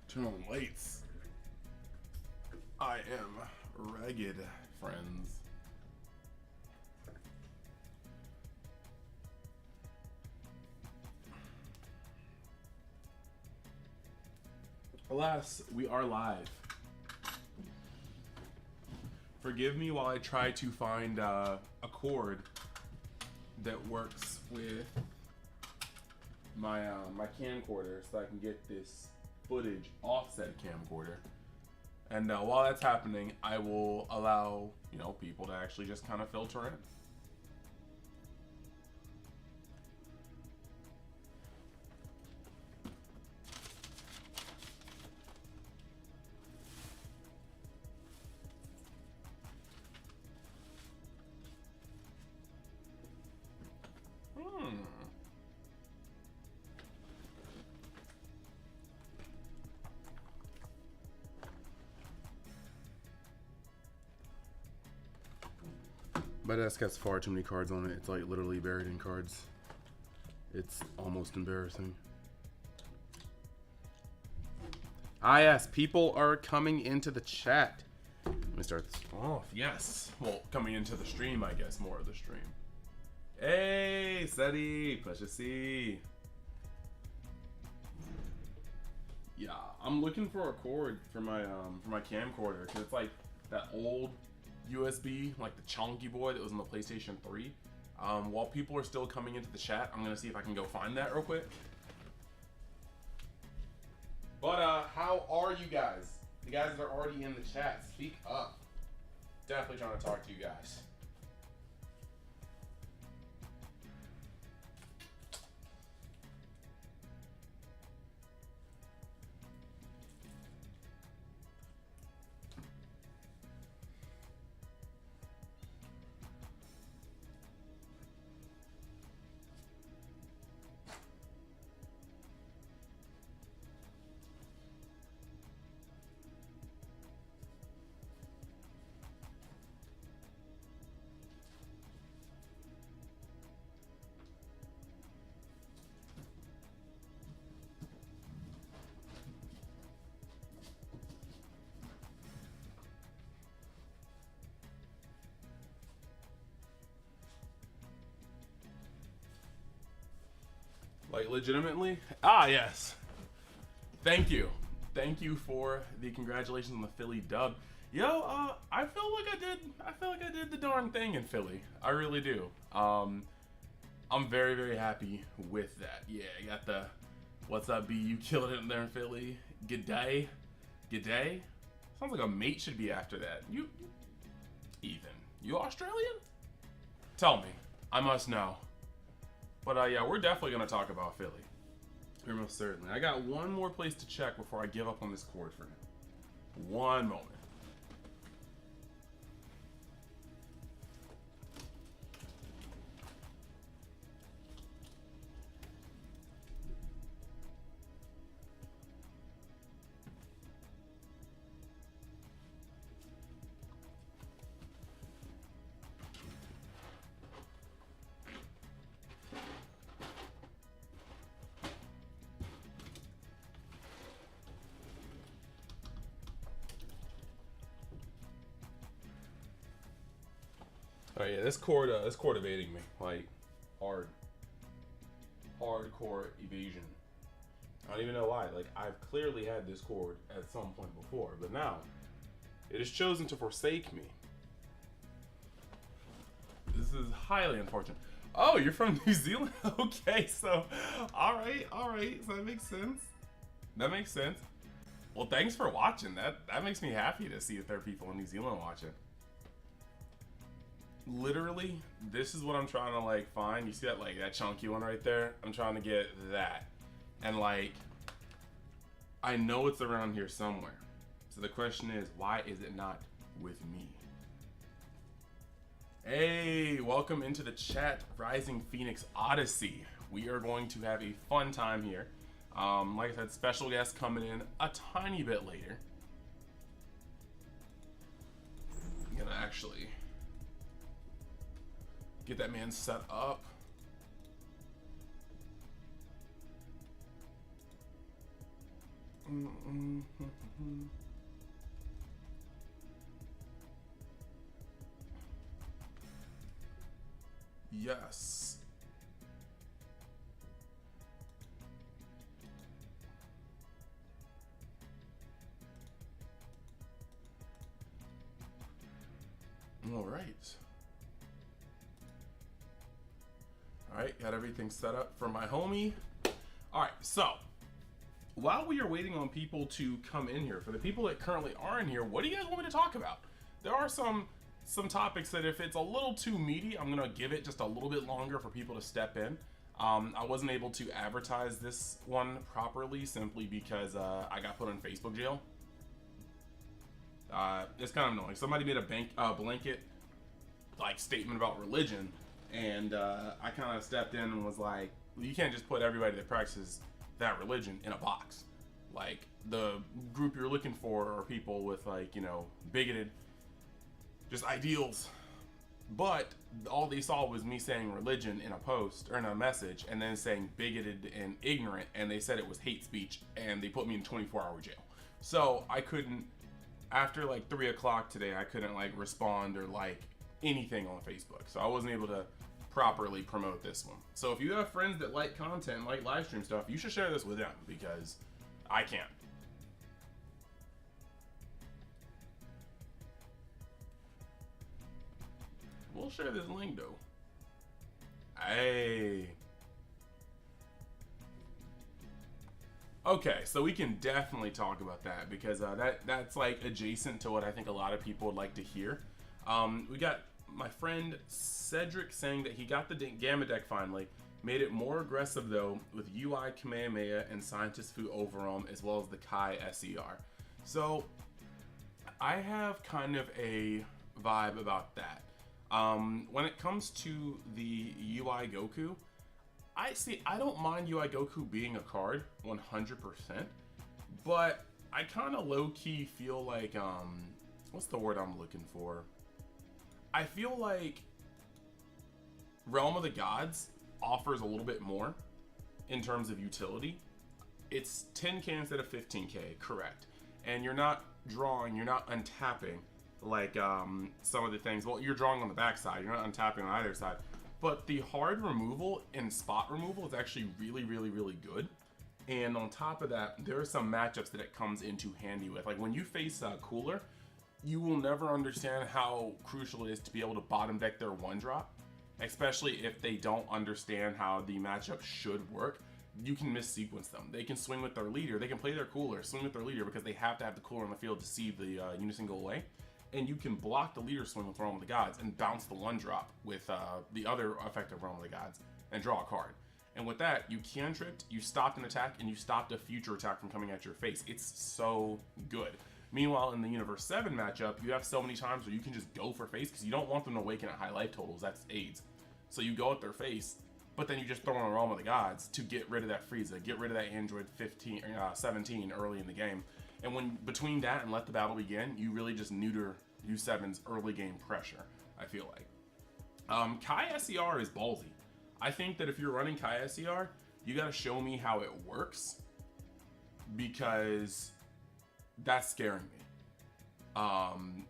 Turn on lights. I am ragged, friends. Alas, we are live. Forgive me while I try to find a cord that works with my my camcorder so I can get this footage offset camcorder. And while that's happening, I will allow, you know, people to actually just kind of filter in. My desk has far too many cards on it. It's like literally buried in cards. It's almost embarrassing. Ah, yes, people are coming into the chat. Let me start this off. Yes. Well, coming into the stream, I guess, more of the stream. Hey, Seti, pleasure to see. Yeah, I'm looking for a cord for my camcorder because it's like that old USB, like the chunky boy that was on the PlayStation 3. While people are still coming into the chat, I'm gonna see if I can go find that real quick. But how are you guys? The guys that are already in the chat, speak up. Definitely trying to talk to you guys. Like, legitimately? Ah, yes. Thank you. Thank you for the congratulations on the Philly dub. Yo, I feel like I did the darn thing in Philly. I really do. I'm very, very happy with that. Yeah, you got the what's up, B? You killed it in there in Philly. Good day. Good day. Sounds like a mate should be after that. You Ethan, you Australian? Tell me. I must know. But yeah, we're definitely gonna talk about Philly. We're most certainly. I got one more place to check before I give up on this cord for now. One moment. Oh yeah, this cord evading me, like hardcore evasion. I don't even know why. Like, I've clearly had this cord at some point before, but now it has chosen to forsake me. This is highly unfortunate. Oh, you're from New Zealand? Okay, so all right, so that makes sense. That makes sense. Well, thanks for watching. That makes me happy to see that there are people in New Zealand watching. Literally, this is what I'm trying to like find. You see that, like, that chunky one right there? I'm trying to get that. And like, I know it's around here somewhere. So the question is, why is it not with me? Hey, welcome into the chat, Rising Phoenix Odyssey. We are going to have a fun time here. Like I said, special guest coming in a tiny bit later. I'm gonna actually get that man set up. Yes. All right. All right, got everything set up for my homie. All right, so while we are waiting on people to come in here, for the people that currently are in here, what do you guys want me to talk about? There are some topics that if it's a little too meaty, I'm gonna give it just a little bit longer for people to step in. I wasn't able to advertise this one properly simply because I got put in Facebook jail. It's kind of annoying. Somebody made a blanket like statement about religion, and I kind of stepped in and was like, you can't just put everybody that practices that religion in a box. Like, the group you're looking for are people with, like, you know, bigoted just ideals. But all they saw was me saying religion in a post or in a message, and then saying bigoted and ignorant, and they said it was hate speech, and they put me in 24-hour jail. So I couldn't, after like 3 o'clock today, I couldn't like respond or like anything on Facebook. So I wasn't able to properly promote this one. So if you have friends that like content, like live stream stuff, you should share this with them, because I can't. We'll share this link though. Hey. Okay, so we can definitely talk about that, because that's like adjacent to what I think a lot of people would like to hear. We got my friend Cedric saying that he got the Gamma deck finally. Made it more aggressive though, with UI Kamehameha and Scientist Fu Overwhelm, as well as the Kai SER. So I have kind of a vibe about that. When it comes to the UI Goku, I don't mind UI Goku being a card 100%, but I kind of low-key feel like, what's the word I'm looking for? I feel like Realm of the Gods offers a little bit more in terms of utility. It's 10k instead of 15k, correct. And you're not drawing, you're not untapping like some of the things. Well, you're drawing on the backside, you're not untapping on either side. But the hard removal and spot removal is actually really, really, really good. And on top of that, there are some matchups that it comes into handy with. Like when you face Cooler, you will never understand how crucial it is to be able to bottom deck their one drop, especially if they don't understand how the matchup should work. You can missequence them. They can swing with their leader, they can play their Cooler, swing with their leader, because they have to have the Cooler on the field to see the unison go away. And you can block the leader swing with Realm of the Gods and bounce the one drop with the other effective Realm of the Gods and draw a card. And with that, you cantripped, you stopped an attack, and you stopped a future attack from coming at your face. It's so good. Meanwhile, in the Universe 7 matchup, you have so many times where you can just go for face, because you don't want them to awaken at high life totals. That's AIDS. So you go at their face, but then you just throw in a Realm of the Gods to get rid of that Frieza, get rid of that Android 17 early in the game. And when between that and let the battle begin, you really just neuter U7's early game pressure, I feel like. Kai SER is ballsy. I think that if you're running Kai SER, you gotta show me how it works, because that's scaring me.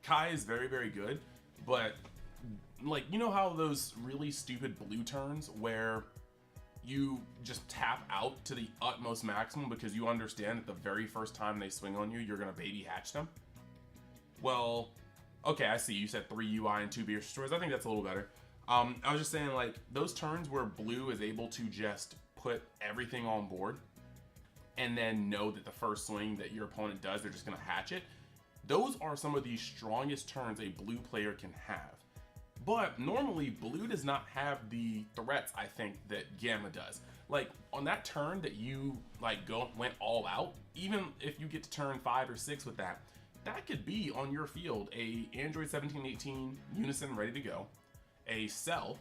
Kai is very, very good, but like, you know how those really stupid blue turns where you just tap out to the utmost maximum because you understand that the very first time they swing on you, you're gonna baby hatch them? Well, okay, I see. You said 3 UI and 2 Beer Destroys. I think that's a little better. I was just saying, like, those turns where blue is able to just put everything on board and then know that the first swing that your opponent does, they're just gonna hatch it. Those are some of the strongest turns a blue player can have. But normally, blue does not have the threats, I think, that Gamma does. Like, on that turn that you, like, went all out, even if you get to turn 5 or 6 with that, that could be on your field a Android 1718 Unison ready to go, a Cell,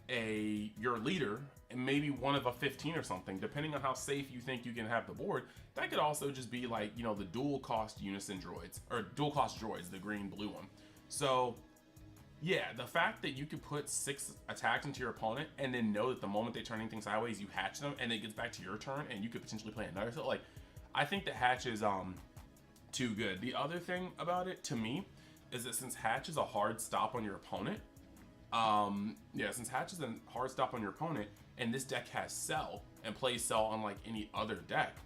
your leader, and maybe one of a 15 or something, depending on how safe you think you can have the board. That could also just be like, you know, the dual cost Unison droids, or dual cost droids, the green blue one. So yeah, the fact that you could put 6 attacks into your opponent and then know that the moment they turn anything sideways, you hatch them, and it gets back to your turn, and you could potentially play another. So like, I think that hatch is too good. The other thing about it to me is that since hatch is a hard stop on your opponent, since hatch is a hard stop on your opponent, and this deck has Cell and plays Cell unlike any other deck,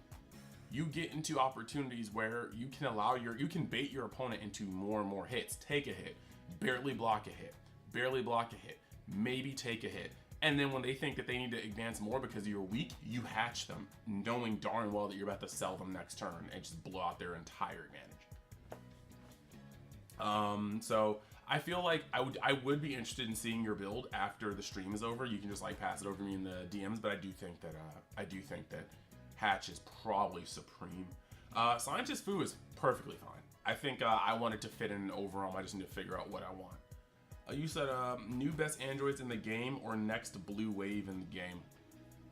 you get into opportunities where you can bait your opponent into more and more hits. Take a hit, barely block a hit, barely block a hit, maybe take a hit. And then when they think that they need to advance more because you're weak, you hatch them, knowing darn well that you're about to sell them next turn and just blow out their entire advantage. So I feel like I would be interested in seeing your build after the stream is over. You can just like pass it over to me in the DMs, but I do think that hatch is probably supreme. Scientist Fu is perfectly fine. I think I want it to fit in an overall. I just need to figure out what I want. You said new best androids in the game or next blue wave in the game.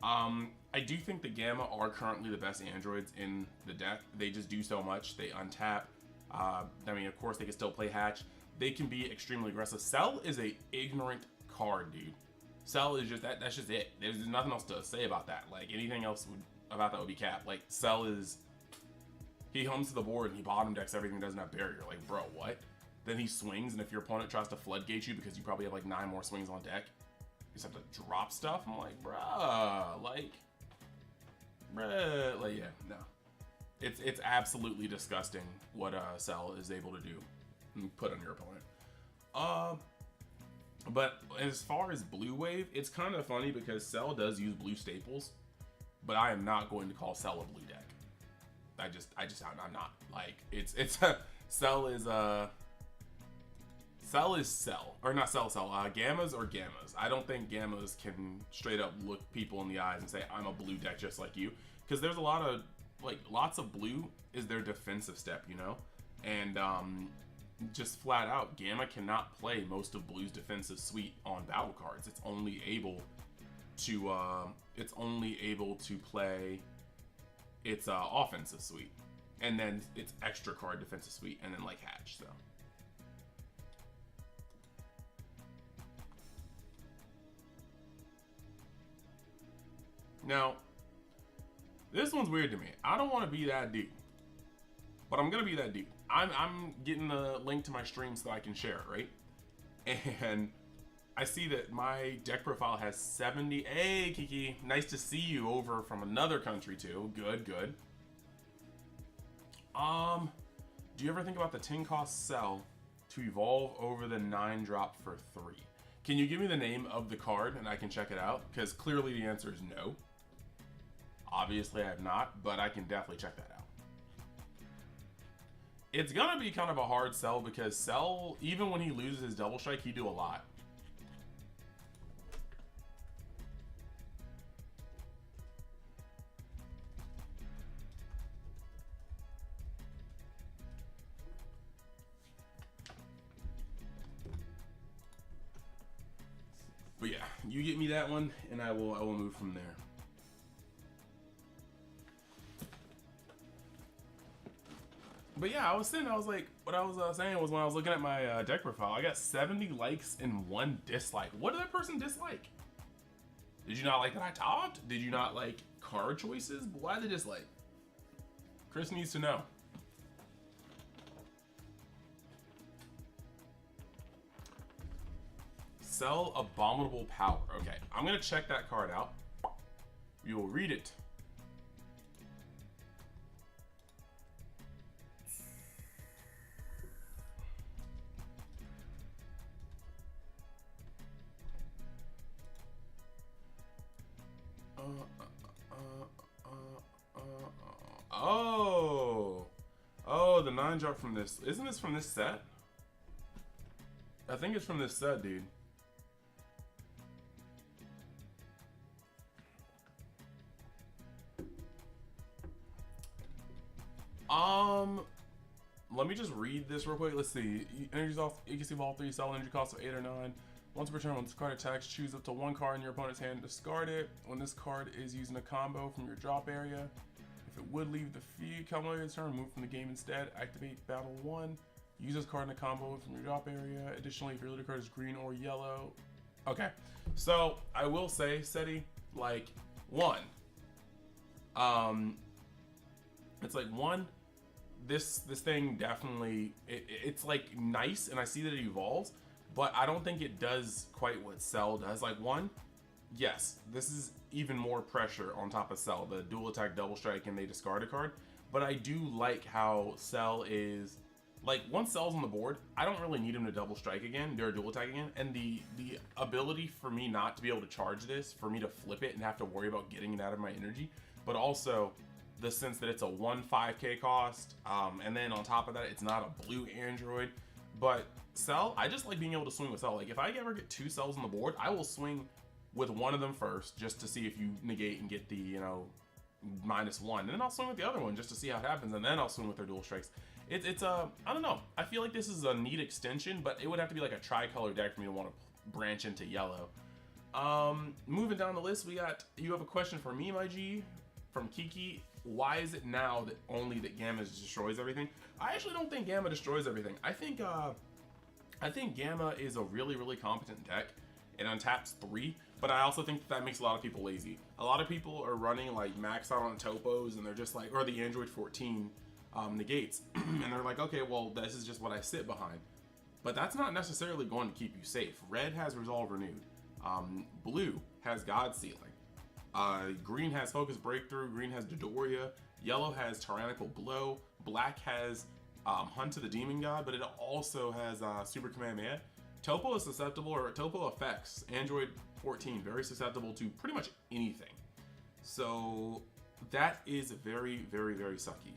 I do think the Gamma are currently the best androids in the deck. They just do so much. They untap. I mean, of course, they can still play hatch. They can be extremely aggressive. Cell is a ignorant card, dude. Cell is just that's just it. There's nothing else to say about that. Like anything else about that would be cap. Like Cell is, he homes to the board and he bottom decks everything that doesn't have barrier. Like, bro, what? Then he swings, and if your opponent tries to floodgate you because you probably have like 9 more swings on deck, you just have to drop stuff. I'm like, bruh, yeah, no. It's absolutely disgusting what Cell is able to do and put on your opponent. But as far as blue wave, it's kind of funny because Cell does use blue staples, but I am not going to call Cell a blue deck. I'm not. Like, Cell is Cell, or not Cell, Gammas or Gammas. I don't think Gammas can straight up look people in the eyes and say, I'm a blue deck just like you. Because there's a lot of, lots of blue is their defensive step, you know? And just flat out, Gamma cannot play most of blue's defensive suite on battle cards. It's only able to play its offensive suite. And then its extra card defensive suite, and then like hatch, so. Now, this one's weird to me. I don't want to be that dude, but I'm gonna be that dude. I'm getting the link to my stream so I can share it, right? And I see that my deck profile has 70. Hey, Kiki, nice to see you over from another country too. Good, good. Do you ever think about the 10 cost Cell to evolve over the 9 drop for 3? Can you give me the name of the card and I can check it out? Because clearly the answer is no. Obviously I have not, but I can definitely check that out. It's gonna be kind of a hard Cell because Cell, even when he loses his double strike, he do a lot. But yeah, you get me that one, and I will move from there. But yeah, I was like, what I was saying was when I was looking at my deck profile, I got 70 likes and 1 dislike. What did that person dislike? Did you not like that I talked? Did you not like card choices? Why the dislike? Chris needs to know. Cell Abominable Power. Okay, I'm gonna check that card out. We will read it. Oh, the 9 drop from this. Isn't this from this set? I think it's from this set, dude. Let me just read this real quick. Let's see. Energy's off. You can see all 3 Cell energy costs of 8 or 9. Once per turn, when this card attacks, choose up to 1 card in your opponent's hand, discard it. When this card is using a combo from your drop area, if it would leave the field, calculated turn, move from the game instead. Activate battle 1. Use this card in a combo from your drop area. Additionally, if your leader card is green or yellow. Okay, so I will say, Seti, like, one, it's like one, this thing definitely, it's like nice, and I see that it evolves, but I don't think it does quite what Cell does. Like, one, yes, this is even more pressure on top of Cell, the dual attack, double strike, and they discard a card. But I do like how Cell is, like, once Cell's on the board, I don't really need him to double strike again, or dual attack again, and the ability for me not to be able to charge this, for me to flip it and have to worry about getting it out of my energy, but also the sense that it's a 1/5k cost, and then on top of that, it's not a blue android. But Cell, I just like being able to swing with Cell. Like, if I ever get 2 Cells on the board, I will swing with one of them first, just to see if you negate and get the, you know, -1, and then I'll swing with the other one just to see how it happens, and then I'll swing with their dual strikes. It's I don't know, I feel like this is a neat extension, but it would have to be like a tricolor deck for me to want to branch into yellow. Moving down the list, we got, you have a question for me, my G, from Kiki. Why is it now that only that Gamma destroys everything? I actually don't think Gamma destroys everything. I think Gamma is a really, really competent deck. It untaps 3, but I also think that makes a lot of people lazy. A lot of people are running like max out on topos, and they're just like, or the Android 14 negates, and they're like, okay, well, this is just what I sit behind. But that's not necessarily going to keep you safe. Red has Resolve Renewed. Blue has God Sealing. Green has Focus Breakthrough. Green has Dodoria. Yellow has Tyrannical Blow. Black has Hunt to the Demon God, but it also has Super Kamehameha. Topo is susceptible, or Topo affects Android 14, very susceptible to pretty much anything. So that is very, very, very sucky.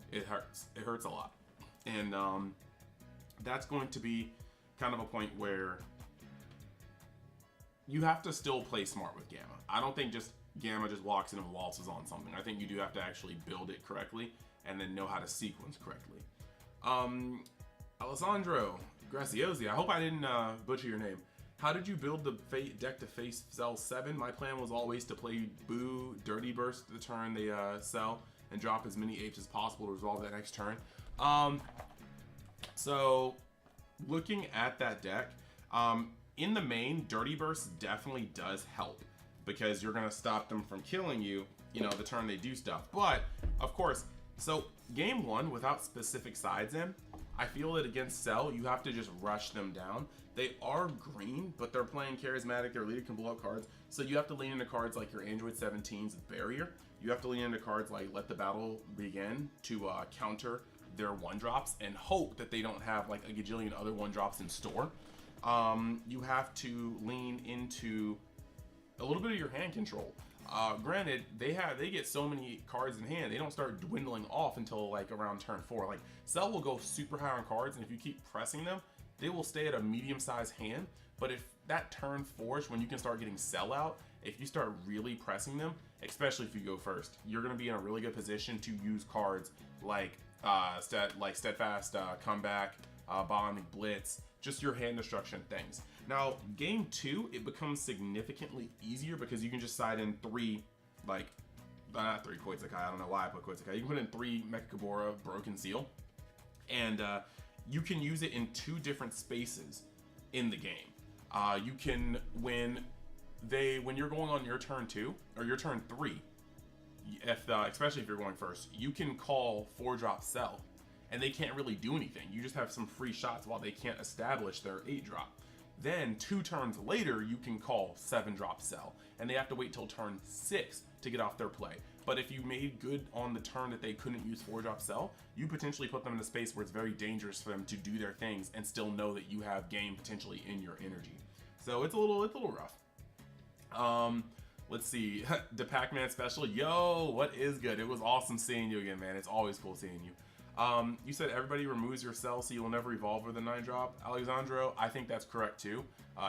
It hurts. It hurts a lot. And that's going to be kind of a point where you have to still play smart with Gamma. I don't think just Gamma just walks in and waltzes on something. I think you do have to actually build it correctly and then know how to sequence correctly. Alessandro Graciosi, I hope I didn't butcher your name. How did you build the deck to face Cell 7? My plan was always to play Boo, Dirty Burst the turn they sell, and drop as many apes as possible to resolve that next turn. So looking at that deck, in the main, Dirty Burst definitely does help, because you're gonna stop them from killing you, you know, the turn they do stuff. But of course, so game 1 without specific sides in, I feel that against Cell, you have to just rush them down. They are green, but they're playing charismatic. Their leader can blow up cards, so you have to lean into cards like your Android 17's Barrier. You have to lean into cards like Let the Battle Begin to counter their 1-drops and hope that they don't have like a gajillion other 1-drops in store. You have to lean into a little bit of your hand control. Granted, they get so many cards in hand, they don't start dwindling off until like around turn 4. Like, Cell will go super high on cards, and if you keep pressing them, they will stay at a medium-sized hand. But if that turn 4 is when you can start getting Cell out, if you start really pressing them, especially if you go first, you're going to be in a really good position to use cards like Steadfast Comeback, Bionic Blitz, just your hand destruction things. Now, game 2, it becomes significantly easier because you can just side in 3, like, not 3 Koitsukai, I don't know why I put Koitsukai. You can put in 3 Mechakabura Broken Seal, and you can use it in 2 different spaces in the game. You can, when you're going on your turn 2, or your turn 3, especially if you're going first, you can call 4-drop Cell, and they can't really do anything. You just have some free shots while they can't establish their 8-drop. Then 2 turns later, you can call 7-drop Cell, and they have to wait till turn 6 to get off their play. But if you made good on the turn that they couldn't use 4-drop Cell, you potentially put them in a space where it's very dangerous for them to do their things and still know that you have game potentially in your energy. So it's a little rough. Let's see, the Pac-Man special. Yo, what is good? It was awesome seeing you again, man. It's always cool seeing you. You said everybody removes your Cell so you'll never evolve with a 9-drop. Alexandro, I think that's correct too.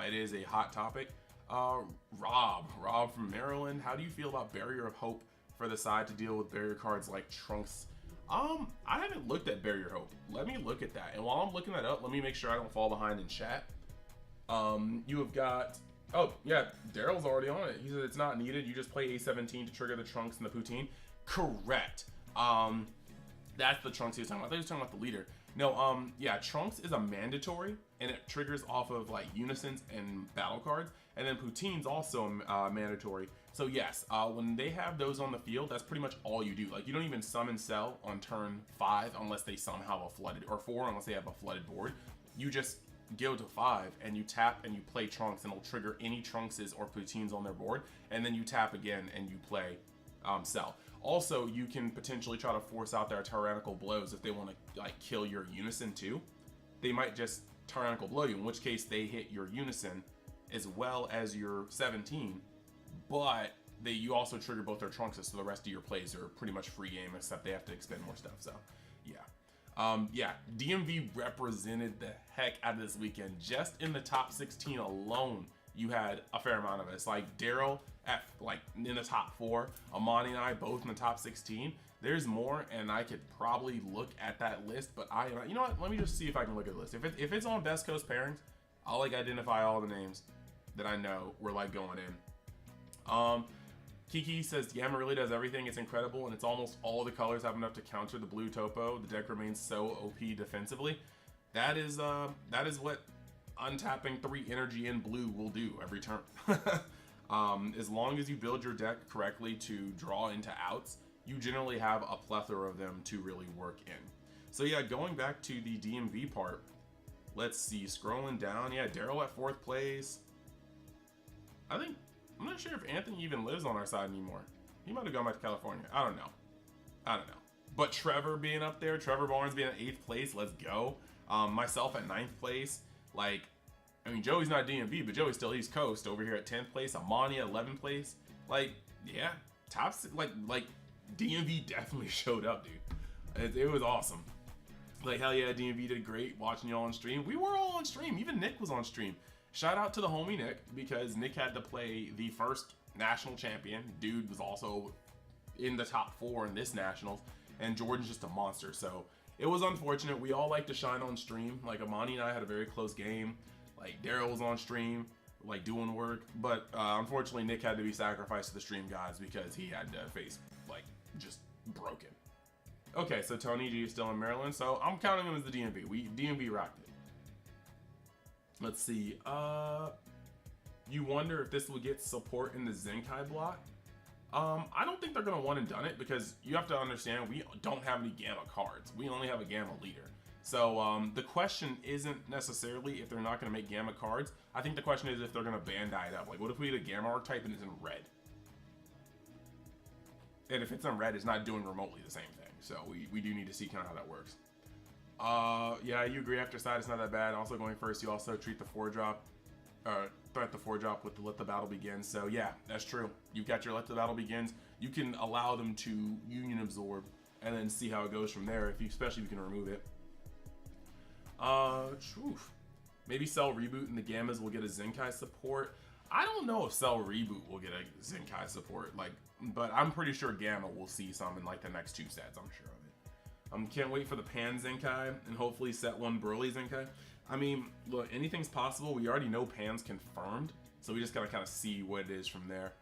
It is a hot topic. Rob from Maryland, how do you feel about Barrier of Hope for the side to deal with barrier cards like Trunks? I haven't looked at Barrier Hope. Let me look at that. And while I'm looking that up, let me make sure I don't fall behind in chat. You have got, oh yeah, Daryl's already on it. He said it's not needed. You just play A17 to trigger the Trunks and the Poutine. Correct. That's the Trunks he was talking about. I thought he was talking about the leader. No, yeah, Trunks is a mandatory, and it triggers off of like Unisons and battle cards, and then Poutine's also mandatory. So yes, when they have those on the field, that's pretty much all you do. Like you don't even summon Cell on turn 5 unless they somehow have a flooded, or 4 unless they have a flooded board. You just go to 5 and you tap and you play Trunks, and it'll trigger any Trunkses or Poutines on their board, and then you tap again and you play Cell. Also, you can potentially try to force out their tyrannical blows if they want to like kill your Unison too. They might just tyrannical blow you, in which case they hit your Unison as well as your 17, but you also trigger both their Trunkses, so the rest of your plays are pretty much free game, except they have to expend more stuff. So yeah. Yeah, DMV represented the heck out of this weekend. Just in the top 16 alone, you had a fair amount of us. Like Daryl at like in the top 4, Amani and I both in the top 16. There's more, and I could probably look at that list, but you know what? Let me just see if I can look at the list. If it's on Best Coast pairings, I'll like identify all the names that I know were like going in. Kiki says Gamma really does everything. It's incredible, and it's almost all the colors have enough to counter the blue topo. The deck remains so OP defensively. That is what untapping 3 energy in blue will do every turn. As long as you build your deck correctly to draw into outs, you generally have a plethora of them to really work in. So yeah, going back to the DMV part, let's see, scrolling down, yeah, Daryl at 4th place. I'm not sure if Anthony even lives on our side anymore. He might have gone back to California. I don't know. But Trevor being up there, Trevor Barnes being at 8th place, let's go. Myself at 9th place. Like, I mean, Joey's not DMV, but Joey's still East Coast over here at 10th place. Amani at 11th place. Like, yeah, like DMV definitely showed up, dude. It was awesome. Like, hell yeah, DMV did great watching y'all on stream. We were all on stream. Even Nick was on stream. Shout out to the homie Nick, because Nick had to play the first national champion. Dude was also in the top 4 in this nationals, and Jordan's just a monster. So it was unfortunate. We all like to shine on stream. Like Amani and I had a very close game. Like Daryl was on stream, like doing work, but unfortunately Nick had to be sacrificed to the stream gods because he had to face like just broken. Okay, so Tony G is still in Maryland, so I'm counting him as the DMV. DMV rocked it. Let's see. You wonder if this will get support in the Zenkai block. I don't think they're gonna one and done it, because you have to understand we don't have any Gamma cards. We only have a Gamma leader. So the question isn't necessarily if they're not gonna make Gamma cards. I think the question is if they're gonna Bandai it up. Like, what if we had a Gamma archetype and it's in red? And if it's in red, it's not doing remotely the same thing. So we do need to see kind of how that works. Yeah, you agree after side, it's not that bad. Also going first, you also treat the 4-drop, threat the 4-drop with the Let the Battle Begin. So yeah, that's true. You've got your Let the Battle Begins. You can allow them to Union Absorb and then see how it goes from there, especially if you can remove it. Maybe Cell Reboot and the Gammas will get a Zenkai support. I don't know if Cell Reboot will get a Zenkai support, but I'm pretty sure Gamma will see some in like the next 2 sets, I'm sure of it. Can't wait for the Pan Zenkai and hopefully set 1 Broly Zenkai. I mean, look, anything's possible. We already know Pan's confirmed, so we just gotta kind of see what it is from there.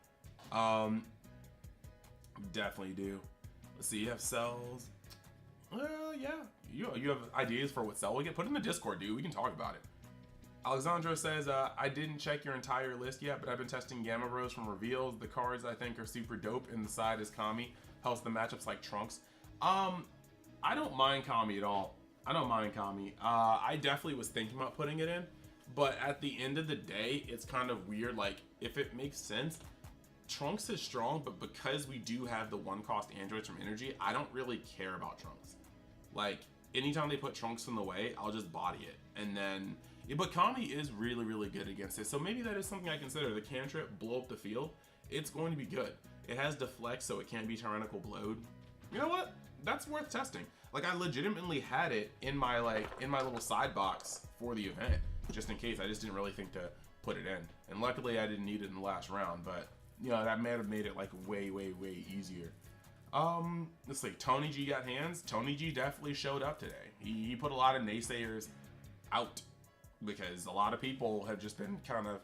Definitely do. Let's see, you have cells. Well, yeah, you have ideas for what cell we get. Put it in the Discord, dude. We can talk about it. Alexandro says, I didn't check your entire list yet, but I've been testing Gamma Bros from reveals. The cards I think are super dope, and the side is Kami. Helps the matchups like Trunks. I don't mind Kami at all. I don't mind Kami. I definitely was thinking about putting it in, but at the end of the day, it's kind of weird. Like, if it makes sense, Trunks is strong, but because we do have the 1-cost androids from Energy, I don't really care about Trunks. Like, anytime they put Trunks in the way, I'll just body it. And then, yeah, but Kami is really, really good against it. So maybe that is something I consider. The cantrip, blow up the field. It's going to be good. It has deflect, so it can't be tyrannical blowed. You know what? That's worth testing. Like, I legitimately had it in my little side box for the event, just in case. I just didn't really think to put it in. And luckily I didn't need it in the last round, but you know, that may have made it like way, way, way easier. Let's see, Tony G got hands. Tony G definitely showed up today. He put a lot of naysayers out, because a lot of people have just been kind of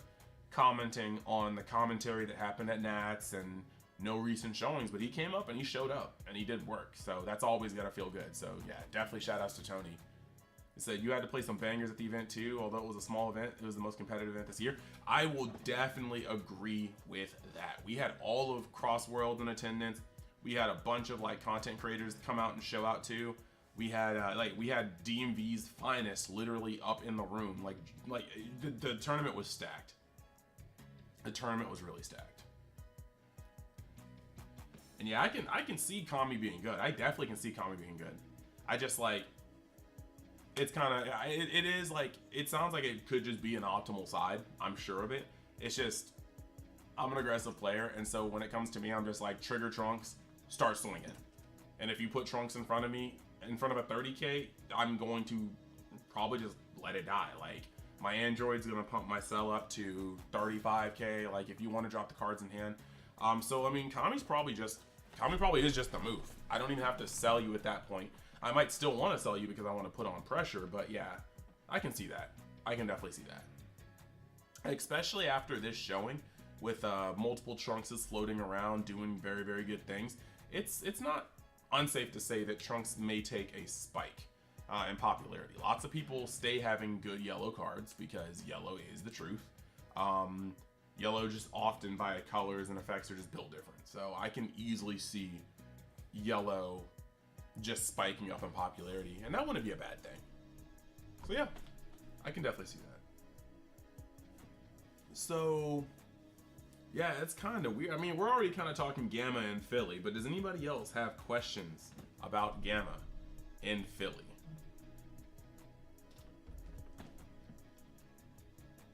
commenting on the commentary that happened at Nats and no recent showings, but he came up and he showed up and he did work. So that's always got to feel good. So yeah, definitely shout outs to Tony. It said you had to play some bangers at the event too. Although it was a small event, it was the most competitive event this year. I will definitely agree with that. We had all of Crossworld in attendance. We had a bunch of like content creators come out and show out too. We had we had DMV's finest literally up in the room. Like the tournament was stacked. The tournament was really stacked. And yeah, I can see Kami being good. I definitely can see Kami being good. I just like, it's kind of, it is like, it sounds like it could just be an optimal side. I'm sure of it. It's just, I'm an aggressive player. And so when it comes to me, I'm just like, trigger Trunks, start swinging. And if you put Trunks in front of me, in front of a 30K, I'm going to probably just let it die. Like, my Android's gonna pump my cell up to 35K. Like, if you want to drop the cards in hand. So I mean, Kami probably is just the move. I don't even have to sell you at that point. I might still want to sell you because I want to put on pressure, but yeah, I can see that. I can definitely see that. Especially after this showing with multiple Trunkses floating around doing very, very good things. It's not unsafe to say that Trunks may take a spike in popularity. Lots of people stay having good yellow cards because yellow is the truth. Yellow just often via colors and effects are just built different. So I can easily see yellow just spiking up in popularity, and that wouldn't be a bad thing. So yeah, I can definitely see that. So yeah, it's kind of weird. I mean, we're already kind of talking Gamma in Philly, but does anybody else have questions about Gamma in Philly?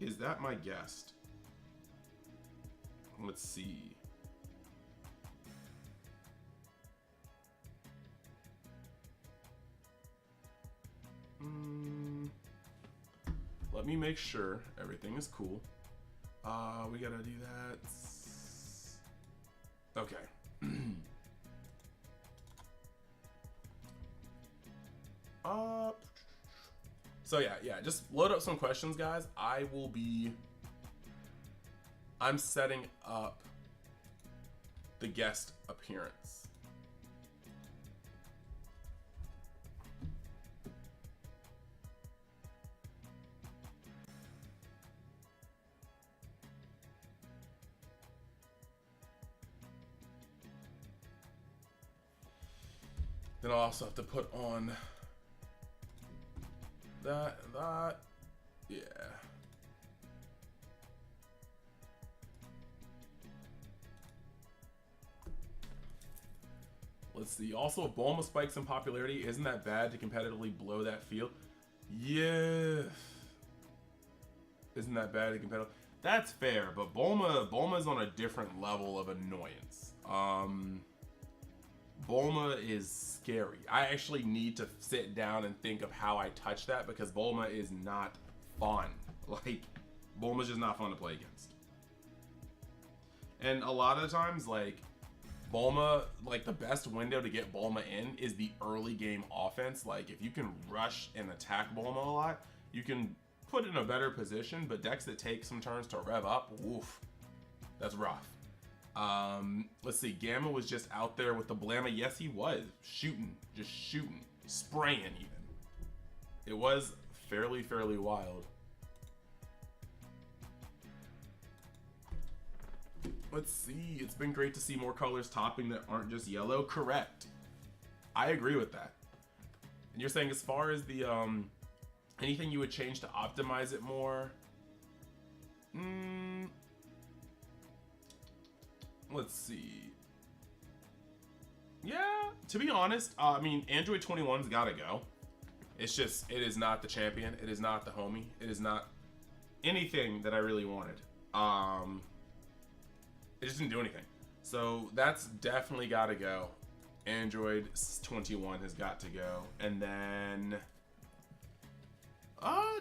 Is that my guest? Let's see. Let me make sure everything is cool. We gotta do that. Okay. So yeah, just load up some questions, guys. I'm setting up the guest appearance. Then I'll also have to put on that, yeah. Let's see. Also, if Bulma spikes in popularity, isn't that bad to competitively blow that field? Yeah. Isn't that bad to competitively? That's fair, but Bulma's on a different level of annoyance. Bulma is scary. I actually need to sit down and think of how I touch that because Bulma is not fun. Like, Bulma's just not fun to play against. And a lot of times, like, Bulma, like, the best window to get Bulma in is the early game offense. Like, if you can rush and attack Bulma a lot, you can put in a better position, but decks that take some turns to rev up, woof, that's rough. Let's see, Gamma was just out there with the Blamma. Yes, he was. Shooting, just shooting, spraying even. It was fairly wild. Let's see, it's been great to see more colors topping that aren't just yellow. Correct. I agree with that. And you're saying as far as the, anything you would change to optimize it more? Let's see. Yeah, to be honest, I mean, Android 21's gotta go. It's just, it is not the champion. It is not the homie. It is not anything that I really wanted. It just didn't do anything. So that's definitely gotta go. Android 21 has got to go. And then,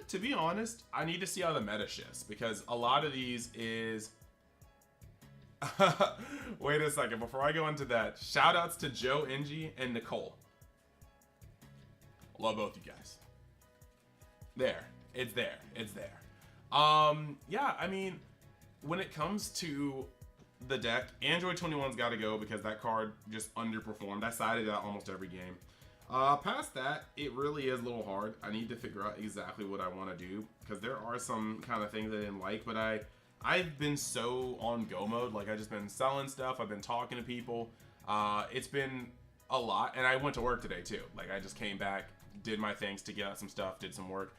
to be honest, I need to see how the meta shifts because a lot of these is, wait a second, before I go into that, shout outs to Joe, Ng, and Nicole. Love both you guys. There, it's there. Yeah, I mean, when it comes to the deck, Android 21's got to go because that card just underperformed. I sided out almost every game. Past that, it really is a little hard. I need to figure out exactly what I want to do, because there are some kind of things I didn't like, but I've been so on go mode. Like, I've just been selling stuff, I've been talking to people. It's been a lot, and I went to work today too. Like, I just came back, did my things to get out some stuff, did some work.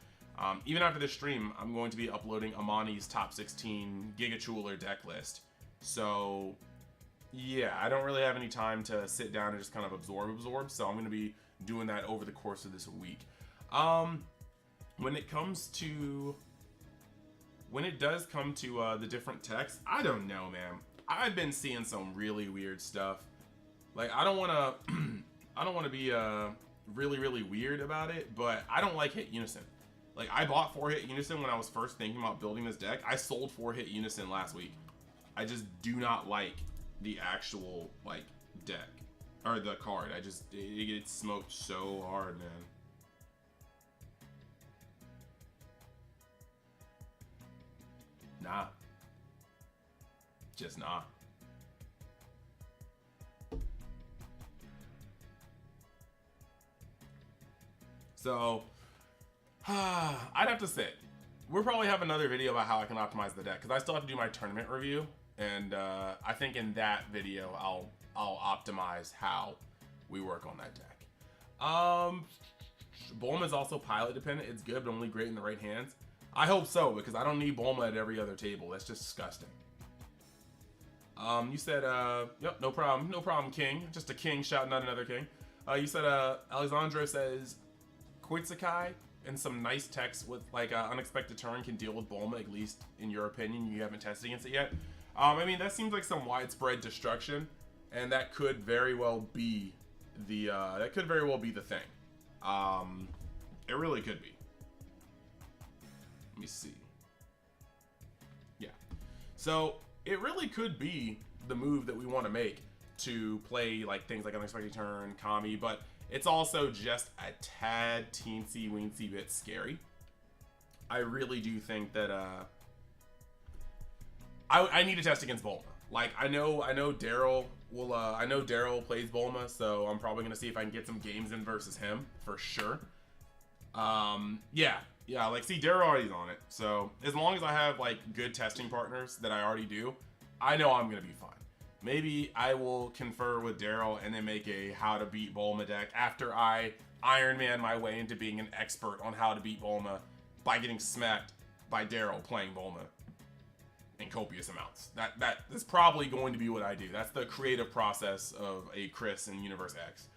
Even after this stream, I'm going to be uploading Amani's top 16 Giga deck list. So yeah, I don't really have any time to sit down and just kind of absorb. So I'm going to be doing that over the course of this week. When it does come to the different techs, I don't know, man. I've been seeing some really weird stuff. Like, I don't want to be really, really weird about it, but I don't like hit unison. Like, I bought 4-hit unison when I was first thinking about building this deck. I sold 4-hit unison last week. I just do not like the actual, like, deck. Or the card. It gets smoked so hard, man. Nah. Just nah. So, I'd have to say, we'll probably have another video about how I can optimize the deck, because I still have to do my tournament review, and I think in that video I'll optimize how we work on that deck. Bulma is also pilot dependent. It's good, but only great in the right hands. I hope so, because I don't need Bulma at every other table. That's just disgusting. You said, yep, no problem, King. Just a king shouting out another king. You said, Alexandro says, Koitsukai and some nice text with like unexpected turn can deal with Bulma, at least in your opinion. You haven't tested against it yet. I mean, that seems like some widespread destruction, and that could very well be the thing. It really could be. Let me see. Yeah. So it really could be the move that we want to make to play like things like unexpected turn, Kami, but it's also just a tad teensy weensy bit scary. I really do think that I need to test against Bulma. Like, I know Daryl will I know Daryl plays Bulma, so I'm probably gonna see if I can get some games in versus him for sure. Yeah, like, see, Daryl already's on it, so as long as I have like good testing partners that I already do, I know I'm gonna be fine. Maybe I will confer with Daryl and then make a how to beat Bulma deck after I Iron Man my way into being an expert on how to beat Bulma by getting smacked by Daryl playing Bulma in copious amounts. That's probably going to be what I do. That's the creative process of a Chris in UniverseX.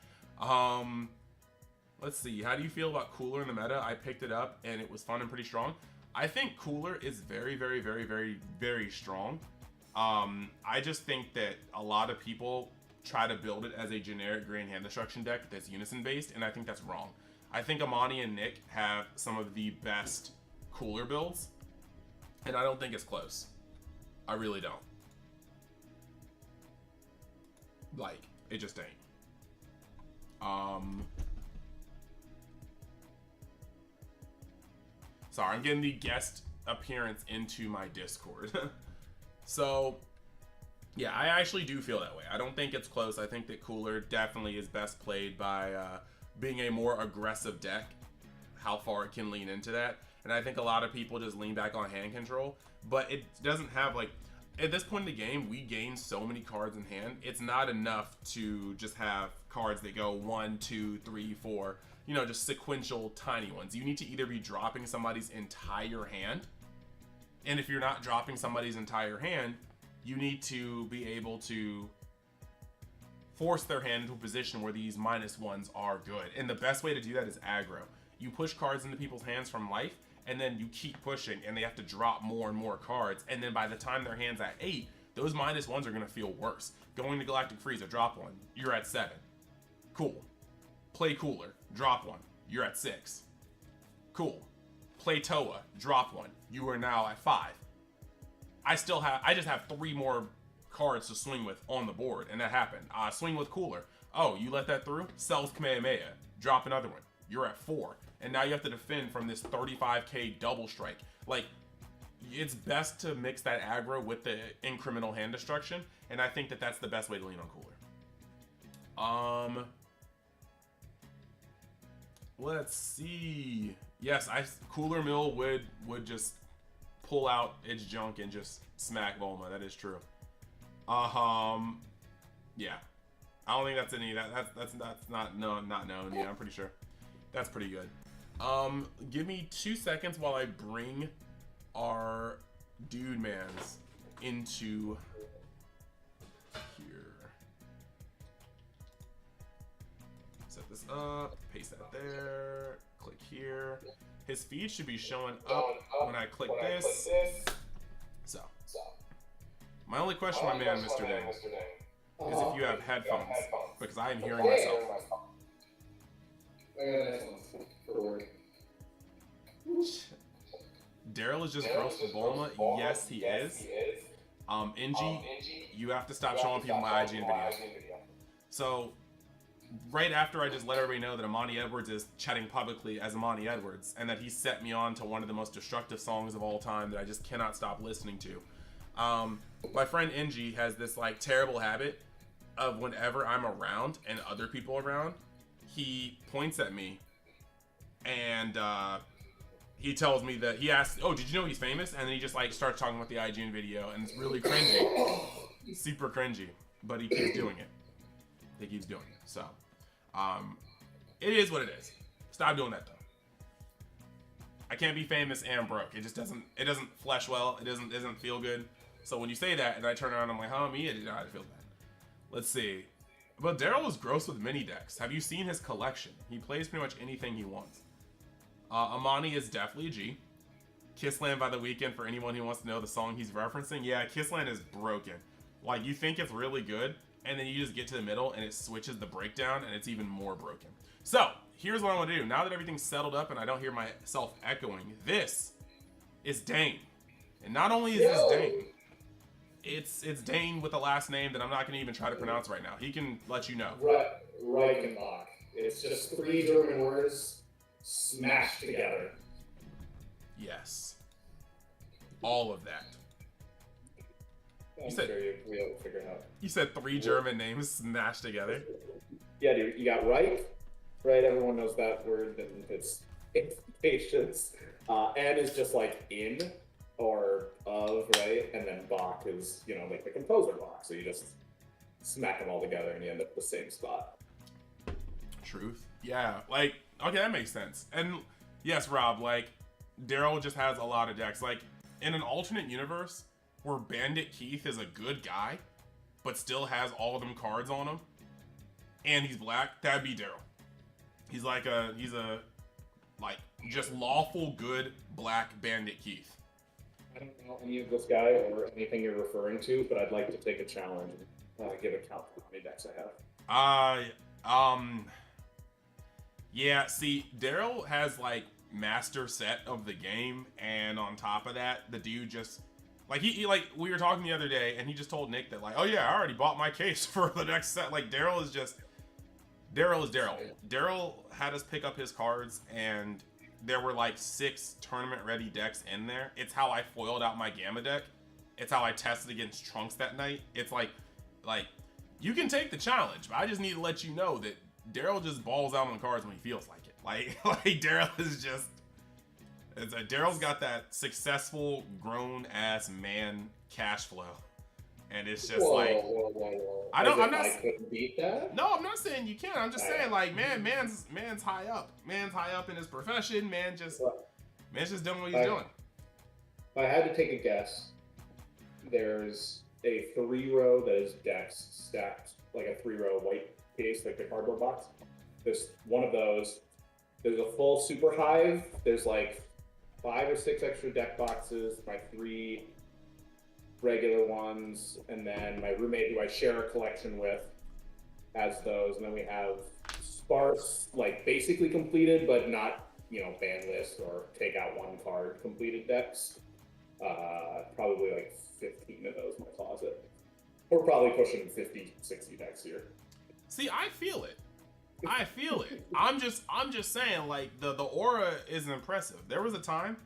Let's see. How do you feel about Cooler in the meta? I picked it up and it was fun and pretty strong. I think Cooler is very, very, very, very, very strong. I just think that a lot of people try to build it as a generic Grand Hand Destruction deck that's unison based, and I think that's wrong. I think Amani and Nick have some of the best Cooler builds, and I don't think it's close. I really don't. Like, it just ain't. Sorry, I'm getting the guest appearance into my Discord. So, yeah, I actually do feel that way. I don't think it's close. I think that Cooler definitely is best played by being a more aggressive deck, how far it can lean into that. And I think a lot of people just lean back on hand control, but it doesn't have, like, at this point in the game, we gain so many cards in hand. It's not enough to just have cards that go 1, 2, 3, 4, you know, just sequential tiny ones. You need to either be dropping somebody's entire hand, and if you're not dropping somebody's entire hand, you need to be able to force their hand into a position where these -1s are good. And the best way to do that is aggro. You push cards into people's hands from life, and then you keep pushing, and they have to drop more and more cards. And then by the time their hand's at 8, those -1s are going to feel worse. Going to Galactic Frieza, drop 1, you're at 7. Cool. Play Cooler, drop 1, you're at 6. Cool. Play Toa, drop 1, you are now at 5. I just have 3 more cards to swing with on the board, and that happened. Swing with Cooler. Oh, you let that through? Sells Kamehameha, drop another one, you're at 4. And now you have to defend from this 35k double strike. Like, it's best to mix that aggro with the incremental hand destruction, and I think that that's the best way to lean on Cooler. Let's see. Yes, Cooler Mill would just pull out its junk and just smack Bulma. That is true. Yeah. I don't think that's any that's not known. Yeah, I'm pretty sure. That's pretty good. Give me 2 seconds while I bring our dude mans into here. Set this up, paste that there, click here. His feed should be showing up when I click this. So, my only question, my man, Mr. Dang, is if you have headphones, because I am hearing myself. Daryl is just gross for Bulma. Yes, he is. NG, you have to stop showing people my IGN video. So, right after I just let everybody know that Amani Edwards is chatting publicly as Amani Edwards, and that he set me on to one of the most destructive songs of all time that I just cannot stop listening to. My friend NG has this like terrible habit of whenever I'm around and other people around, he points at me and he tells me that he asks, "Oh, did you know he's famous?" And then he just like starts talking about the IGN video, and it's really cringy, super cringy. But he keeps doing it. He keeps doing it. So, it is what it is. Stop doing that though. I can't be famous and broke. It just doesn't. It doesn't flesh well. It doesn't feel good. So when you say that, and I turn around, I'm like, "Huh, me? I did not feel bad." Let's see. But Daryl is gross with mini decks. Have you seen his collection? He plays pretty much anything he wants. Amani is definitely a G. Kissland by the Weeknd, for anyone who wants to know the song he's referencing. Yeah, Kissland is broken. Like, you think it's really good, and then you just get to the middle, and it switches the breakdown, and it's even more broken. So, here's what I want to do. Now that everything's settled up and I don't hear myself echoing, this is Dane. And not only is this Dane, it's Dane with a last name that I'm not going to even try to pronounce right now. He can let you know. Reichenbach. It's just 3 German words smashed together. Yes. All of that. I'm sure we'll figure it out. You said 3 German names smashed together? Yeah, dude. You got Reich, right? Everyone knows that word, and it's patience. N is just like in or of, right? And then Bach is, like the composer Bach. So you just smack them all together and you end up at the same spot. Truth. Yeah, like, okay, that makes sense. And yes, Rob, like, Daryl just has a lot of decks. Like, in an alternate universe where Bandit Keith is a good guy, but still has all of them cards on him, and he's black, that'd be Daryl. He's a just lawful good black Bandit Keith. I don't know any of this guy or anything you're referring to, but I'd like to take a challenge and give a count for how many decks I have. Yeah, see, Daryl has like master set of the game, and on top of that, the dude just like he like we were talking the other day, and he just told Nick that like, "Oh yeah, I already bought my case for the next set." Like Daryl is Daryl. Daryl had us pick up his cards, and there were like 6 tournament ready decks in there. It's how I foiled out my Gamma deck. It's how I tested against Trunks that night. It's like you can take the challenge, but I just need to let you know that Daryl just balls out on cards when he feels like it. Like Daryl is just, Daryl's got that successful grown ass man cash flow, and it's just whoa. I'm not. I couldn't beat that. No, I'm not saying you can't. I'm just saying like man's high up. Man's high up in his profession. Man's just doing what he's doing. If I had to take a guess, there's a 3-row that is decks stacked like a 3-row white case, like the cardboard box. There's one of those. There's a full super hive. There's like 5 or 6 extra deck boxes. My 3 regular ones, and then my roommate, who I share a collection with, has those. And then we have sparse, like basically completed, but not ban list or take out 1 card completed decks. Probably like 15 of those in my closet. We're probably pushing 50, 60 decks here. See, I feel it. I'm just saying, like, the aura is impressive. There was a time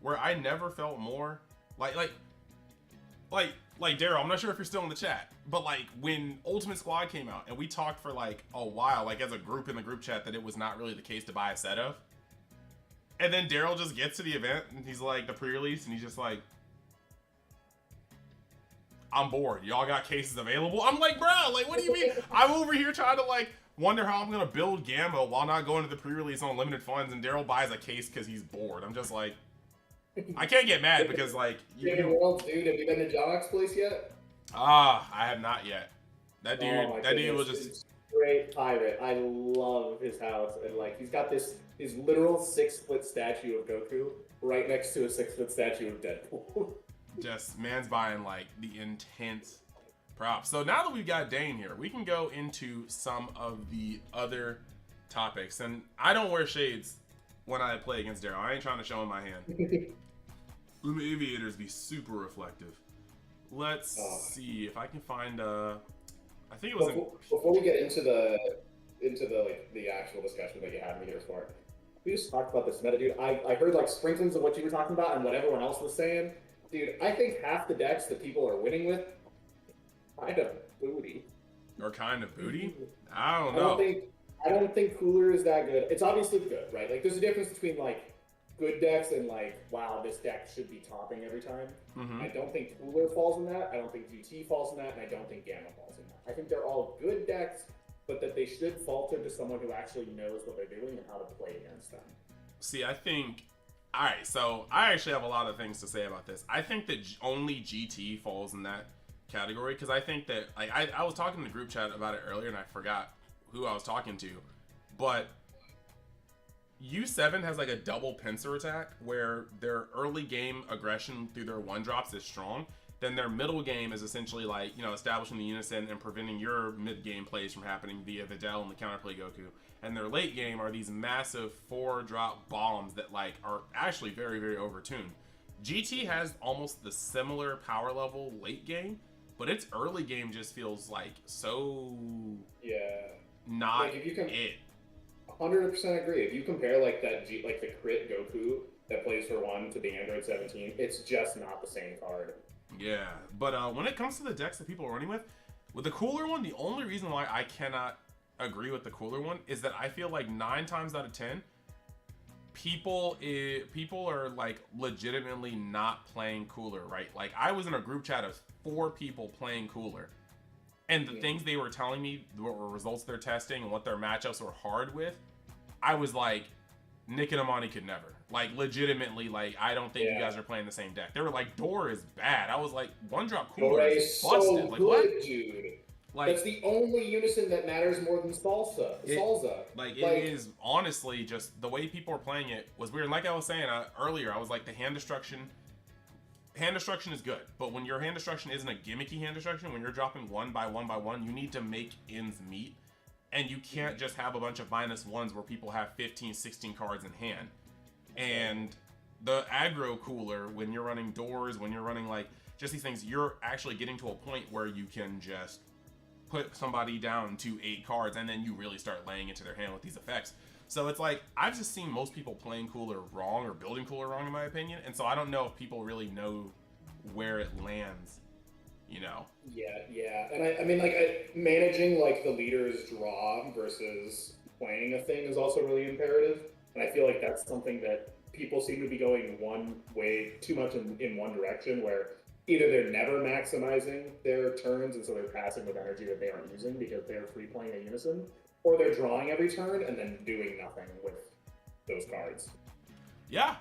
where I never felt more like like Daryl, I'm not sure if you're still in the chat, but like when Ultimate Squad came out and we talked for like a while, like as a group in the group chat, that it was not really the case to buy a set of. And then Daryl just gets to the event and he's like, the pre-release, and he's just like, I'm bored. Y'all got cases available? I'm like, bro, like, what do you mean? I'm over here trying to like wonder how I'm gonna build Gamma while not going to the pre-release on limited funds, and Daryl buys a case because he's bored. I'm just like, I can't get mad because like dude, have you been to John's place yet? I have not yet. That dude will just great pirate. I love his house, and like he's got his literal 6-foot statue of Goku right next to a 6-foot statue of Deadpool. Just man's buying like the intense props. So now that we've got Dane here, we can go into some of the other topics. And I don't wear shades when I play against Daryl. I ain't trying to show him my hand. Let the aviators be super reflective. Let's see if I can find I think it was before we get into the like the actual discussion that you had me here for. We just talked about this meta, dude. I heard like sprinklings of what you were talking about and what everyone else was saying. Dude, I think half the decks that people are winning with kind of booty. Or kind of booty? I don't know. I don't think Cooler is that good. It's obviously good, right? Like there's a difference between like good decks and like, wow, this deck should be topping every time. Mm-hmm. I don't think Cooler falls in that. I don't think GT falls in that, and I don't think Gamma falls in that. I think they're all good decks, but that they should falter to someone who actually knows what they're doing and how to play against them. See, I think... Alright, so I actually have a lot of things to say about this. I think that only GT falls in that category, because I think that... Like, I was talking in the group chat about it earlier, and I forgot who I was talking to, but... U7 has like a double pincer attack where their early game aggression through their 1-drops is strong. Then their middle game is essentially like, you know, establishing the unison and preventing your mid-game plays from happening via Videl and the counterplay Goku. And their late game are these massive 4-drop bombs that like are actually very, very overtuned. GT has almost the similar power level late game, but its early game just feels like so... Yeah. Not like if you can... it. 100% agree. If you compare like that, like the crit Goku that plays for 1 to the Android 17, it's just not the same card. Yeah, but when it comes to the decks that people are running with the Cooler one, the only reason why I cannot agree with the Cooler one is that I feel like 9 times out of 10, people are like legitimately not playing Cooler, right? Like I was in a group chat of 4 people playing Cooler. And the things they were telling me, what were results they're testing and what their matchups were hard with, I was like, Nick and Amani could never. Like, legitimately, like, I don't think you guys are playing the same deck. They were like, Door is bad. I was like, 1-drop Cooler is busted. So like, good, what? Dude. Like, that's the only unison that matters more than Salsa. Like, it is honestly just the way people are playing it was weird. Like I was saying earlier, I was like, the hand destruction is good, but when your hand destruction isn't a gimmicky hand destruction, when you're dropping 1 by 1 by 1, you need to make ends meet, and you can't just have a bunch of -1s where people have 15, 16 cards in hand. And the aggro Cooler, when you're running Doors, when you're running like just these things, you're actually getting to a point where you can just put somebody down to 8 cards, and then you really start laying into their hand with these effects. So it's like, I've just seen most people playing Cooler wrong or building Cooler wrong, in my opinion. And so I don't know if people really know where it lands, you know? Yeah. And I mean, like, managing, like, the leader's draw versus playing a thing is also really imperative. And I feel like that's something that people seem to be going one way too much in one direction, where either they're never maximizing their turns, and so they're passing with energy that they aren't using because they're free playing a unison, or they're drawing every turn and then doing nothing with those cards. Yeah.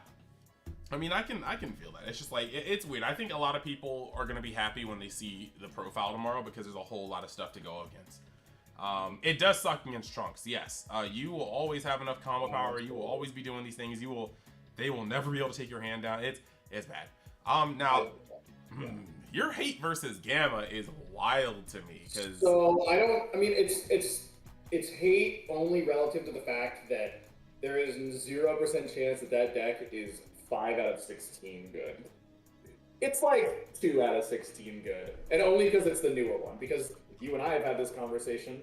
I mean, I can feel that. It's just like, it's weird. I think a lot of people are going to be happy when they see the profile tomorrow because there's a whole lot of stuff to go against. It does suck against Trunks, yes. You will always have enough combo power. You will always be doing these things. They will never be able to take your hand down. It's bad. Now, your hate versus Gamma is wild to me. So, it's hate only relative to the fact that there is 0% chance that deck is 5 out of 16 good. It's like 2 out of 16 good. And only because it's the newer one. Because you and I have had this conversation.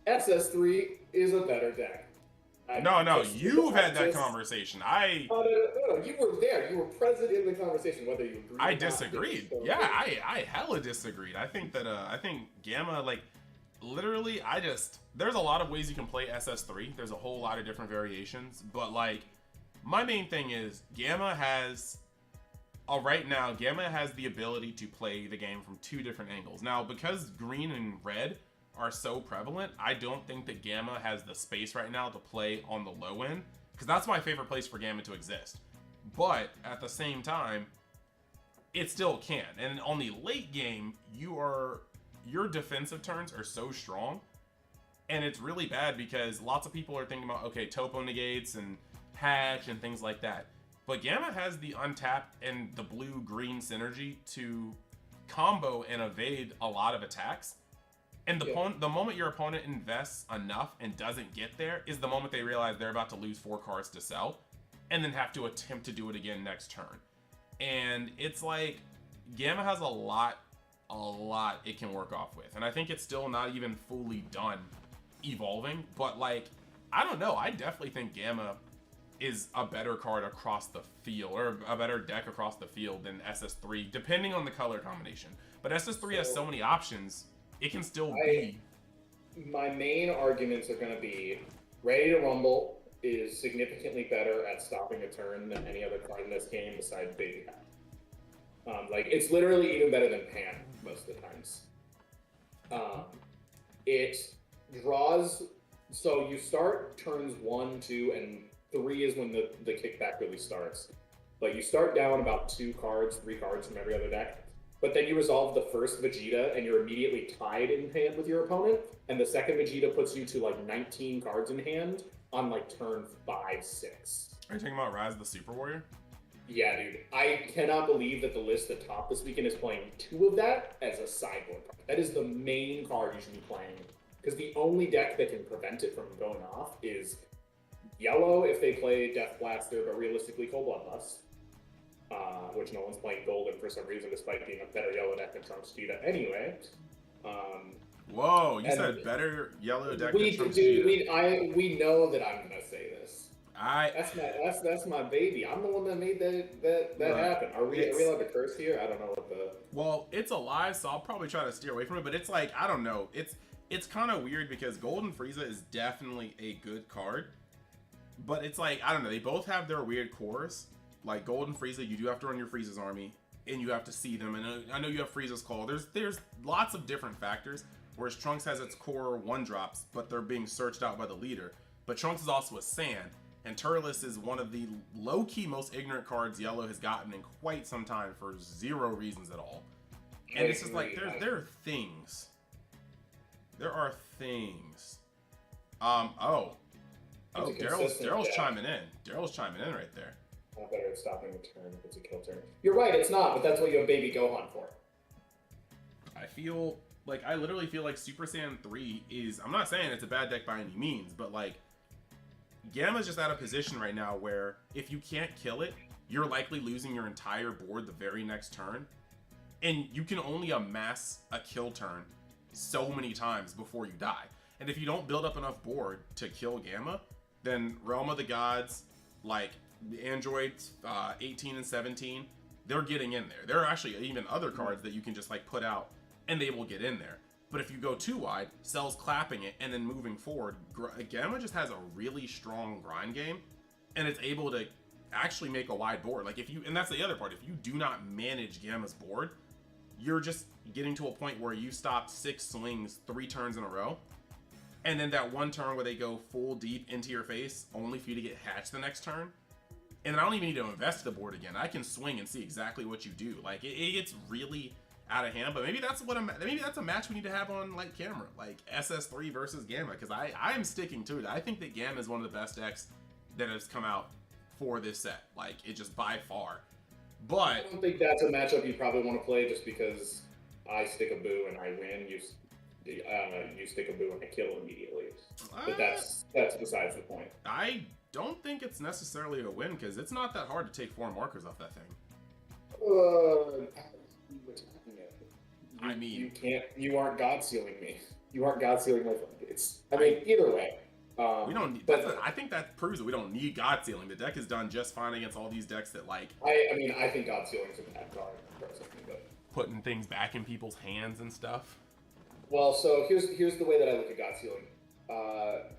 SS3 is a better deck. No, you've had that conversation. No, you were there. You were present in the conversation, whether you agreed. I disagreed. Yeah, I hella disagreed. I think that I think Gamma, like, literally, there's a lot of ways you can play SS3. There's a whole lot of different variations, but like, my main thing is Gamma has. Right now, Gamma has the ability to play the game from two different angles. Now, because green and red are so prevalent, I don't think that Gamma has the space right now to play on the low end, because that's my favorite place for Gamma to exist. But at the same time, it still can. And on the late game, your defensive turns are so strong, and it's really bad because lots of people are thinking about, okay, topo negates and hatch and things like that. But Gamma has the untapped and the blue-green synergy to combo and evade a lot of attacks. And the moment your opponent invests enough and doesn't get there is the moment they realize they're about to lose 4 cards to sell and then have to attempt to do it again next turn. And it's like, Gamma has a lot it can work off with. And I think it's still not even fully done evolving. But like, I don't know. I definitely think Gamma is a better card across the field, or a better deck across the field than SS3, depending on the color combination. But SS3 has so many options, it can still be. My main arguments are going to be Ready to Rumble is significantly better at stopping a turn than any other card in this game besides Baby Hat. Like, it's literally even better than Pan most of the times. It draws, so you start turns 1, 2, and 3 is when the kickback really starts. Like, you start down about 2 cards, 3 cards from every other deck, but then you resolve the first Vegeta and you're immediately tied in hand with your opponent, and the second Vegeta puts you to like 19 cards in hand on like turn 5, 6. Are you talking about Rise of the Super Warrior? Yeah, dude. I cannot believe that the list at top this weekend is playing 2 of that as a sideboard card. That is the main card you should be playing, because the only deck that can prevent it from going off is yellow if they play Death Blaster, but realistically Cold Bloodlust, which no one's playing Golden for some reason, despite being a better yellow deck than Trunks Cheetah anyway. Whoa, you said better yellow deck than Trunks Cheetah. We know that I'm gonna say this. That's my baby. I'm the one that made that happen. Are we allowed to curse here? I don't know what the. Well, it's a lie, so I'll probably try to steer away from it. But it's like, I don't know. It's kind of weird because Golden Frieza is definitely a good card. But it's like, I don't know, they both have their weird cores. Like Golden Frieza, you do have to run your Frieza's army, and you have to see them. And I know you have Frieza's Call. There's lots of different factors. Whereas Trunks has its core 1-drops, but they're being searched out by the leader. But Trunks is also a Saiyan, and Turles is one of the low-key most ignorant cards Yellow has gotten in quite some time for 0 reasons at all. And it's just like, there are things. There are things. Daryl's chiming in. Daryl's chiming in right there. Not better at stopping a turn if it's a kill turn. You're right, it's not, but that's what you have Baby Gohan for. I literally feel like Super Saiyan 3 is, I'm not saying it's a bad deck by any means, but like, Gamma's just at a position right now where if you can't kill it, you're likely losing your entire board the very next turn. And you can only amass a kill turn so many times before you die. And if you don't build up enough board to kill Gamma, then Realm of the Gods, like the androids 18 and 17, they're getting in there. There are actually even other cards that you can just like put out and they will get in there. But if you go too wide, Cell's clapping it and then moving forward, Gamma just has a really strong grind game, and it's able to actually make a wide board. Like and that's the other part, if you do not manage Gamma's board, you're just getting to a point where you stop 6 swings 3 turns in a row. And then that one turn where they go full deep into your face, only for you to get hatched the next turn. And then I don't even need to invest the board again. I can swing and see exactly what you do. Like, it gets really out of hand. But maybe that's a match we need to have on like camera, like SS3 versus Gamma, because I'm sticking to it. I think that Gamma is one of the best decks that has come out for this set. Like, it just by far. But I don't think that's a matchup you probably want to play just because I stick a boo and I win. You stick a boo and I kill immediately. But that's besides the point. I don't think it's necessarily a win because it's not that hard to take 4 markers off that thing. I mean, you aren't God sealing me. You aren't God sealing my floodgates. I mean, either way, We don't need. I think that proves that we don't need God Sealing. The deck is done just fine against all these decks that like. I mean, I think God Sealing's a bad card personally, but putting things back in people's hands and stuff. Well, so here's the way that I look at God Sealing.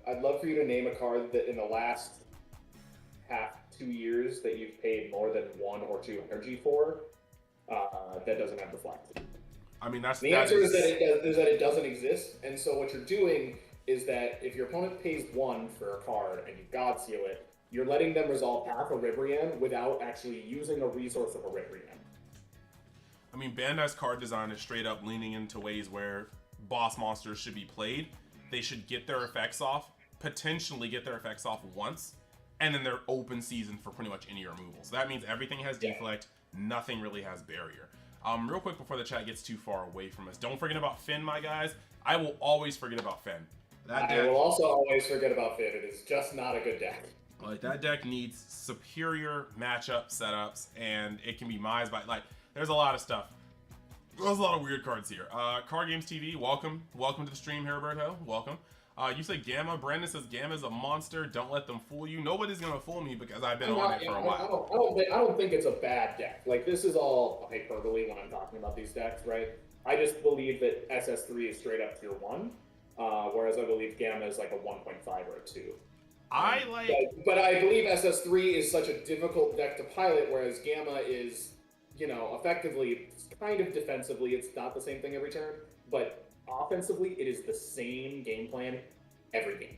I'd love for you to name a card that in the last 2 years that you've paid more than 1 or 2 energy for that doesn't have Reflect. I mean, that's the answer is that it doesn't exist, and so what you're doing is that if your opponent pays 1 for a card and you God Seal it, you're letting them resolve half a Ribrianne without actually using a resource of a Ribrianne. I mean, Bandai's card design is straight up leaning into ways where boss monsters should be played. They should get their effects off, potentially get their effects off once, and then they're open season for pretty much any removal. So that means everything has deflect, nothing really has barrier. Real quick before the chat gets too far away from us, don't forget about Finn, my guys. I will always forget about Finn. I will also always forget about Finn. It is just not a good deck. Like, that deck needs superior matchup setups, and it can be mised by, like, there's a lot of stuff. There's a lot of weird cards here. Card Games TV, welcome. Welcome to the stream, Heriberto. Welcome. You say Gamma. Brandon says Gamma's a monster. Don't let them fool you. Nobody's going to fool me because I've been on it for a while. I don't think it's a bad deck. Like, this is all hyperbole when I'm talking about these decks, right? I just believe that SS3 is straight up tier 1, whereas I believe Gamma is like a 1.5 or a 2. But I believe SS3 is such a difficult deck to pilot, whereas Gamma is, you know, effectively, kind of defensively, it's not the same thing every turn, but offensively, it is the same game plan every game.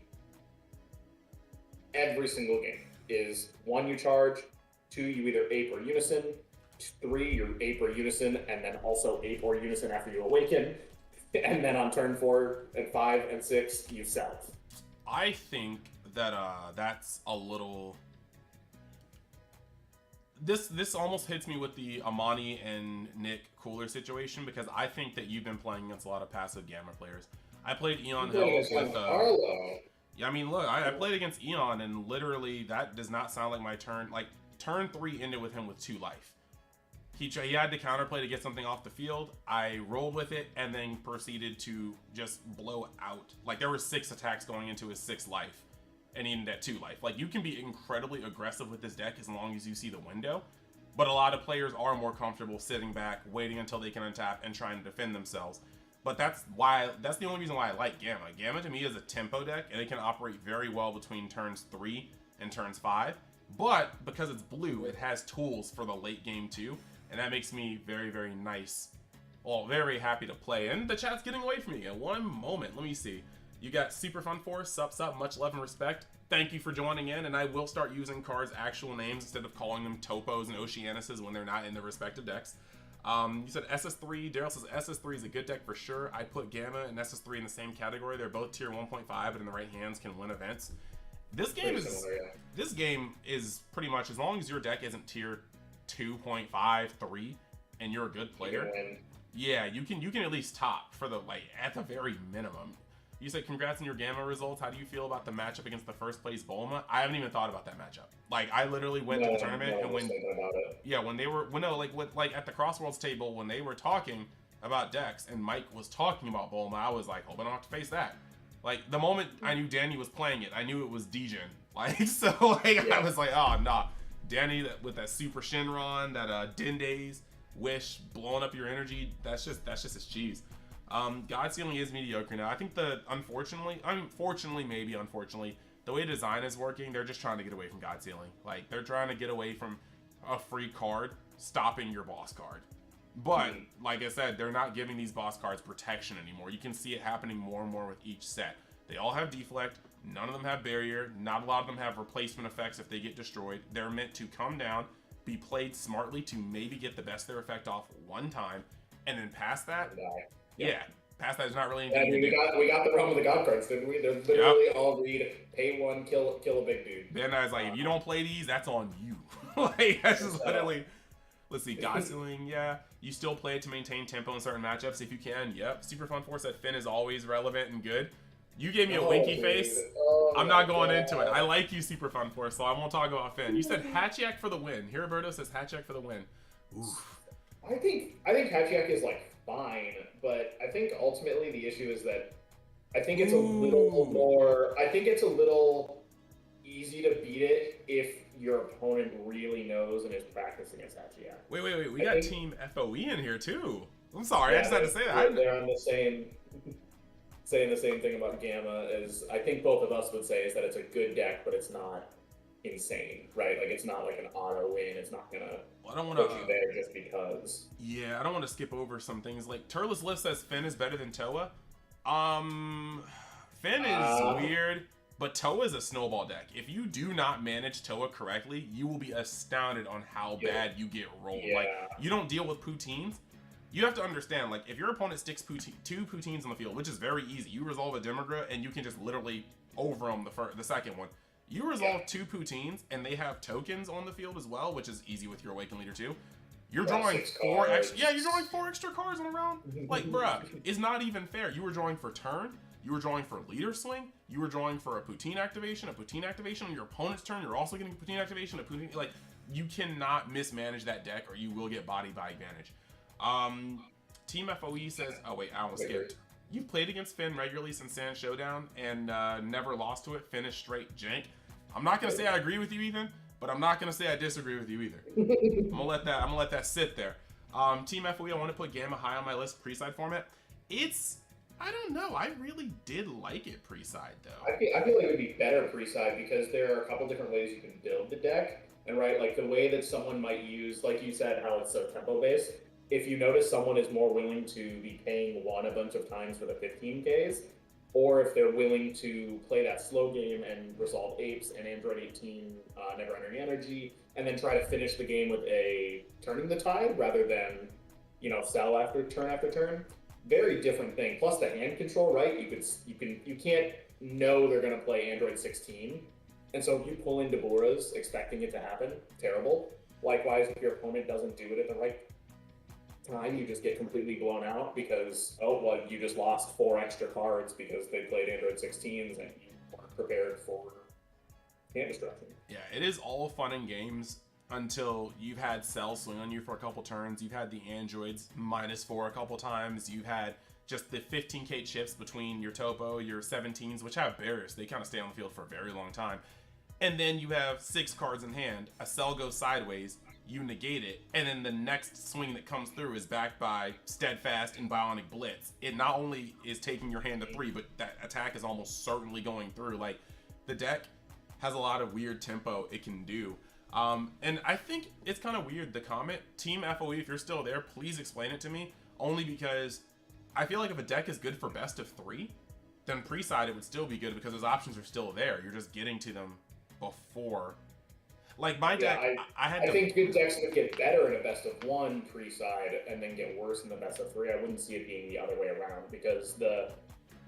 Every single game is 1, you charge, 2, you either ape or unison, 3, you ape or unison, and then also ape or unison after you awaken, and then on turn 4 and 5 and 6, you sell. I think that that's a little. This almost hits me with the Amani and Nick Cooler situation, because I think that you've been playing against a lot of passive Gamma players. I played Eon Hell with Arlo. Yeah, I mean, look, I played against Eon, and literally that does not sound like my turn. Like, turn 3 ended with him with 2 life. He had to counterplay to get something off the field. I rolled with it and then proceeded to just blow out. Like, there were 6 attacks going into his 6 life, and he ended at 2 life. Like, you can be incredibly aggressive with this deck as long as you see the window, but a lot of players are more comfortable sitting back, waiting until they can untap and trying to defend themselves. But that's the only reason why I like Gamma. Gamma to me is a tempo deck, and it can operate very well between turns 3 and turns 5. But because it's blue, it has tools for the late game too, and that makes me very, very nice. Well, very happy to play. And the chat's getting away from me again. One moment. Let me see. You got Super Fun Force, sup, much love and respect. Thank you for joining in, and I will start using cards' actual names instead of calling them Topos and Oceanuses when they're not in their respective decks. You said SS3. Daryl says SS3 is a good deck for sure. I put Gamma and SS3 in the same category. They're both tier 1.5, but in the right hands can win events. This game is pretty much, as long as your deck isn't tier 2.5, 3, and you're a good player. Yeah, you can at least top for the, like, at the very minimum. You said congrats on your Gamma results. How do you feel about the matchup against the first place Bulma? I haven't even thought about that matchup. Like, I literally went to the tournament and when they were at the Crossworlds table when they were talking about decks and Mike was talking about Bulma, I was like, hoping I don't have to face that. Like, the moment I knew Danny was playing it, I knew it was Degen. Like, so like I was like, oh nah, Danny with that Super Shinron, that Dendays, Wish, blowing up your energy. That's just his cheese. God Sealing is mediocre now. I think unfortunately, the way design is working, they're just trying to get away from God Sealing. Like, they're trying to get away from a free card stopping your boss card. But, like I said, they're not giving these boss cards protection anymore. You can see it happening more and more with each set. They all have deflect, none of them have barrier, not a lot of them have replacement effects if they get destroyed. They're meant to come down, be played smartly to maybe get the best of their effect off one time, and then past that, past that is not really anything. I mean, we got the problem with the God cards, didn't we? They're literally all read, pay 1, kill a big dude. Then I was like, if you don't play these, that's on you. Like, that's just literally. Let's see, God Sealing, yeah. You still play it to maintain tempo in certain matchups if you can. Yep. Super Fun Force said Finn is always relevant and good. You gave me a winky face. I'm not going into it. I like you, Super Fun Force, so I won't talk about Finn. You said Hatchiak for the win. Heriberto says Hatchiak for the win. Oof. I think Hatchiak is, like, fine, but I think ultimately the issue is that I think it's a little more. I think it's a little easy to beat it if your opponent really knows and is practicing its Hachiyak. Wait. We got Team FOE in here too. I'm sorry, I just had to say that. They're on the same, saying the same thing about Gamma as I think both of us would say is that it's a good deck, but it's not insane, right? Like it's not like an auto win. It's not gonna put you there just because. Yeah, I don't want to skip over some things. Like Turles List says Finn is better than Toa. Finn is weird, but Toa is a snowball deck. If you do not manage Toa correctly, you will be astounded on how bad you get rolled. Yeah. Like you don't deal with poutines. You have to understand, like, if your opponent sticks two poutines on the field, which is very easy, you resolve a Demigra and you can just literally over them the second one. You resolve two poutines and they have tokens on the field as well, which is easy with your Awakened Leader too. You're drawing four extra. Yeah, you're drawing 4 extra cards in a round. Like, bruh, it's not even fair. You were drawing for turn. You were drawing for leader swing. You were drawing for a poutine activation on your opponent's turn. You're also getting a poutine activation, like, you cannot mismanage that deck or you will get bodied by advantage. Team FOE says, oh wait, I almost skipped. You've played against Finn regularly since Sand Showdown and never lost to it. Finn is straight jank. I'm not gonna say I agree with you, Ethan, but I'm not gonna say I disagree with you either. I'm gonna let that sit there. Team FOE, I want to put Gamma high on my list pre-side format. I don't know. I really did like it pre-side though. I feel like it would be better pre-side because there are a couple different ways you can build the deck. And right, like the way that someone might use, like you said, how it's so tempo based. If you notice someone is more willing to be paying 1 a bunch of times for the 15Ks, or if they're willing to play that slow game and resolve apes and Android 18 never ending energy, and then try to finish the game with a turning the tide rather than, sell after turn. Very different thing. Plus the hand control, right? You can't know they're gonna play Android 16. And so if you pull in Deborah's expecting it to happen, terrible. Likewise, if your opponent doesn't do it at the right time, you just get completely blown out because, you just lost 4 extra cards because they played Android 16s and you weren't prepared for hand destruction. Yeah, it is all fun and games until you've had Cell swing on you for a couple turns, you've had the androids -4 a couple times, you've had just the 15k chips between your Topo, your 17s, which have barriers, they kind of stay on the field for a very long time. And then you have 6 cards in hand, a Cell goes sideways, you negate it, and then the next swing that comes through is backed by Steadfast and Bionic Blitz. It not only is taking your hand to 3, but that attack is almost certainly going through. Like, the deck has a lot of weird tempo it can do. And I think it's kind of weird, the comment, Team FOE, if you're still there, please explain it to me, only because I feel like if a deck is good for best of 3, then pre-side it would still be good because those options are still there. You're just getting to them before. Like my deck, I think good decks would get better in a best of 1 pre-side and then get worse in the best of 3. I wouldn't see it being the other way around because the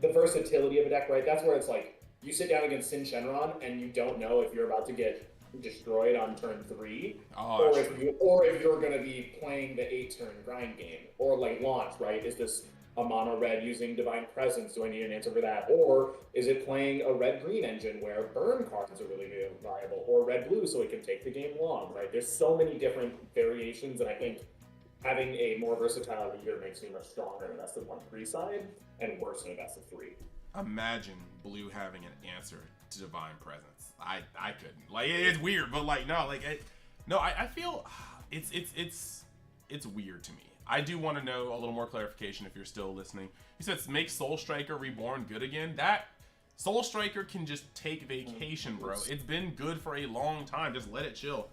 versatility of a deck, right? That's where it's like you sit down against Sin Shenron and you don't know if you're about to get destroyed on turn 3, or if you're going to be playing the 8-turn grind game, or like launch, right? Is this a mono red using Divine Presence? Do I need an answer for that? Or is it playing a red-green engine where burn cards are really viable, or red-blue so it can take the game long, right? There's so many different variations, and I think having a more versatile leader makes me much stronger in a best of 1 pre-side and worse in a best of 3. Imagine Blue having an answer to Divine Presence. I couldn't. Like, it's weird, but like, no, like, I feel it's weird to me. I do want to know a little more clarification if you're still listening. You said make Soul Striker Reborn good again. That Soul Striker can just take vacation, bro. It's been good for a long time. Just let it chill.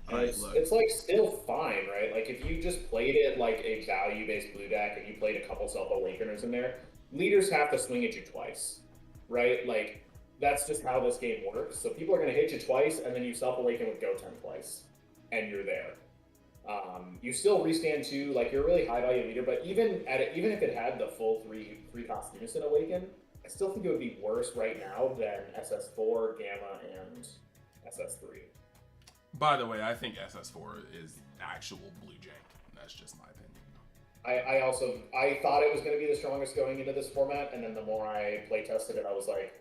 It's like still fine, right? Like if you just played it like a value-based blue deck and you played a couple Self-Awakeners in there, leaders have to swing at you twice, right? Like that's just how this game works. So people are going to hit you twice, and then you Self-Awaken with Goten twice, and you're there. You still restand 2, like you're a really high value leader, but even if it had the full 3 cost Unison Awaken, I still think it would be worse right now than SS4, Gamma, and SS3. By the way, I think SS4 is actual blue jank. That's just my opinion. I thought it was going to be the strongest going into this format, and then the more I play tested it, I was like,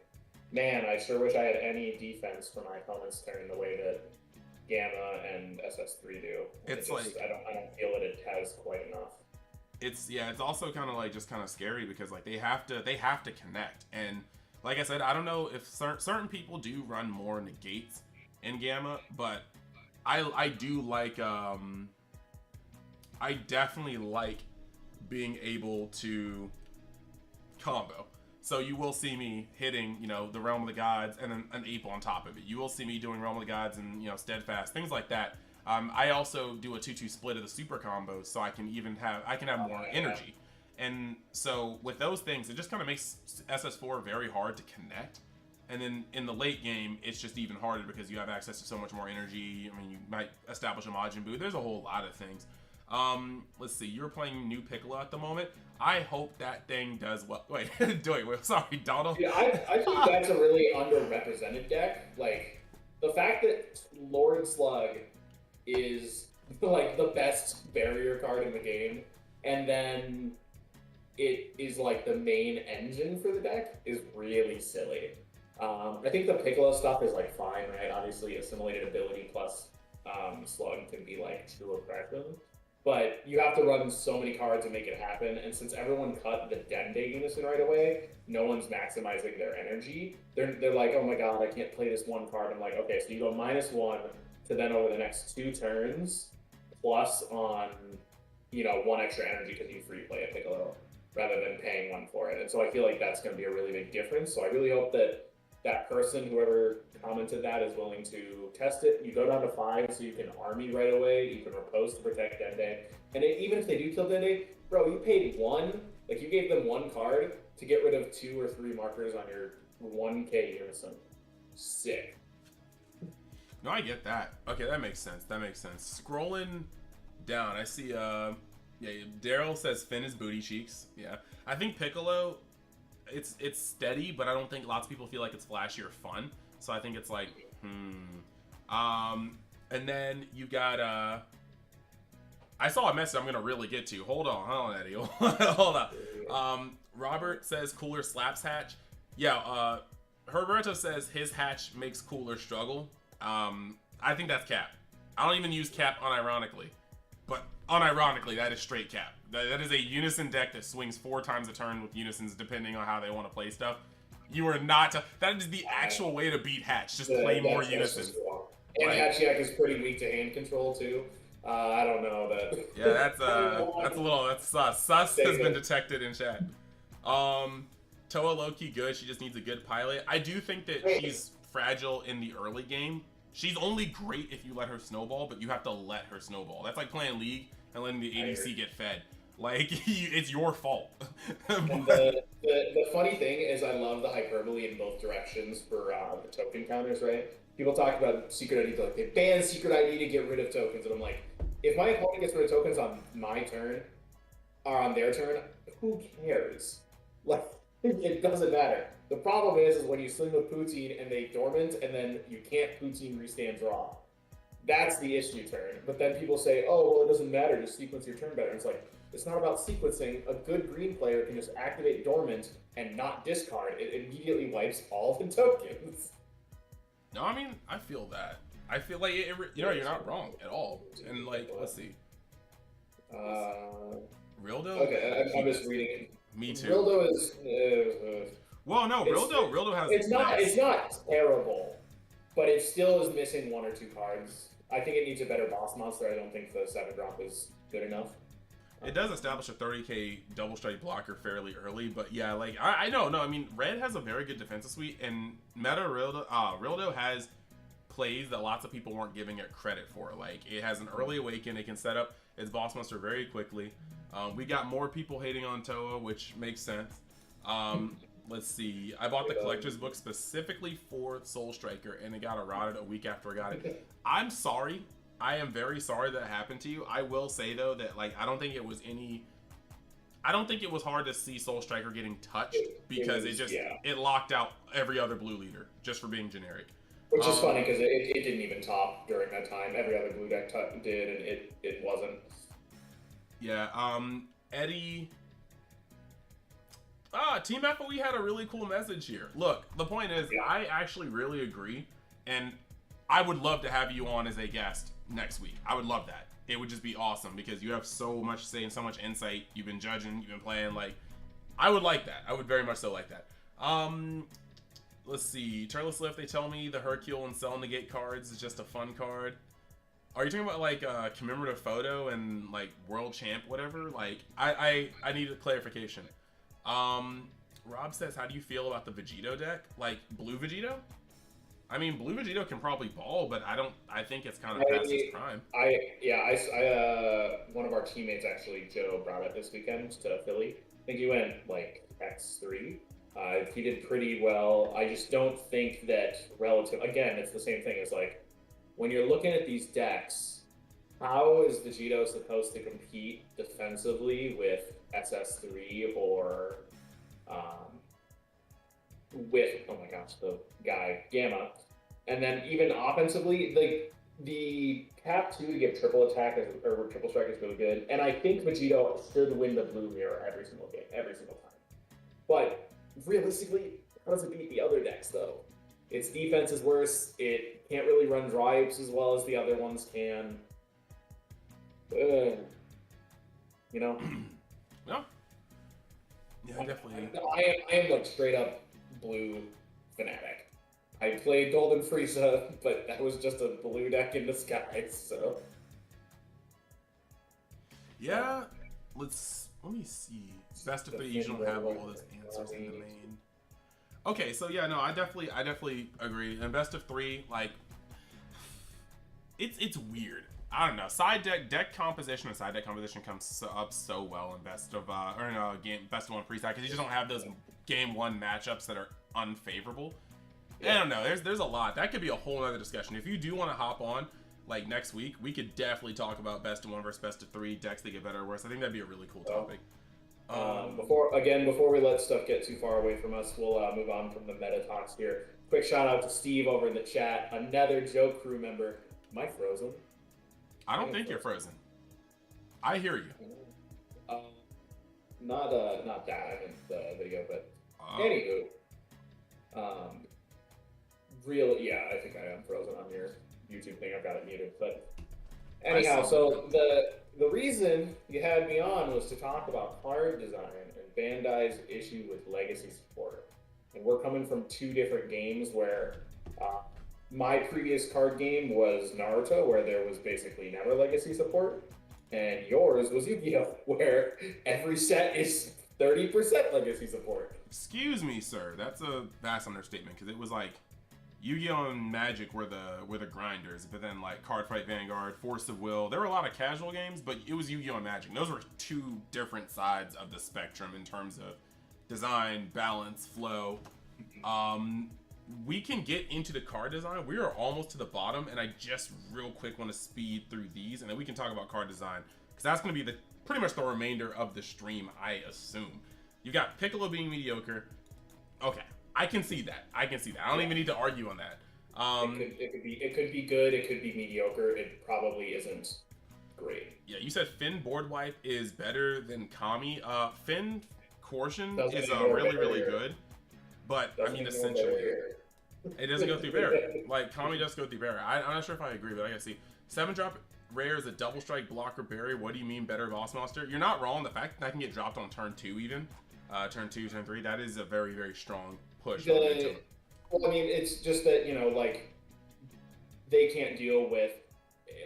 man, I sure wish I had any defense for my opponent's turn the way that Gamma and SS3 do. I don't feel that it has quite enough. it's also kind of like just kind of scary because like they have to connect. And like I said, I don't know if certain people do run more negates in Gamma, but I do like I definitely like being able to combo. So you will see me hitting, you know, the Realm of the Gods and then an ape on top of it. You will see me doing Realm of the Gods and, you know, Steadfast, things like that. I also do a 2-2 split of the super combos, so I can have more energy. And so with those things, it just kind of makes SS4 very hard to connect. And then in the late game, it's just even harder because you have access to so much more energy. I mean, you might establish a Majin Buu. There's a whole lot of things. Let's see. You're playing New Piccolo at the moment. I hope that thing does well. Wait, sorry, Donald. Yeah, I think that's a really underrepresented deck. Like, the fact that Lord Slug is like the best barrier card in the game, and then it is like the main engine for the deck is really silly. I think the Piccolo stuff is like fine, right? Obviously, assimilated ability plus Slug can be like true oppression, but you have to run so many cards to make it happen. And since everyone cut the Dende unison right away, no one's maximizing their energy. They're like, oh my god, I can't play this one card. I'm like, okay, so you go -1 to then over the next 2 turns, plus on, you know, 1 extra energy because you free play a Piccolo rather than paying 1 for it. And so I feel like that's going to be a really big difference. So I really hope that that person, whoever commented that, is willing to test it. You go down to 5 so you can army right away. You can repose to protect Dende. And even if they do kill Dende, bro, you paid 1. Like, you gave them 1 card to get rid of 2 or 3 markers on your 1k unison. Sick. No, I get that. Okay, that makes sense. Scrolling down, I see, yeah, Daryl says Finn is booty cheeks. Yeah. I think Piccolo, it's steady, but I don't think lots of people feel like it's flashy or fun. So I think it's like, and then you got, I saw a message I'm going to really get to. Hold on, Eddie. Hold on. Robert says Cooler slaps Hatch. Yeah, Herberto says his Hatch makes Cooler struggle. I think that's cap. I don't even use cap unironically, but unironically, that is straight cap. That is a unison deck that swings 4 times a turn with unisons depending on how they want to play stuff. You are not, that is the actual way to beat Hatch. Just play more unisons. And Hatchiak is pretty weak to hand control too. I don't know that. Yeah, that's a little, that's sus. Sus has been detected in chat. Toa low-key good. She just needs a good pilot. I do think that she's fragile in the early game. She's only great if you let her snowball, but you have to let her snowball. That's like playing League and letting the ADC get fed. Like, it's your fault. The funny thing is I love the hyperbole in both directions for the token counters, right? People talk about secret ID, like they ban secret ID to get rid of tokens, and I'm like, if my opponent gets rid of tokens on my turn, or on their turn, who cares? Like, it doesn't matter. The problem is when you swing with Poutine and they dormant, and then you can't Poutine restand draw. That's the issue turn. But then people say, oh, well, it doesn't matter, just sequence your turn better. And it's like, it's not about sequencing. A good green player can just activate dormant and not discard. It immediately wipes all the tokens. No, I mean, I feel that. I feel like, you're not wrong at all. And, like, let's see. Rildo? Okay, I'm just reading it. Me too. Rildo is... well, no, Rildo has... It's not terrible, but it still is missing 1 or 2 cards. I think it needs a better boss monster. I don't think the 7-drop is good enough. It does establish a 30k double strike blocker fairly early, but yeah, like, I know, no, I mean, Red has a very good defensive suite, and meta Rildo has plays that lots of people weren't giving it credit for. Like, it has an early awaken, it can set up its boss monster very quickly. We got more people hating on Toa, which makes sense. Let's see, I bought the collector's book specifically for Soul Striker, and it got eroded a week after I got it. I'm sorry. I am very sorry that happened to you. I will say though that, like, I don't think it was hard to see Soul Striker getting touched because it locked out every other blue leader just for being generic. Which is funny because it didn't even top during that time. Every other blue deck did, and it wasn't. Yeah. Eddie. Team FOE had a really cool message here. Look, the point is, I actually really agree, and I would love to have you on as a guest next week. I would love that. it would just be awesome because you have so much say and so much insight. You've been judging, you've been playing. Like, I would like that. I would very much so like that. Let's see. Turles Lift, they tell me the Hercule and Cell Negate cards is just a fun card. Are you talking about like a commemorative photo and like world champ, whatever? Like, I need a clarification. Rob says, how do you feel about the Vegito deck? Like blue Vegito? I mean, blue Vegito can probably ball, but I think it's kind of past its prime. One of our teammates actually, Joe, brought it this weekend to Philly. I think he went like X3. He did pretty well. I just don't think that relative. Again, it's the same thing as like when you're looking at these decks. How is Vegito supposed to compete defensively with SS3 or with the guy Gamma, and then even offensively, like the cap 2 to get triple attack or triple strike is really good, and I think Vegito should win the blue mirror every single game, every single time. But realistically, how does it beat the other decks though? Its defense is worse. It can't really run drives as well as the other ones can. You know. No. Yeah, definitely. I am like straight up blue fanatic. I played Golden Frieza, but that was just a blue deck in disguise, so. Yeah, let me see. Best of 3, you don't have all those answers in the main. Okay, so yeah, no, I definitely agree. And best of 3, like, it's weird. I don't know. Side deck composition and side deck composition comes up so well in best of best of 1 freestyle because you just don't have those game 1 matchups that are unfavorable. Yeah. I don't know. There's a lot. That could be a whole other discussion. If you do want to hop on like next week, we could definitely talk about best of 1 versus best of 3 decks that get better or worse. I think that'd be a really cool topic. Before we let stuff get too far away from us, we'll move on from the meta talks here. Quick shout out to Steve over in the chat, another Joe crew member. Am I frozen? I don't think you're frozen. I hear you. Not that. I meant the video, but anywho, I think I am frozen on your YouTube thing. I've got it muted, but anyhow, so the reason you had me on was to talk about card design and Bandai's issue with legacy support, and we're coming from 2 different games where. My previous card game was Naruto, where there was basically never legacy support, and yours was Yu-Gi-Oh, where every set is 30% legacy support. Excuse me, sir. That's a vast understatement because it was like Yu-Gi-Oh and Magic were the grinders, but then like Card Fight Vanguard, Force of Will, there were a lot of casual games, but it was Yu-Gi-Oh and Magic. Those were 2 different sides of the spectrum in terms of design, balance, flow. We can get into the card design. We are almost to the bottom, and I just real quick want to speed through these, and then we can talk about card design because that's going to be pretty much the remainder of the stream, I assume. You got Piccolo being mediocre. Okay, I can see that. I don't even need to argue on that. It could be good. It could be mediocre. It probably isn't great. Yeah, you said Finn Board Wipe is better than Kami. Finn Coercion is really good, but I mean essentially. It doesn't go through barrier. Like, Kami does go through barrier. I'm not sure if I agree, but I gotta see. 7-drop rare is a double strike blocker barrier. What do you mean better boss monster? You're not wrong. The fact that can get dropped on turn 2 even. Turn 2, turn 3, that is a very, very strong push. Well, I mean, it's just that, like, they can't deal with,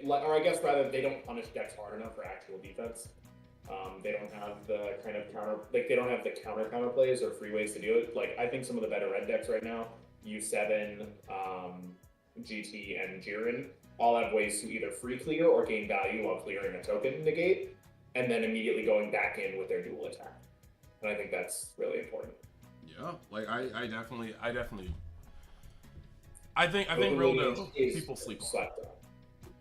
or I guess rather, they don't punish decks hard enough for actual defense. They don't have the kind of they don't have the counter plays or free ways to do it. Like, I think some of the better red decks right now, U7, GT, and Jiren all have ways to either free clear or gain value while clearing a token negate, and then immediately going back in with their dual attack. And I think that's really important. Yeah, like I think real people sleep on.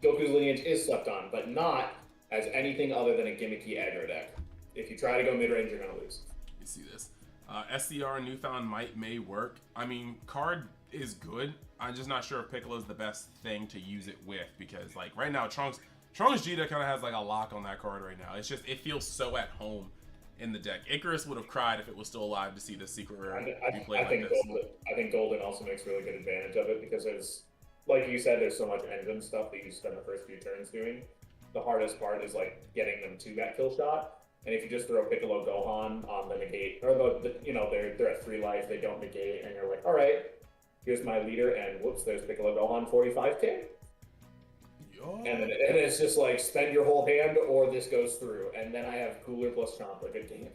Goku's lineage is slept on, but not as anything other than a gimmicky aggro deck. If you try to go mid range, you're gonna lose. You see this. SCR Newfound Might may work. I mean, card is good. I'm just not sure if Piccolo's the best thing to use it with because, like, right now, Trunks Vegeta kind of has, like, a lock on that card right now. It's just, it feels so at home in the deck. Icarus would have cried if it was still alive to see this secret rare be played like this. I think Golden also makes really good advantage of it because there's, like you said, there's so much engine stuff that you spend the first few turns doing. the hardest part is like getting them to that kill shot. And if you just throw Piccolo Gohan on the negate, or they're at 3 life, they don't negate, and you're like, all right, here's my leader, and whoops, there's Piccolo Gohan 45k. And it's just like, spend your whole hand or this goes through. And then I have Cooler plus Chomp, like, good game.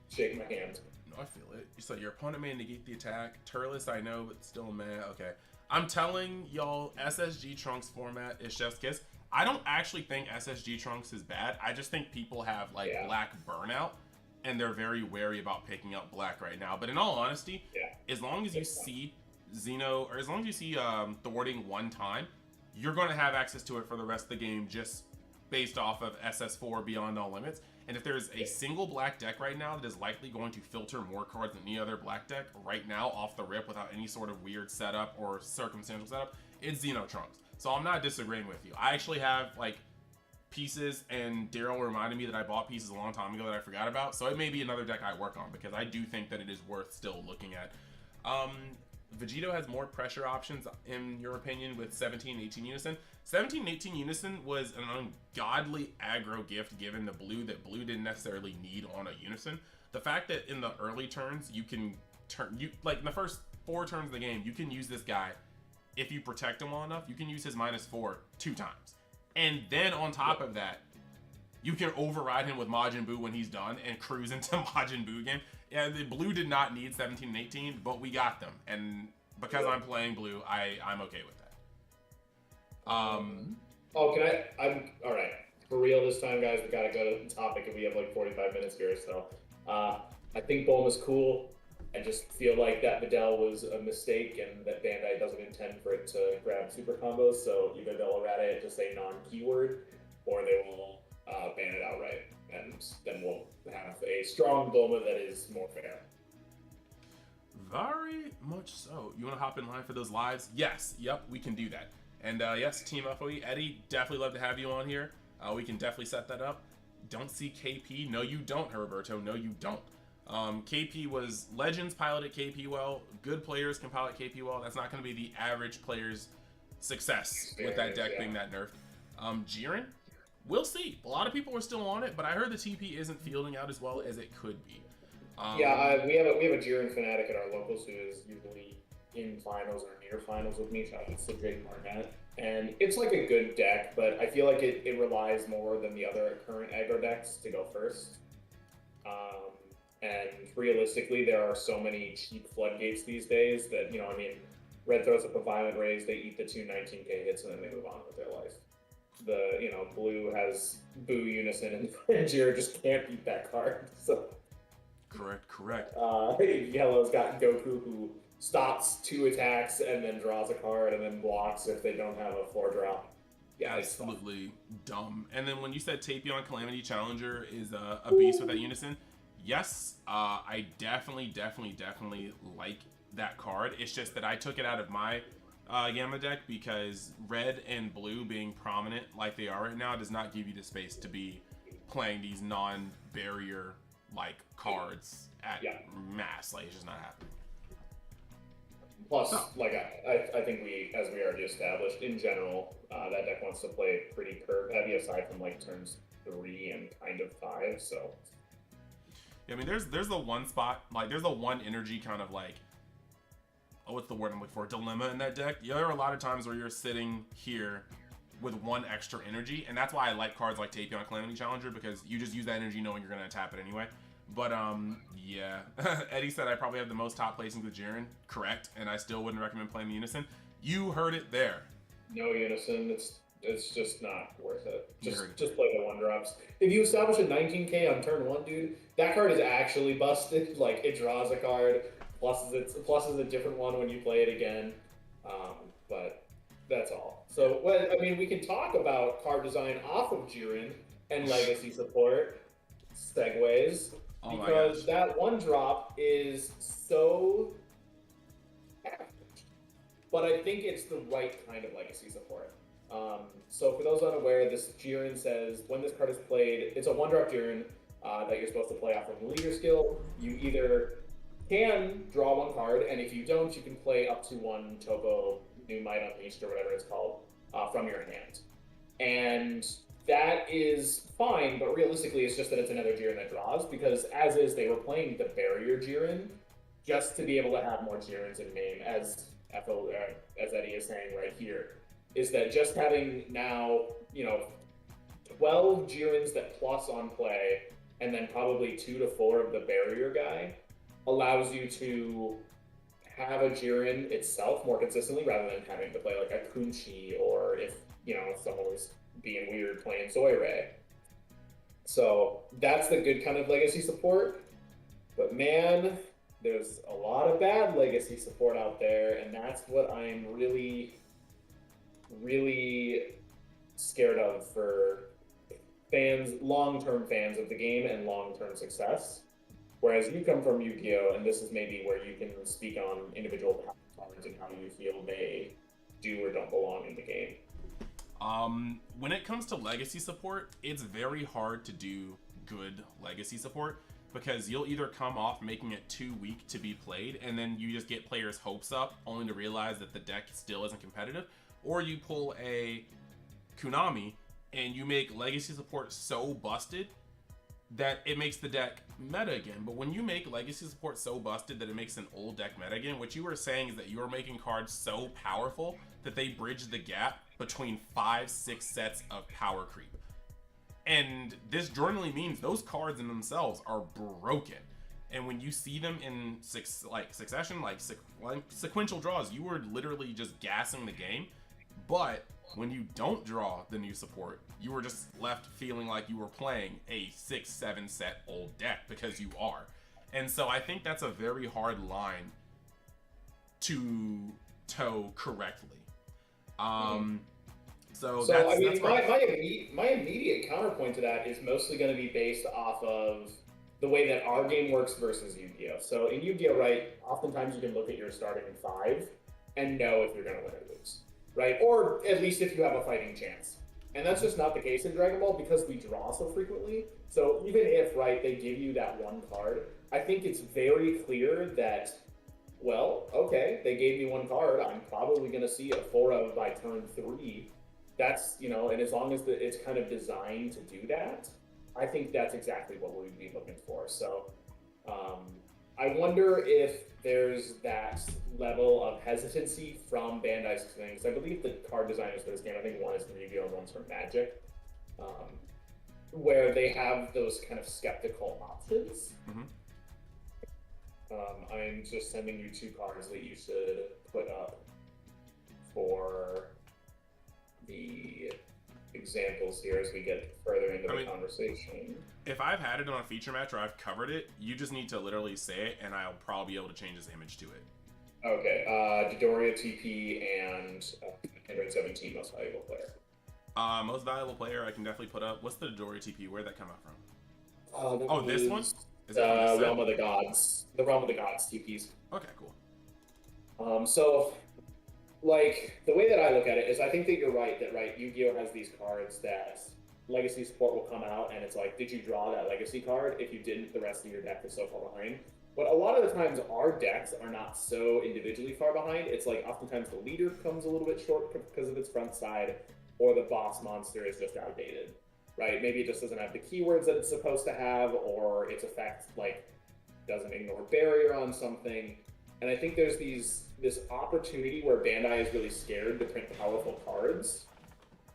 Shake my hand. No, I feel it. So your opponent may negate the attack. Turles, I know, but still meh. Okay. I'm telling y'all, SSG Trunks format is chef's kiss. I don't actually think SSG Trunks is bad. I just think people have, like, black burnout, and they're very wary about picking up black right now. But in all honesty, as long as you see Xeno, or as long as you see thwarting one time, you're going to have access to it for the rest of the game just based off of SS4 Beyond All Limits. And if there's a single black deck right now that is likely going to filter more cards than any other black deck right now off the rip without any sort of weird setup or circumstantial setup, it's Xeno Trunks. So I'm not disagreeing with you. I actually have like pieces, and Daryl reminded me that I bought pieces a long time ago that I forgot about. So it may be another deck I work on because I do think that it is worth still looking at. Vegito has more pressure options, in your opinion, with 17 and 18 Unison. 17 and 18 Unison was an ungodly aggro gift given the blue that blue didn't necessarily need on a Unison. The fact that in the early turns, you can like in the first 4 turns of the game, you can use this guy. If you protect him well enough, you can use his -4 2 times. And then on top of that, you can override him with Majin Buu when he's done and cruise into Majin Buu again. Yeah, the blue did not need 17 and 18, but we got them. And because I'm playing blue, I'm okay with that. I'm all right. For real this time, guys, we gotta go to the topic, and we have like 45 minutes here. So I think Bulma's cool. I just feel like that Videl was a mistake, and that Bandai doesn't intend for it to grab super combos. So either they'll errata it to say non-keyword, or they will ban it outright, and then we'll have a strong Bulma that is more fair. Very much so. You want to hop in line for those lives? Yes. Yep, we can do that. And yes, Team FOE, Eddie, definitely love to have you on here. We can definitely set that up. Don't see KP? No, you don't, Herberto. No, you don't. KP was Legends piloted KP well. Good players can pilot KP well. That's not going to be the average player's success with that deck being that nerfed. Jiren, we'll see. A lot of people are still on it, but I heard the TP isn't fielding out as well as it could be. We have a Jiren fanatic at our locals who is usually in finals or near finals with me. Shout out to Jake Marnett. And it's like a good deck, but I feel like it relies more than the other current aggro decks to go first. And realistically, there are so many cheap floodgates these days that, Red throws up a Violent Raise, they eat the 2 19k hits, and then they move on with their life. Blue has Boo Unison, and Jiren just can't beat that card. So Correct. Yellow's got Goku, who stops 2 attacks and then draws a card and then blocks if they don't have a 4-drop. Yeah, absolutely dumb. And then when you said Tapion Calamity Challenger is a beast with that Unison, yes, I definitely like that card. It's just that I took it out of my Gamma deck because red and blue being prominent like they are right now does not give you the space to be playing these non-barrier like cards at mass. Like, it's just not happening. Plus, I think as we already established, in general, that deck wants to play pretty curve heavy aside from like turns 3 and kind of 5. So yeah, I mean, there's the one spot, like there's the one energy kind of like, what's the word I'm looking for? Dilemma in that deck. There are a lot of times where you're sitting here with 1 extra energy, and that's why I like cards like Tapion Calamity Challenger, because you just use that energy knowing you're gonna tap it anyway. But yeah, Eddie said I probably have the most top placings with Jiren. Correct, and I still wouldn't recommend playing the Unison. You heard it there. No Unison, it's just not worth it. Just play the 1-drops. If you establish a 19k on turn 1, dude, that card is actually busted. Like, it draws a card, pluses a different one when you play it again. But that's all. So, we can talk about card design off of Jiren and legacy support. Segues. Because that 1-drop is so average. But I think it's the right kind of legacy support. So for those unaware, this Jiren says, when this card is played, it's a 1-drop Jiren that you're supposed to play off of the leader skill. You either can draw 1 card, and if you don't, you can play up to 1 Topo New Might Unleashed or whatever it's called from your hand. And that is fine, but realistically, it's just that it's another Jiren that draws, because as is, they were playing the barrier Jiren just to be able to have more Jirens in name, as Eddie is saying right here, is that just having now, 12 Jirens that plus on play, and then probably 2 to 4 of the barrier guy, allows you to have a Jiren itself more consistently rather than having to play like a Kunchi, or if someone was being weird playing Soy Ray. So that's the good kind of legacy support. But man, there's a lot of bad legacy support out there, and that's what I'm really, really scared of for fans, long-term fans of the game and long-term success. Whereas you come from Yu-Gi-Oh, and this is maybe where you can speak on individual cards and how you feel they do or don't belong in the game. When it comes to legacy support, it's very hard to do good legacy support, because you'll either come off making it too weak to be played, and then you just get players' hopes up, only to realize that the deck still isn't competitive, or you pull a Konami, and you make legacy support so busted that it makes the deck meta again. But when you make legacy support so busted that it makes an old deck meta again, what you were saying is that you are making cards so powerful that they bridge the gap between 5-6 sets of power creep. And this generally means those cards in themselves are broken. And when you see them in succession, sequential draws, you are literally just gassing the game. But when you don't draw the new support, you were just left feeling like you were playing a 6-7 set old deck, because you are. And so I think that's a very hard line to toe correctly. So that's, I mean, that's my immediate counterpoint to that is mostly going to be based off of the way that our game works versus Yu-Gi-Oh. So in Yu-Gi-Oh, right, oftentimes you can look at your starting 5 and know if you're going to win or lose, right? Or at least if you have a fighting chance. And that's just not the case in Dragon Ball, because we draw so frequently. So even if, right, they give you that one card, I think it's very clear that, well, okay, they gave me one card, I'm probably going to see a 4 of by turn 3. That's, and as long as it's kind of designed to do that, I think that's exactly what we'd be looking for. So I wonder if there's that level of hesitancy from Bandai's things. I believe the card designers for this game, I think one is from Yu-Gi-Oh! And one's from Magic, where they have those kind of skeptical options. Mm-hmm. I'm just sending you 2 cards that you should put up for the examples here as we get further into the conversation. If I've had it on a feature match or I've covered it, you just need to literally say it, and I'll probably be able to change this image to it. Okay, Dodoria TP and 117 most valuable player. Most valuable player I can definitely put up. What's the Dodoria TP? Where'd that come out from? This one? Is it Realm of the Gods. The Realm of the Gods TPs. Okay, cool. So, like, the way that I look at it is, I think that you're right, Yu-Gi-Oh! Has these cards that legacy support will come out, and it's like, did you draw that legacy card? If you didn't, the rest of your deck is so far behind. But a lot of the times, our decks are not so individually far behind. It's like, oftentimes the leader comes a little bit short because of its front side, or the boss monster is just outdated, right? Maybe it just doesn't have the keywords that it's supposed to have, or its effect, like, doesn't ignore barrier on something. And I think there's this opportunity where Bandai is really scared to print powerful cards,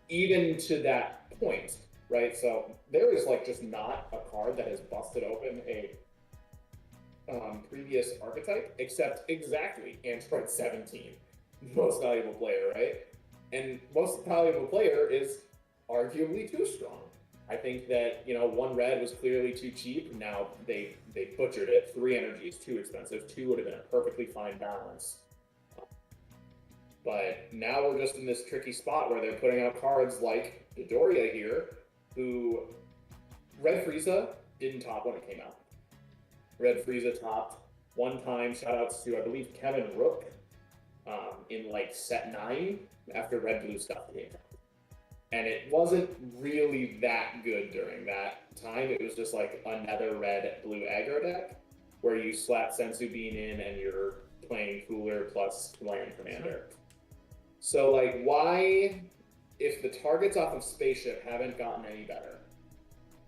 even to that point, right? So there is like just not a card that has busted open a previous archetype, except exactly Android 17, most valuable player, right? And most valuable player is arguably too strong. I think that, 1 red was clearly too cheap. Now they butchered it. 3 energy is too expensive. 2 would have been a perfectly fine balance. But now we're just in this tricky spot where they're putting out cards like Dodoria here, who Red Frieza didn't top when it came out. Red Frieza topped one time. Shoutouts to, I believe, Kevin Rook in like set 9 after Red Blue stuff came out. And it wasn't really that good during that time. It was just like another red blue aggro deck where you slap Sensu Bean in and you're playing Cooler plus Land Commander. So like, why if the targets off of Spaceship haven't gotten any better,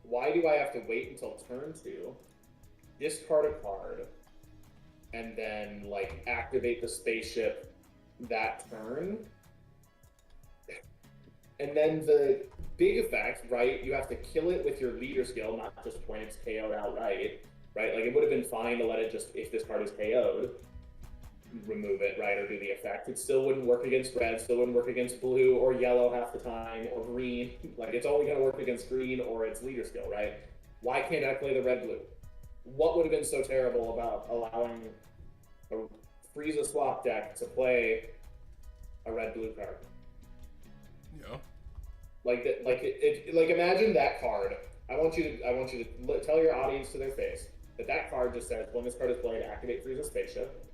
why do I have to wait until turn 2, discard a card, and then like activate the Spaceship that turn? And then the big effect, right? You have to kill it with your leader skill, not just when it's KO'd outright, right? Like it would have been fine to let it just, if this card is KO'd, remove it, right, or do the effect. It still wouldn't work against red, still wouldn't work against blue or yellow half the time, or green. Like it's only going to work against green or its leader skill, right? Why can't I play the red-blue? What would have been so terrible about allowing a Frieza swap deck to play a red-blue card? Yeah. Like imagine that card. I want you to tell your audience to their face that card just says when this card is played, activate Frieza Spaceship.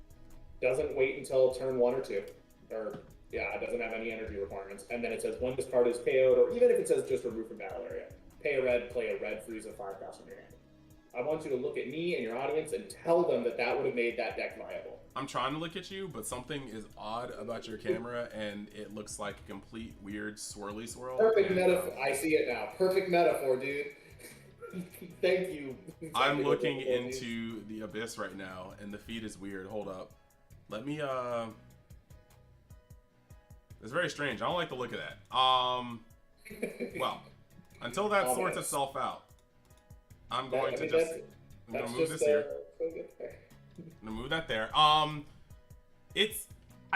Doesn't wait until turn 1 or 2, or it doesn't have any energy requirements. And then it says when this card is KO'd, or even if it says just remove from battle area, pay a red, play a red Frieza 5,000 in your hand. I want you to look at me and your audience and tell them that would have made that deck viable. I'm trying to look at you, but something is odd about your camera, and it looks like a complete weird swirly swirl. Perfect metaphor. I see it now. Perfect metaphor, dude. Thank you. I'm looking into the abyss right now, and the feed is weird. Hold up. Let me, it's very strange. I don't like the look of that. Well, until that sorts itself out, I'm going to just, I'm going to move this here. I'm gonna move that there. I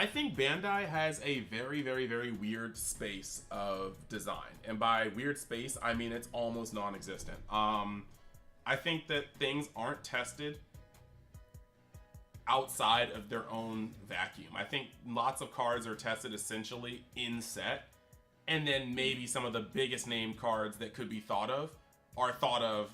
think Bandai has a very, very, very weird space of design, and by weird space I mean it's almost non-existent. I think that things aren't tested outside of their own vacuum. I think lots of cards are tested essentially in set, and then maybe some of the biggest name cards that could be thought of are thought of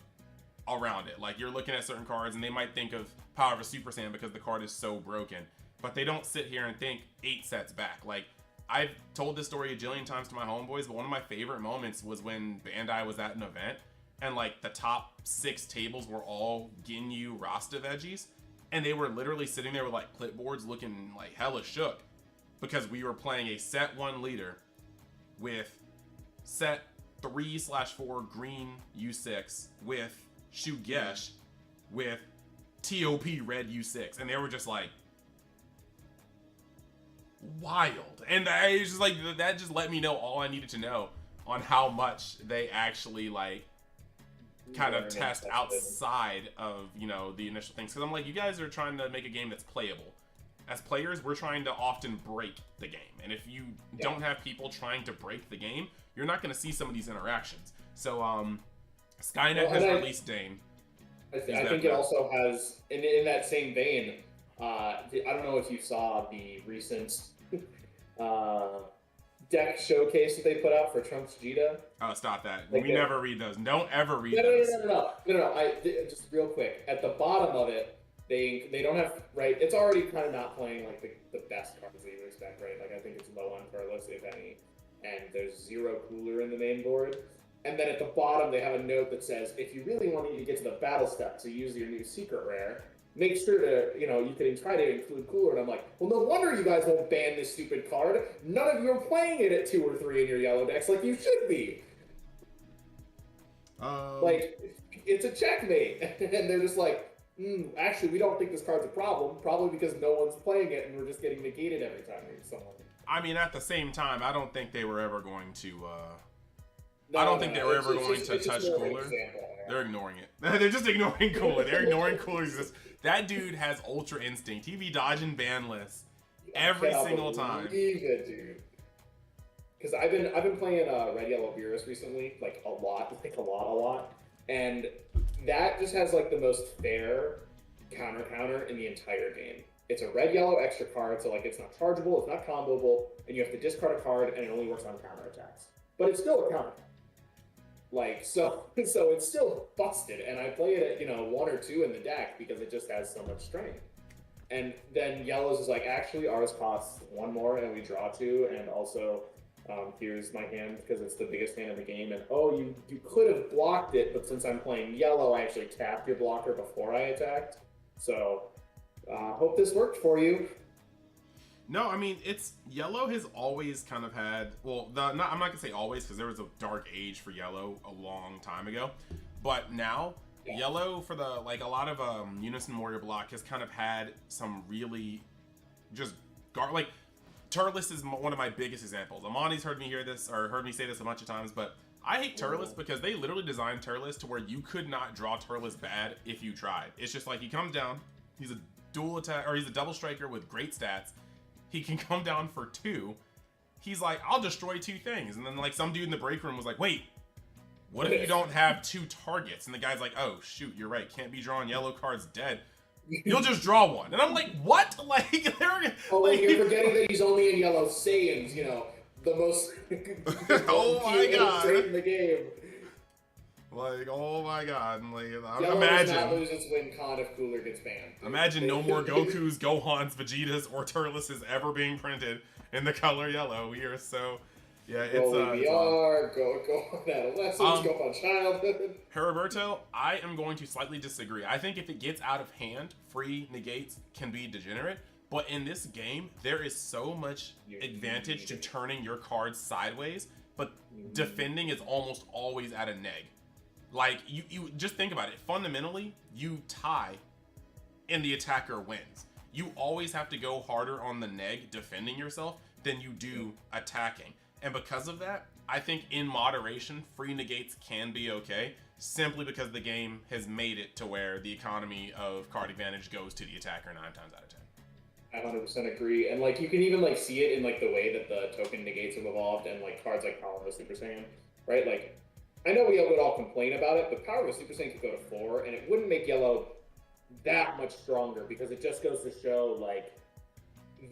around it. Like you're looking at certain cards and they might think of Power of a Super Saiyan because the card is so broken, but they don't sit here and think 8 sets back. Like I've told this story a jillion times to my homeboys, but one of my favorite moments was when Bandai was at an event and like the top 6 tables were all Ginyu Rasta veggies, and they were literally sitting there with like clipboards looking like hella shook because we were playing a set 1 leader with set 3/4 green U6 with Shugesh with TOP red U6, and they were just like wild. And it was just like that just let me know all I needed to know on how much they actually like kind of test outside of, you know, the initial things. Because I'm like, you guys are trying to make a game that's playable. As players, we're trying to often break the game, and if you don't have people trying to break the game, you're not going to see some of these interactions. So Skynet has released Dane. I think it also has, in that same vein, I don't know if you saw the recent deck showcase that they put out for Trump's Vegeta. Oh, stop that. Like we never read those. Don't ever read those. No. Just real quick. At the bottom of it, they don't have, right, it's already kind of not playing like the best cards that you would expect, right? Like I think it's low on Carlos, if any, and there's 0 Cooler in the main board. And then at the bottom, they have a note that says, if you really want to get to the battle step to use your new secret rare, make sure to, you can try to include Cooler. And I'm like, well, no wonder you guys won't ban this stupid card. None of you are playing it at 2 or 3 in your yellow decks like you should be. Like, it's a checkmate. And they're just like, actually, we don't think this card's a problem. Probably because no one's playing it and we're just getting negated every time we use someone. I mean, at the same time, I don't think they were ever going to... I don't think they were ever going to touch Cooler. They're ignoring it. They're just ignoring Cooler. They're ignoring Cooler's existence. That dude has Ultra Instinct. He be dodging ban lists every single time. Believe it, dude. Because I've been playing Red Yellow Beerus recently, like a lot, and that just has like the most fair counter in the entire game. It's a red yellow extra card, so like it's not chargeable, it's not comboable, and you have to discard a card, and it only works on counter attacks. But it's still a counter. Like, so it's still busted, and I play it at, 1 or 2 in the deck because it just has so much strength. And then Yellow's is like, actually, ours costs 1 more, and we draw 2, and also, here's my hand because it's the biggest hand in the game, and oh, you could have blocked it, but since I'm playing Yellow, I actually tapped your blocker before I attacked. So, hope this worked for you. No, I mean, it's yellow has always kind of had, well, I'm not gonna say always, because there was a dark age for yellow a long time ago, but now yellow for the, like, a lot of Unison Warrior block has kind of had some really just like Turles is one of my biggest examples. Amani's heard me say this a bunch of times, but I hate Turles because they literally designed Turles to where you could not draw Turles bad if you tried. It's just like he comes down, he's a dual attack, or he's a double striker with great stats. He can come down for 2. He's like, I'll destroy 2 things. And then like some dude in the break room was like, wait, what if you don't have 2 targets? And the guy's like, oh shoot, you're right, can't be drawing yellow cards dead. You'll just draw one. And I'm like, what? Like, they're like, you're forgetting that he's only in yellow Saiyans, you know, the most oh my god in the game. Like, oh my god. Like, Yellow imagine does not lose its win con if Cooler gets banned. Imagine no more Gokus, Gohans, Vegetas, or Turleses ever being printed in the color yellow. We are so it's VR, go on adolescence, go on childhood. Heriberto, I am going to slightly disagree. I think if it gets out of hand, free negates can be degenerate. But in this game, there is so much advantage to turning your cards sideways, but defending is almost always at a neg. Like, you just think about it. Fundamentally, you tie and the attacker wins. You always have to go harder on the neg defending yourself than you do attacking. And because of that, I think in moderation, free negates can be okay, simply because the game has made it to where the economy of card advantage goes to the attacker 9 times out of 10. I 100% agree. And like, you can even like see it in like the way that the token negates have evolved, and like cards like Power of the Super Saiyan, right? Like, I know we would all complain about it, but Power of the Super Saiyan could go to 4, and it wouldn't make yellow that much stronger, because it just goes to show like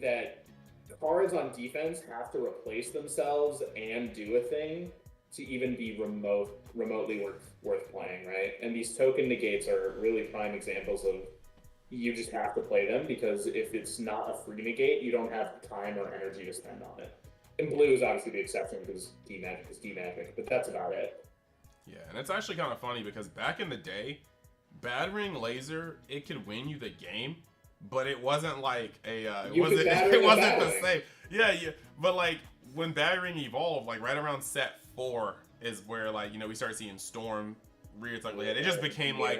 that cards on defense have to replace themselves and do a thing to even be remotely worth playing, right? And these token negates are really prime examples of, you just have to play them, because if it's not a free negate, you don't have time or energy to spend on it. And blue is obviously the exception, because D-Magic is D-Magic, but that's about it. Yeah, and it's actually kind of funny, because back in the day, Bad Ring Laser, it could win you the game, but it wasn't like it wasn't the same. Yeah, but like when Bad Ring evolved, like right around set 4 is where, like, you know, we started seeing Storm rear its ugly head. It just became like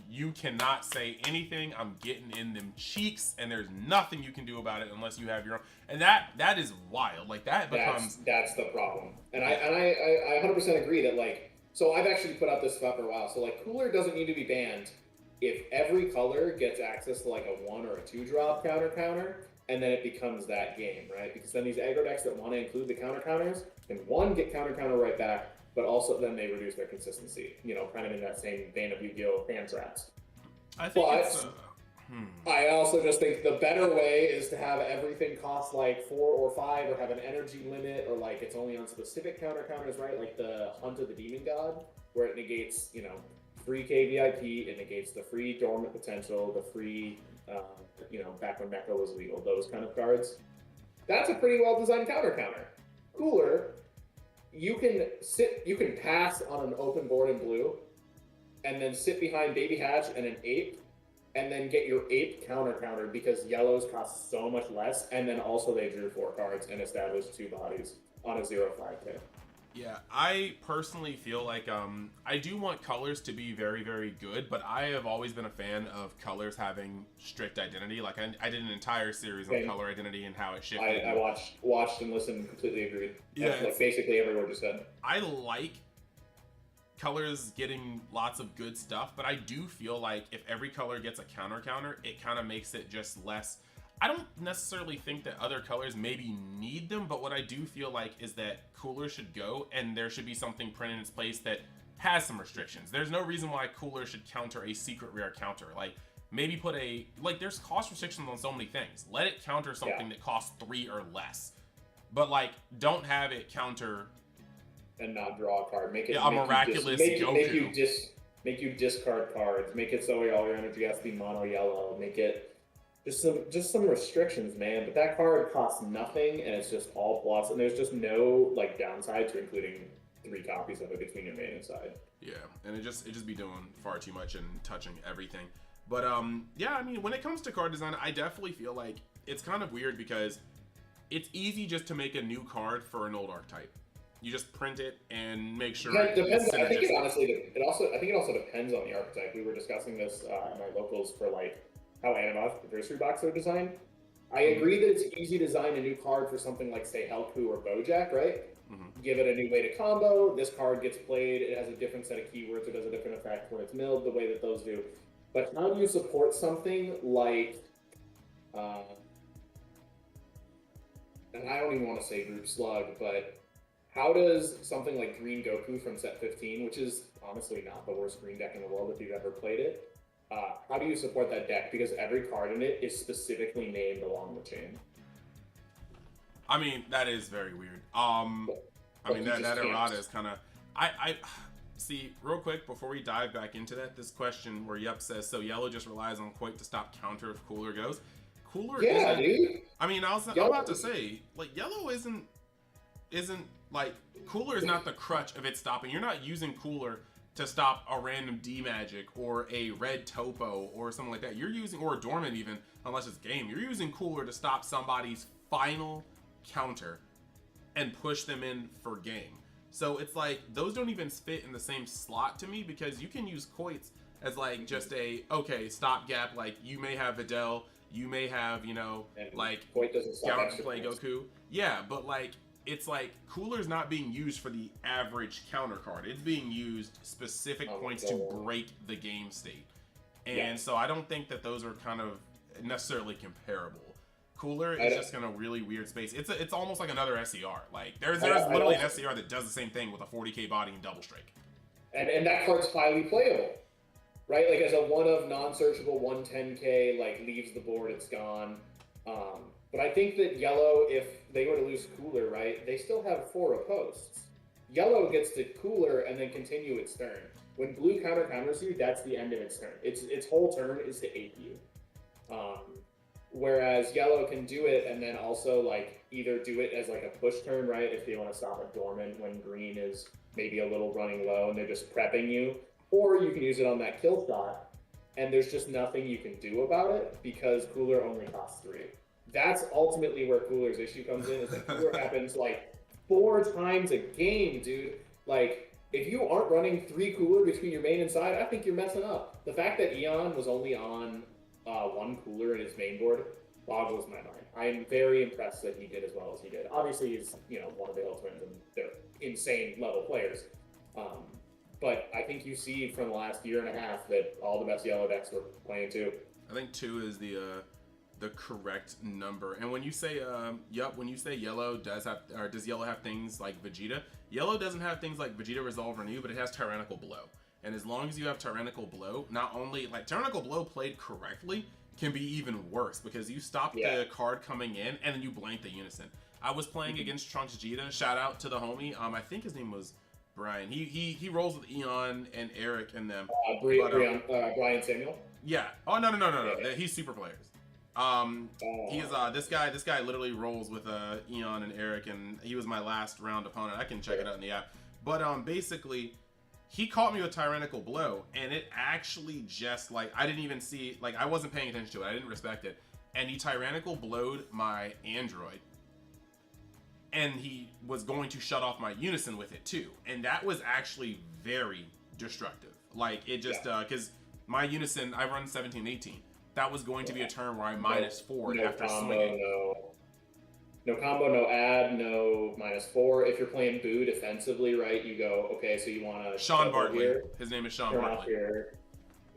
you cannot say anything, I'm getting in them cheeks, and there's nothing you can do about it unless you have your own. And that is wild. Like, that becomes that's the problem. And I 100% agree that, like, so I've actually put out this stuff for a while. So like, Cooler doesn't need to be banned if every color gets access to like a 1 or a 2 drop counter, and then it becomes that game, right? Because then these aggro decks that want to include the counters can, 1, get counter right back, but also then they reduce their consistency, you know, kind of in that same vein of Yu-Gi-Oh! Fan traps. I think I also just think the better way is to have everything cost like 4 or 5, or have an energy limit, or like it's only on specific counters, right? Like the Hunt of the Demon God, where it negates, you know, free KVIP, it negates the free Dormant Potential, the free, you know, back when Mecha was legal, those kind of cards. That's a pretty well designed counter. Cooler, you can pass on an open board in blue, and then sit behind Baby Hatch and an Ape, and then get your Ape counter because yellows cost so much less, and then also they drew 4 cards and established 2 bodies on a 0 flag too. Yeah, I personally feel like I do want colors to be very, very good, but I have always been a fan of colors having strict identity. Like, I did an entire series on color identity and how it shifted. I watched and listened, completely agreed. Yeah, like basically every word you said. I like colors getting lots of good stuff, but I do feel like if every color gets a counter, it kind of makes it just less. I don't necessarily think that other colors maybe need them, but what I do feel like is that Cooler should go, and there should be something printed in its place that has some restrictions. There's no reason why Cooler should counter a secret rare counter. Like, maybe put there's cost restrictions on so many things. Let it counter something that costs 3 or less. But, like, don't have it counter and not draw a card. Make it a miraculous Goku. Make you discard cards. Make it so all your energy has to be mono yellow. Make it just some restrictions, man. But that card costs nothing, and it's just all plus, and there's just no like downside to including 3 copies of it between your main and side. Yeah, and it just be doing far too much and touching everything. But yeah, I mean, when it comes to card design, I definitely feel like it's kind of weird because it's easy just to make a new card for an old archetype. You just print it and make sure Yeah, it depends. it's I think it synergistic. honestly, I think it also depends on the archetype. We were discussing this at my locals for like how anniversary box are designed. I agree that it's easy to design a new card for something like, say, Helku or Bojack, right? Give it a new way to combo. This card gets played. It has a different set of keywords. It does a different effect when it's milled, the way that those do. But how do you support something like, and I don't even want to say Group Slug, but how does something like Green Goku from set 15, which is honestly not the worst green deck in the world if you've ever played it, how do you support that deck? Because every card in it is specifically named along the chain. I mean, that is very weird. I mean, that errata is kind of... I see, real quick, before we dive back into that, this question where Yup says, so Yellow just relies on Quake to stop counter if Cooler goes. Cooler yeah, isn't... dude. I mean, I'm about to say, like, Yellow isn't like, Cooler is not the crutch of it stopping. You're not using Cooler to stop a random D-Magic or a red Topo or something like that. You're using, or a Dormant even, unless it's game. You're using Cooler to stop somebody's final counter and push them in for game. So it's like, those don't even fit in the same slot to me, because you can use Quoits as like just a, okay, stopgap. Like, you may have Videl, you may have, you know, and like Gallant Play Goku. Yeah, but like, it's like Cooler's not being used for the average counter card. It's being used specific points to break the game state. And so I don't think that those are kind of necessarily comparable. Cooler is just in a really weird space. It's almost like another SCR. Like, there's literally an SCR that does the same thing with a 40k body and double strike. And that card's highly playable, right? Like, as a one of non-searchable 110k, like, leaves the board, it's gone. But I think that Yellow, if they were to lose Cooler, right, they still have 4 opposts. Yellow gets to Cooler and then continue its turn. When Blue counters you, that's the end of its turn. Its whole turn is to ape you. Whereas Yellow can do it and then also, like, either do it as like a push turn, right, if they want to stop a Dormant when Green is maybe a little running low and they're just prepping you, or you can use it on that kill shot and there's just nothing you can do about it because Cooler only costs 3. That's ultimately where Cooler's issue comes in, is that Cooler happens like 4 times a game, dude. Like, if you aren't running 3 Cooler between your main and side, I think you're messing up. The fact that Eon was only on 1 Cooler in his main board boggles my mind. I'm very impressed that he did as well as he did. Obviously, he's, you know, one of the Hill Twins and they're insane level players. But I think you see from the last year and a half that all the best Yellow decks were playing 2. I think 2 is the correct number. And when you say when you say Yellow does Yellow have things like Vegeta? Yellow doesn't have things like Vegeta Resolve Renew, but it has Tyrannical Blow. And as long as you have Tyrannical Blow, not only, like, Tyrannical Blow played correctly can be even worse, because you stop the card coming in and then you blank the Unison. I was playing against Trunks Vegeta. Shout out to the homie. I think his name was Brian. He rolls with Eon and Eric and them. Brian Samuel? Yeah. Oh, no. Yeah. He's super players. He is this guy literally rolls with Eon and Eric, and he was my last round opponent. I can check it out in the app. But basically, he caught me with Tyrannical Blow, and it actually just, like, I didn't even see, like, I wasn't paying attention to it. I didn't respect it. And he Tyrannical Blowed my Android. And he was going to shut off my Unison with it too. And that was actually very destructive. Like, it just, because my Unison, I run 17-18. That was going to be a turn where I -4 after swinging. No combo, no add, no -4. If you're playing Boo defensively, right, you go, okay, so you want to... Sean Bartley. Here, his name is Sean Bartley.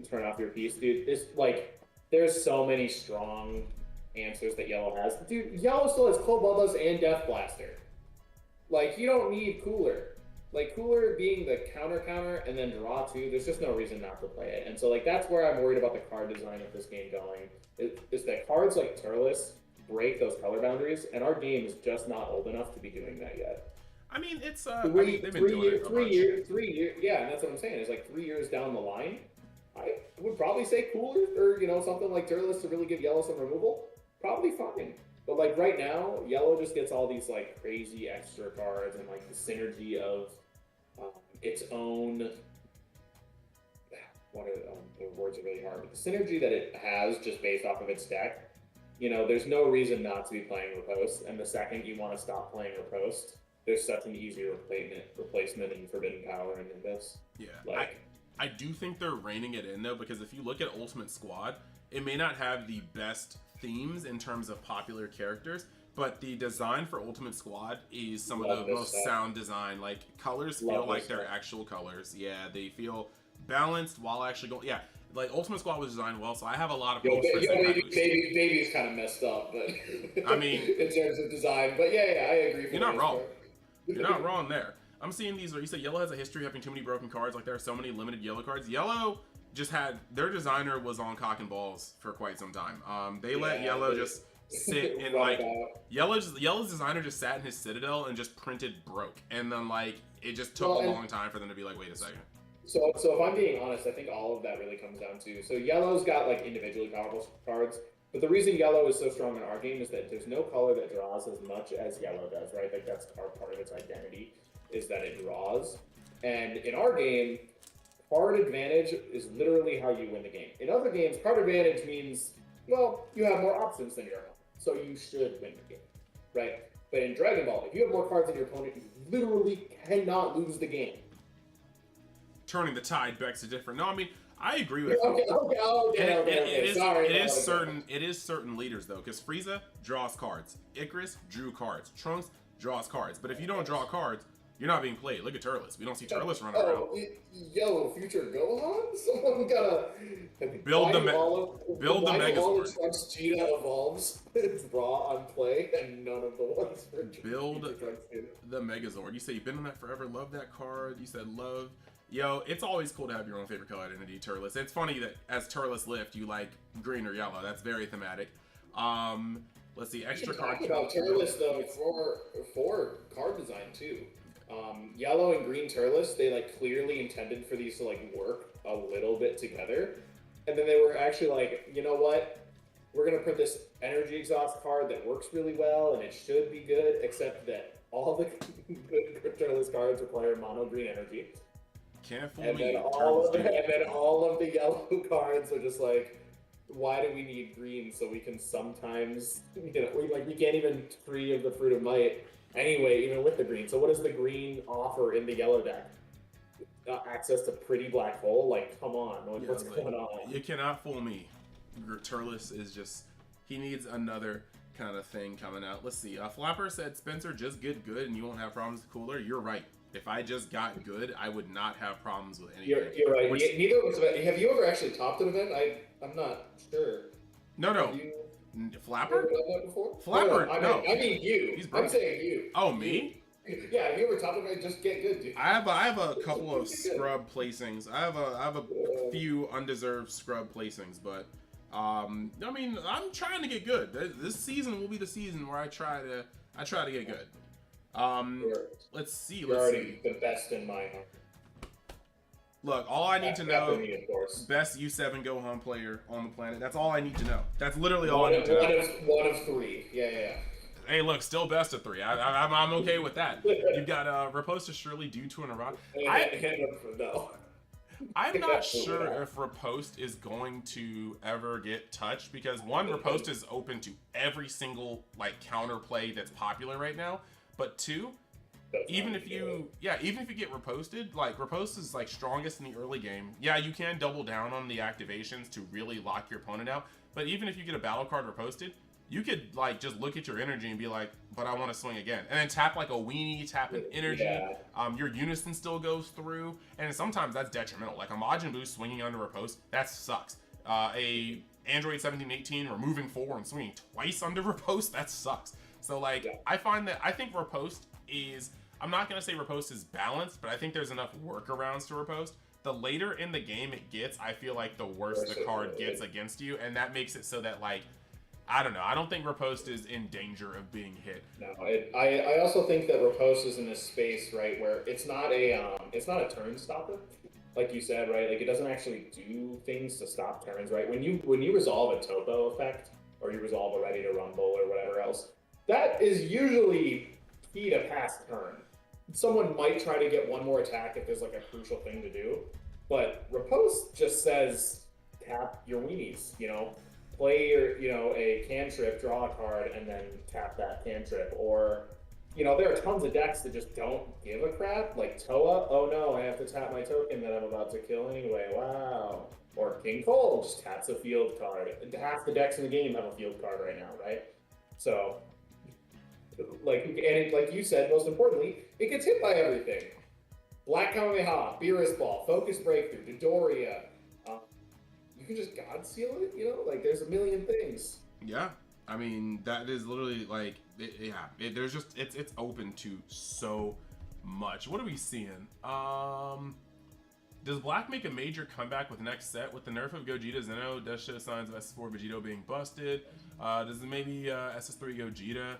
Turn off your piece, dude. It's like, there's so many strong answers that Yellow has. Dude, Yellow still has Cold Bubbles and Death Blaster. Like, you don't need Cooler. Like, Cooler being the counter and then draw 2, there's just no reason not to play it. And so, like, that's where I'm worried about the card design of this game going. Is that cards like Turles break those color boundaries, and our game is just not old enough to be doing that yet. I mean, it's they've been doing it 3 years, yeah, and that's what I'm saying. It's like 3 years down the line, I would probably say Cooler, or, you know, something like Turles to really give Yellow some removal. Probably fine. But, like, right now, Yellow just gets all these, like, crazy extra cards and, like, the synergy of its own... the words are really hard, but the synergy that it has just based off of its deck you know, there's no reason not to be playing Riposte. And the second you want to stop playing Riposte, there's such an easy replacement in Forbidden Power and Nimbus. Yeah, like I do think they're reining it in though, because if you look at Ultimate Squad, it may not have the best themes in terms of popular characters, but the design for Ultimate Squad is some of the most sound design. Like, colors feel like they're actual colors. Yeah, they feel balanced while actually going. Yeah, like Ultimate Squad was designed well, so I have a lot of hopes for Baby's kind of messed up, but I mean, in terms of design. But yeah, I agree. You're not wrong. You're not wrong there. I'm seeing these where you said Yellow has a history of having too many broken cards. Like, there are so many limited Yellow cards. Yellow just had, their designer was on cock and balls for quite some time. They let Yellow just sit in like Yellow's designer just sat in his Citadel and just printed broke, and then like it just took a long time for them to be like, wait a second. So if I'm being honest, I think all of that really comes down to, so Yellow's got like individually powerful cards, but the reason Yellow is so strong in our game is that there's no color that draws as much as Yellow does, right? Like, that's part of its identity, is that it draws. And in our game, card advantage is literally how you win the game. In other games, card advantage means, well, you have more options than your opponent, so you should win the game, right? But in Dragon Ball, if you have more cards than your opponent, you literally cannot lose the game. Turning the tide begs to differ. No, I mean, I agree with you. It is certain leaders though, because Frieza draws cards, Icarus drew cards, Trunks draws cards. But if you don't draw cards, you're not being played. Look at Turles. We don't see Turles running around. Yo, future Gohan? Someone gotta build the Megazord. Trunks Cheetah evolves, it's raw on play, and none of the ones for build the Megazord. You say you've been on that forever. Love that card. You said love. Yo, it's always cool to have your own favorite color identity, Turles. It's funny that as Turles Lift, you like green or yellow. That's very thematic. Let's see, extra card. Talk about Turles though for card design too. Yellow and green Turles, they like clearly intended for these to like work a little bit together, and then they were actually like, you know what? We're gonna print this energy exhaust card that works really well, and it should be good, except that all the good Turles cards require mono green energy. Can't fool and me. Then all of the yellow cards are just like, why do we need green so we can sometimes, we can't even free of the Fruit of Might anyway, even with the green. So what does the green offer in the yellow deck? Access to pretty black hole? Like, come on, what's going on? You cannot fool me. Turles is just, he needs another kind of thing coming out. Let's see. Flapper said, Spencer, just get good and you won't have problems with Cooler. You're right. If I just got good, I would not have problems with anything. You're right. Neither of us. Have you ever actually topped an event? I'm not sure. No. Flapper? Have you ever done that before? Flapper? No. I mean you. I'm saying you. Oh, me? Yeah. Have you ever topped an event? Just get good, dude. I have a couple of scrub placings. I have a few undeserved scrub placings, but I mean, I'm trying to get good. This season will be the season where I try to get good. Let's see. You're already the best in my heart. Look, all I need to know, best U7 Gohan player on the planet. That's all I need to know. That's literally all I need to know. One of three. Yeah. Hey, look, still best of three. I'm okay with that. You've got Riposte to Shirley due to an Iran. No. I'm not sure if Riposte is going to ever get touched, because one, Riposte is open to every single like counterplay that's popular right now. But two, even if you get riposted, like Riposte is like strongest in the early game. Yeah, you can double down on the activations to really lock your opponent out. But even if you get a battle card riposted, you could like just look at your energy and be like, but I want to swing again, and then tap like a weenie, tap an energy. Your unison still goes through, and sometimes that's detrimental. Like a Majin Buu swinging under Riposte, that sucks. A Android 1718 removing 4 and swinging twice under Riposte, that sucks. So like, I think Riposte is, I'm not going to say Riposte is balanced, but I think there's enough workarounds to Riposte. The later in the game it gets, I feel like the worse the card gets against you, and that makes it so that like, I don't know, I don't think Riposte is in danger of being hit. No, I also think that Riposte is in this space, right, where it's not a turn stopper, like you said, right? Like, it doesn't actually do things to stop turns, right? When you resolve a Topo effect, or you resolve a Ready to Rumble or whatever else, that is usually key to pass turn. Someone might try to get one more attack if there's like a crucial thing to do, but Riposte just says tap your weenies, you know? play your, a cantrip, draw a card, and then tap that cantrip. Or, there are tons of decks that just don't give a crap. Like Toa, oh no, I have to tap my token that I'm about to kill anyway. Wow. Or King Cole just taps a field card. Half the decks in the game have a field card right now, right? So, like you said, most importantly, it gets hit by everything. Black Kamehameha, Beerus Ball, Focus Breakthrough, Dodoria. You can just God Seal it, like there's a million things. Yeah, I mean that is literally like, it's open to so much. What are we seeing? Does Black make a major comeback with next set with the nerf of Gogeta Zeno? Does show signs of SS4 Vegito being busted? Does it maybe SS3 Gogeta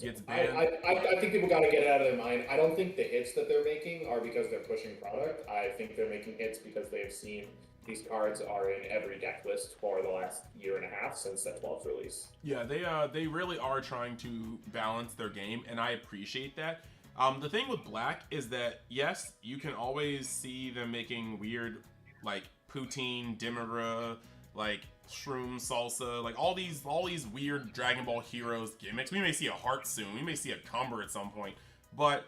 gets banned? I think people got to get it out of their mind. I don't think the hits that they're making are because they're pushing product. I think they're making hits because they've seen these cards are in every deck list for the last year and a half since Set 12's release. Yeah, they really are trying to balance their game, and I appreciate that. The thing with Black is that, yes, you can always see them making weird, like, poutine, Dimera, like, shroom salsa, like, all these weird Dragon Ball Heroes gimmicks. We may see a Heart soon. We may see a Cumber at some point. But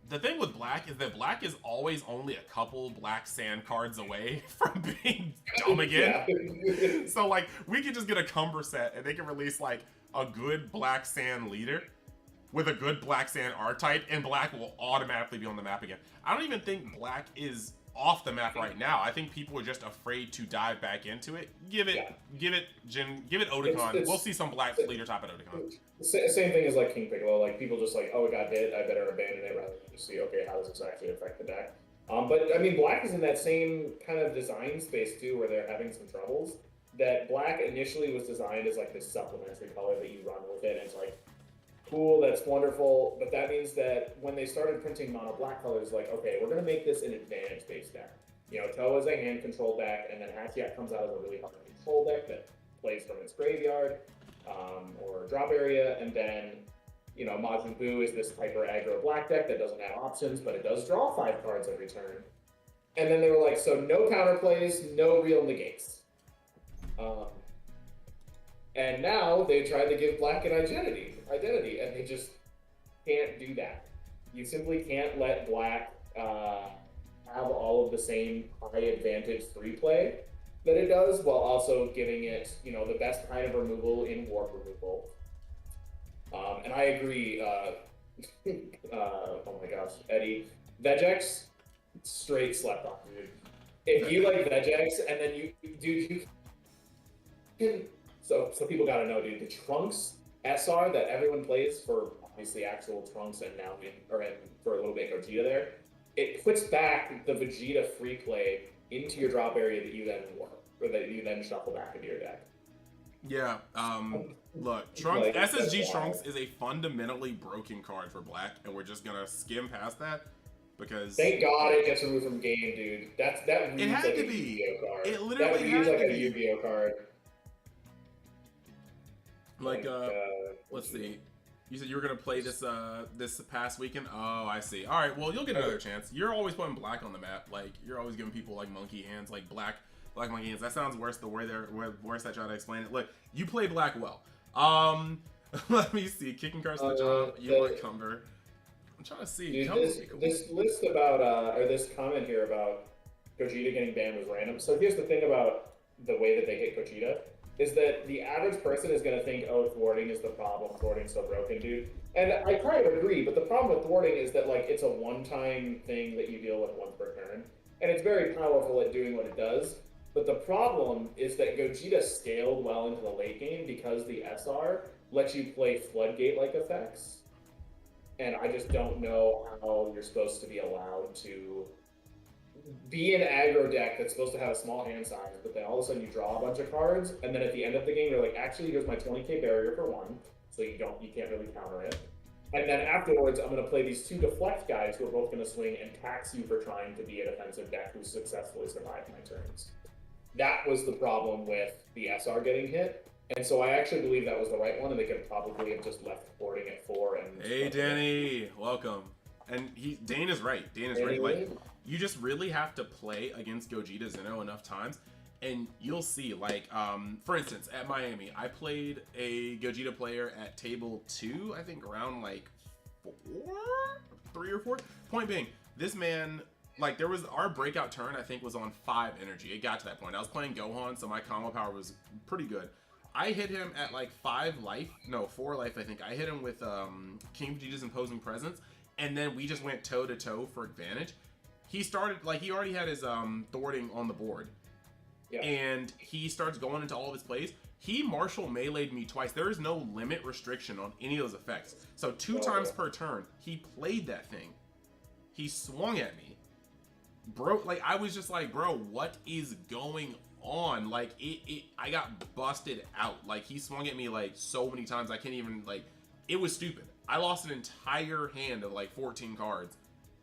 the thing with Black is that Black is always only a couple Black Sand cards away from being dumb again. Yeah. So, like, we could just get a Cumber set, and they can release, like, a good Black Sand leader with a good Black Sand R-type, and Black will automatically be on the map again. I don't even think Black is off the map right now. I think people are just afraid to dive back into it. Give it Otakon. We'll see some Black leader top at Otakon. Same thing as like King Piccolo. Like people just like, oh, it got hit, I better abandon it rather than just see, okay, how does this actually affect the deck? But I mean, Black is in that same kind of design space too, where they're having some troubles. That Black initially was designed as like this supplementary color that you run with it, and it's like, cool, that's wonderful, but that means that when they started printing mono black colors, like, okay, we're going to make this an advantage-based deck. Toa is a hand control deck, and then Hatiak comes out as a really hard control deck that plays from its graveyard or drop area, and then, Majin Buu is this hyper aggro black deck that doesn't have options, but it does draw 5 cards every turn. And then they were like, so no counterplays, no real negates. And now they tried to give Black an identity, and they just can't do that. You simply can't let Black have all of the same high advantage free play that it does, while also giving it, the best kind of removal in warp removal. And I agree. Oh my gosh, Eddie, Vegex, straight slept on, dude. If you like Vegex, and then you can. So people gotta know, dude, the Trunks SR that everyone plays for, obviously actual Trunks and now for a little bit Gogeta there, it puts back the Vegeta free play into your drop area that you then warp, or that you then shuffle back into your deck. Yeah, look, Trunks, like, SSG Trunks is a fundamentally broken card for Black, and we're just gonna skim past that because thank God it gets removed from game, dude. That reads it had like to a be. Yu-Gi-Oh card. It literally that reads had like to a be. Yu-Gi-Oh card. Like, let's see. You said you were gonna play this this past weekend. Oh, I see. All right, well, you'll get another chance. You're always putting Black on the map. Like, you're always giving people like monkey hands, like black monkey hands. That sounds worse. The way they're worse. I try to explain it. Look, you play Black well. Let me see. Kicking cards to the job. You like Cumber. I'm trying to see. Dude, this list about or this comment here about Gogeta getting banned was random. So here's the thing about the way that they hit Gogeta. Is that the average person is going to think, oh, thwarting is the problem. Thwarting's so broken, dude. And I kind of agree, but the problem with thwarting is that, like, it's a one-time thing that you deal with once per turn. And it's very powerful at doing what it does. But the problem is that Gogeta scaled well into the late game because the SR lets you play floodgate-like effects. And I just don't know how you're supposed to be allowed to be an aggro deck that's supposed to have a small hand size, but then all of a sudden you draw a bunch of cards, and then at the end of the game you're like, actually, here's my 20k barrier for 1, so you can't really counter it. And then afterwards, I'm going to play these 2 deflect guys who are both going to swing and tax you for trying to be a defensive deck who successfully survived my turns. That was the problem with the SR getting hit, and so I actually believe that was the right one, and they could probably have just left boarding at 4. And hey, Danny, welcome. And Dane is right. Dane is right. Like, you just really have to play against Gogeta Zeno enough times. And you'll see, like, for instance, at Miami, I played a Gogeta player at table 2, I think around like 3 or 4. Point being, this man, like, there was, our breakout turn, I think, was on 5 energy. It got to that point. I was playing Gohan, so my combo power was pretty good. I hit him at like 4 life, I think. I hit him with King Vegeta's Imposing Presence, and then we just went toe to toe for advantage. He started, like, he already had his thwarting on the board. Yeah. And he starts going into all of his plays. He martial melee'd me twice. There is no limit restriction on any of those effects. So 2 times per turn, he played that thing. He swung at me. Bro, like, I was just like, bro, what is going on? Like, I got busted out. Like, he swung at me, like, so many times, I can't even, like, it was stupid. I lost an entire hand of, like, 14 cards.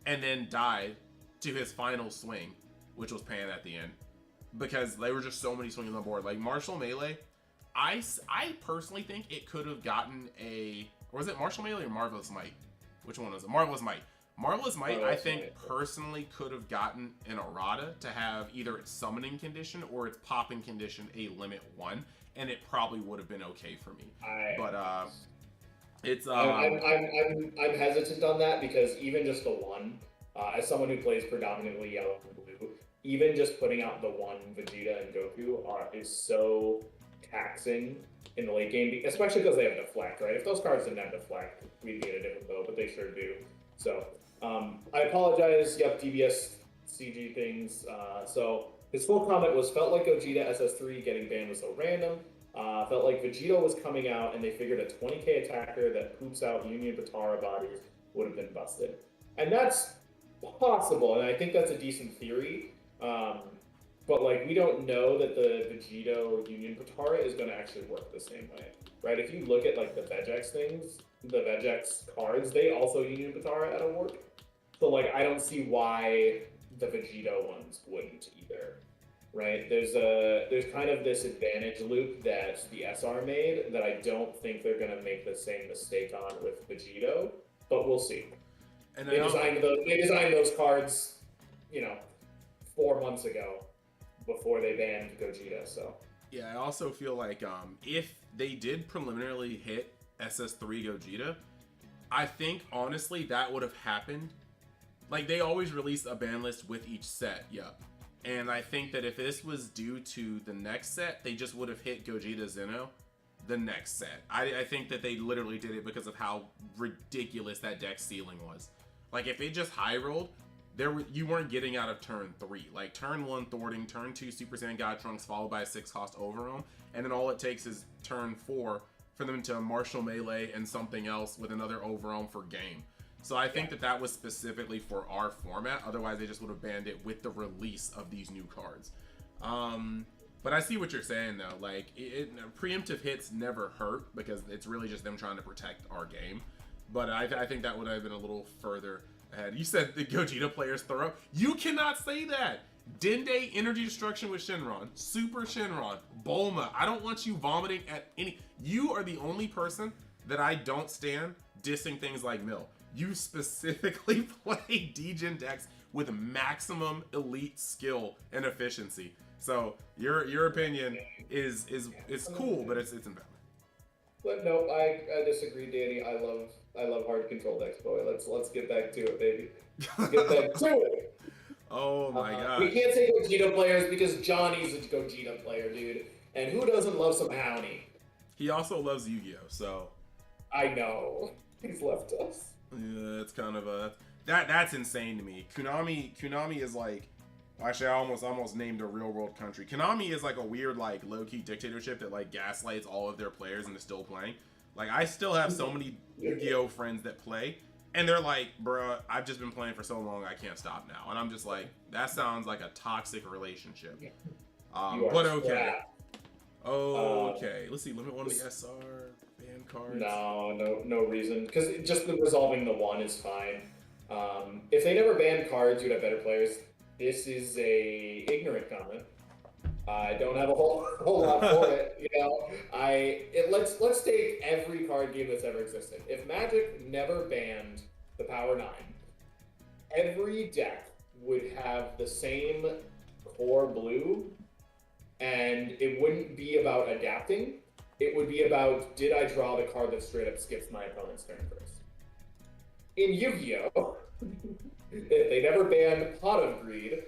And then died to his final swing, which was Pan at the end. Because there were just so many swings on the board. Like, Martial Melee, I personally think it could have gotten a... Or was it Martial Melee or Marvelous Might? Which one was it? Marvelous Might. Marvelous Might, I think, personally could have gotten an errata to have either its summoning condition or its popping condition a limit 1. And it probably would have been okay for me. It's... I'm hesitant on that because even just the 1, as someone who plays predominantly yellow and blue, even just putting out the 1 Vegeta and Goku is so taxing in the late game, especially because they have Deflect, right? If those cards didn't have Deflect, we'd be in a different boat, but they sure do. So, I apologize, DBS CG things. So, his full comment was, felt like Gogeta SS3 getting banned was so random. Felt like Vegeta was coming out and they figured a 20k attacker that poops out Union Batara bodies would have been busted. And that's possible, and I think that's a decent theory. But like, we don't know that the Vegito Union Patara is going to actually work the same way, right? If you look at like the Vegex things, the Vegex cards, they also Union Patara at a work. So like, I don't see why the Vegito ones wouldn't either, right? There's kind of this advantage loop that the SR made that I don't think they're going to make the same mistake on with Vegito, but we'll see. And they designed those cards, 4 months ago before they banned Gogeta, so. Yeah, I also feel like if they did preliminarily hit SS3 Gogeta, I think, honestly, that would have happened. Like, they always release a ban list with each set, yeah. And I think that if this was due to the next set, they just would have hit Gogeta Zeno the next set. I think that they literally did it because of how ridiculous that deck ceiling was. Like, if it just high rolled, you weren't getting out of turn 3. Like, turn 1 thwarting, turn 2 Super Saiyan God Trunks followed by a 6-cost Overwhelm, and then all it takes is turn 4 for them to martial melee and something else with another Overwhelm for game. So I think that was specifically for our format. Otherwise, they just would have banned it with the release of these new cards. But I see what you're saying, though. Like, preemptive hits never hurt because it's really just them trying to protect our game. But I think that would have been a little further ahead. You said the Gogeta players thorough. You cannot say that. Dende Energy Destruction with Shenron, Super Shenron, Bulma. I don't want you vomiting at any... You are the only person that I don't stand dissing things like Mill. You specifically play Degen decks with maximum elite skill and efficiency. So your opinion is cool, but it's invalid. But no, I disagree, Danny. I love hard control decks, boy. Let's get back to it, baby. Let's get back to it. Oh my god. We can't say Gogeta players because Johnny's a Gogeta player, dude. And who doesn't love some Hownie? He also loves Yu-Gi-Oh, so. I know. He's left us. Yeah, it's kind of a that's insane to me. Konami is like, actually I almost named a real world country. Konami is like a weird like low-key dictatorship that like gaslights all of their players into still playing. Like, I still have so many Yu-Gi-Oh friends that play, and they're like, bruh, I've just been playing for so long I can't stop now. And I'm just like, that sounds like a toxic relationship. But okay. Okay, let's see, limit 1 of the SR, ban cards. No reason. Because just resolving the 1 is fine. If they never banned cards, you'd have better players. This is a ignorant comment. I don't have a whole lot for it, Let's take every card game that's ever existed. If Magic never banned the Power 9, every deck would have the same core blue and it wouldn't be about adapting. It would be about, did I draw the card that straight up skips my opponent's turn first? In Yu-Gi-Oh, if they never ban Pot of Greed,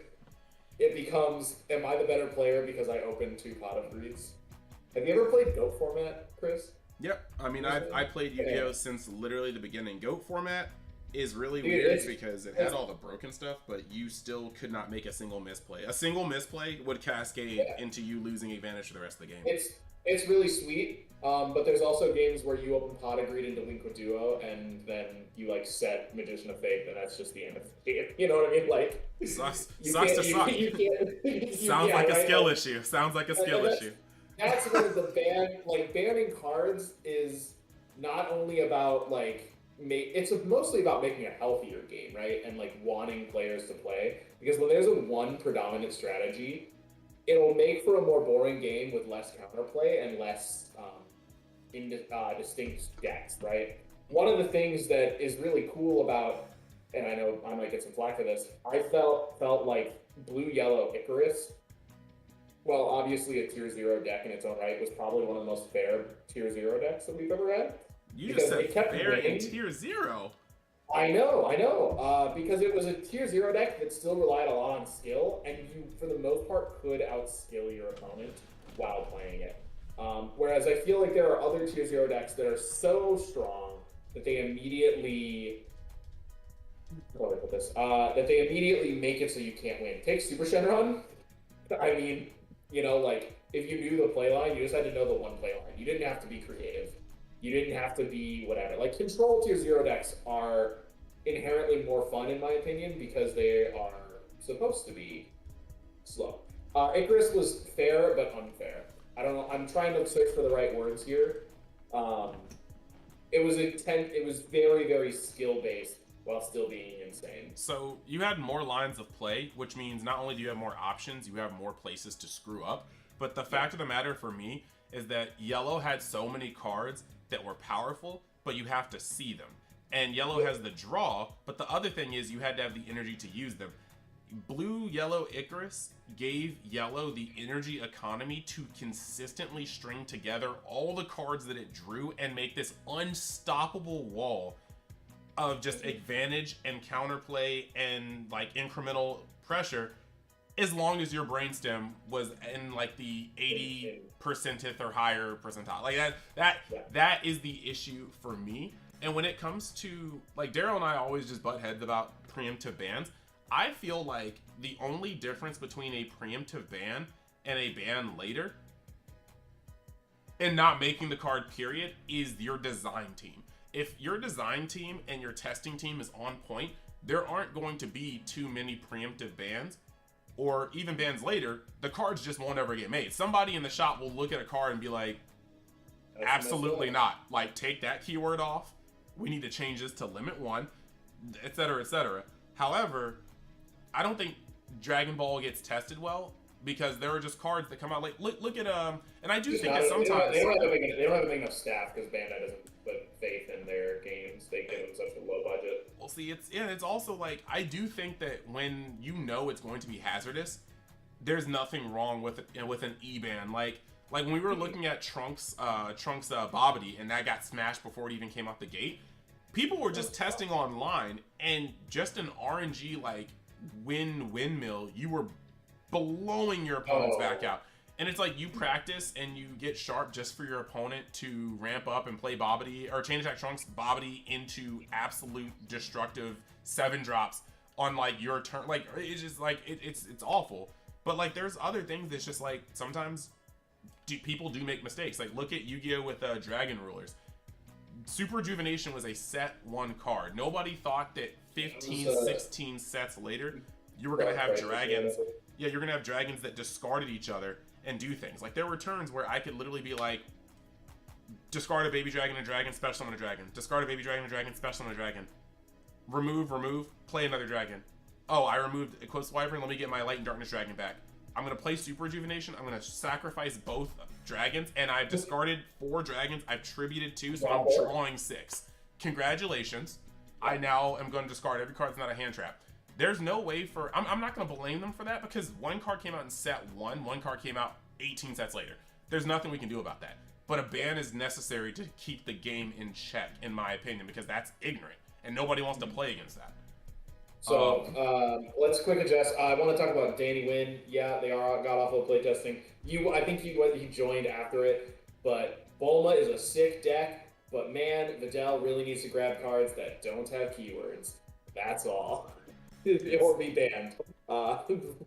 it becomes, am I the better player because I opened 2 Pot of Greeds? Have you ever played GOAT format, Chris? Yep. I mean, I played Yu-Gi-Oh since literally the beginning. GOAT format is really Dude, weird because it had all the broken stuff, but you still could not make a single misplay. A single misplay would cascade into you losing advantage for the rest of the game. It's really sweet, but there's also games where you open Pot of Greed into Delinquent Duo, and then you like set Magician of Faith, and that's just the end of the game. You know what I mean? Like, sucks to suck. Sounds like a skill issue. Sounds like a skill issue. That's where the banning cards is not only about like it's mostly about making a healthier game, right? And like wanting players to play, because when there's a one predominant strategy, it'll make for a more boring game with less counterplay and less distinct decks, right? One of the things that is really cool about, and I know I might get some flack for this, I felt like blue-yellow Icarus, well, obviously a tier 0 deck in its own right, was probably one of the most fair tier 0 decks that we've ever had. You just said fair in tier 0. I know, because it was a tier 0 deck that still relied a lot on skill, and you, for the most part, could outskill your opponent while playing it. Whereas I feel like there are other tier 0 decks that are so strong that they immediately, how do I put this? That they immediately make it so you can't win. Take Super Shenron. I mean, you know, like, if you knew the play line, you just had to know the one play line. You didn't have to be creative. You didn't have to be whatever. Like, control tier 0 decks are inherently more fun, in my opinion, because they are supposed to be slow. Icarus was fair, but unfair. I don't know. I'm trying to search for the right words here. It was very, very skill-based while still being insane. So you had more lines of play, which means not only do you have more options, you have more places to screw up. But the fact of the matter for me is that yellow had so many cards that were powerful, but you have to see them. And yellow has the draw, but the other thing is you had to have the energy to use them. Blue, yellow, Icarus gave yellow the energy economy to consistently string together all the cards that it drew and make this unstoppable wall of just advantage and counterplay and like incremental pressure, as long as your brainstem was in like the 80% or higher percentile. Like that is the issue for me. And when it comes to, like, Daryl and I always just butt heads about preemptive bans. I feel like the only difference between a preemptive ban and a ban later and not making the card period is your design team. If your design team and your testing team is on point, there aren't going to be too many preemptive bans, or even bans later. The cards just won't ever get made. Somebody in the shop will look at a card and be like, absolutely not. Like, take that keyword off. We need to change this to limit 1, etc., etc. However, I don't think Dragon Ball gets tested well, because there are just cards that come out like, look at and I do think that sometimes they don't have to make enough staff, because Bandai doesn't put faith in their games. They give them such a low budget. Well, see, it's also like, I do think that when you know it's going to be hazardous, there's nothing wrong with it, with an E-ban. Like when we were looking at Trunks Bobbity, and that got smashed before it even came out the gate, people were just testing online, and just an RNG like windmill, you were blowing your opponent's back out. And it's like, you practice and you get sharp just for your opponent to ramp up and play Bobbity, or change that Trunks Bobbity into absolute destructive 7 drops on like your turn. Like, it's just like, it's awful. But like, there's other things that's just like, sometimes people do make mistakes. Like, look at Yu-Gi-Oh with Dragon Rulers. Super Rejuvenation was a set 1 card. Nobody thought that 15, 16 sets later, you were going to have dragons. Yeah, you're going to have dragons that discarded each other and do things. Like, there were turns where I could literally be like, discard a baby dragon and dragon, special summon a dragon. Discard a baby dragon and dragon, special summon a dragon. Remove, play another dragon. Oh, I removed Eclipse Wyvern, let me get my Light and Darkness dragon back. I'm going to play Super Rejuvenation, I'm going to sacrifice both dragons, and I've discarded 4 dragons, I've tributed 2, so I'm drawing 6. Congratulations. I now am going to discard every card that's not a hand trap. There's no way for, I'm not going to blame them for that, because 1 card came out in set 1, 1 card came out 18 sets later. There's nothing we can do about that. But a ban is necessary to keep the game in check, in my opinion, because that's ignorant, and nobody wants to play against that. So let's quick adjust. I want to talk about Danny Wynn. Yeah, they got off of playtesting. I think he joined after it, but Bulma is a sick deck. But man, Vidal really needs to grab cards that don't have keywords. That's all. Or be banned.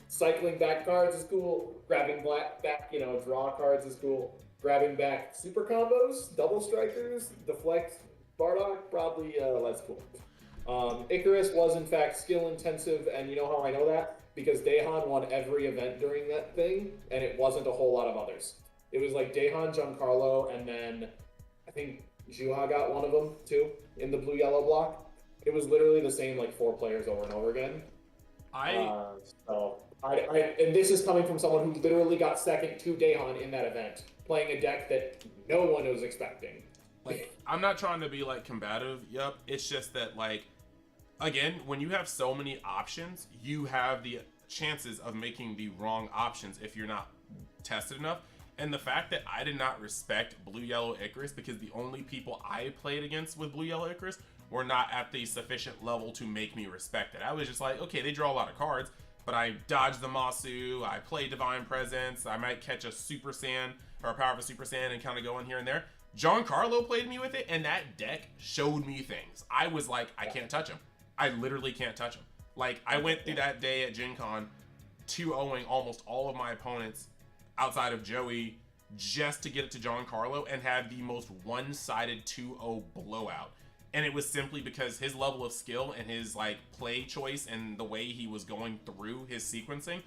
Cycling back cards is cool. Grabbing back, draw cards is cool. Grabbing back super combos, double strikers, deflect, Bardock, probably less cool. Icarus was in fact skill intensive, and you know how I know that? Because Daehan won every event during that thing, and it wasn't a whole lot of others. It was like Daehan, Giancarlo, and then I think Juha got one of them too in the blue-yellow block. It was literally the same like 4 players over and over again. And this is coming from someone who literally got second to Daehan in that event, playing a deck that no one was expecting. Like, I'm not trying to be like combative, it's just that, like, again, when you have so many options, you have the chances of making the wrong options if you're not tested enough. And the fact that I did not respect blue-yellow Icarus because the only people I played against with blue-yellow Icarus were not at the sufficient level to make me respect it. I was just like, okay, they draw a lot of cards, but I dodge the Masu, I play Divine Presence, I might catch a Super Saiyan or a powerful Super Saiyan and kind of go in here and there. Giancarlo played me with it, and that deck showed me things. I was like, I can't touch him. I literally can't touch him. Like, I went through that day at Gen Con 2-0ing almost all of my opponents outside of Joey just to get it to Giancarlo and have the most one-sided 2-0 blowout. And it was simply because his level of skill and his like play choice and the way he was going through his sequencing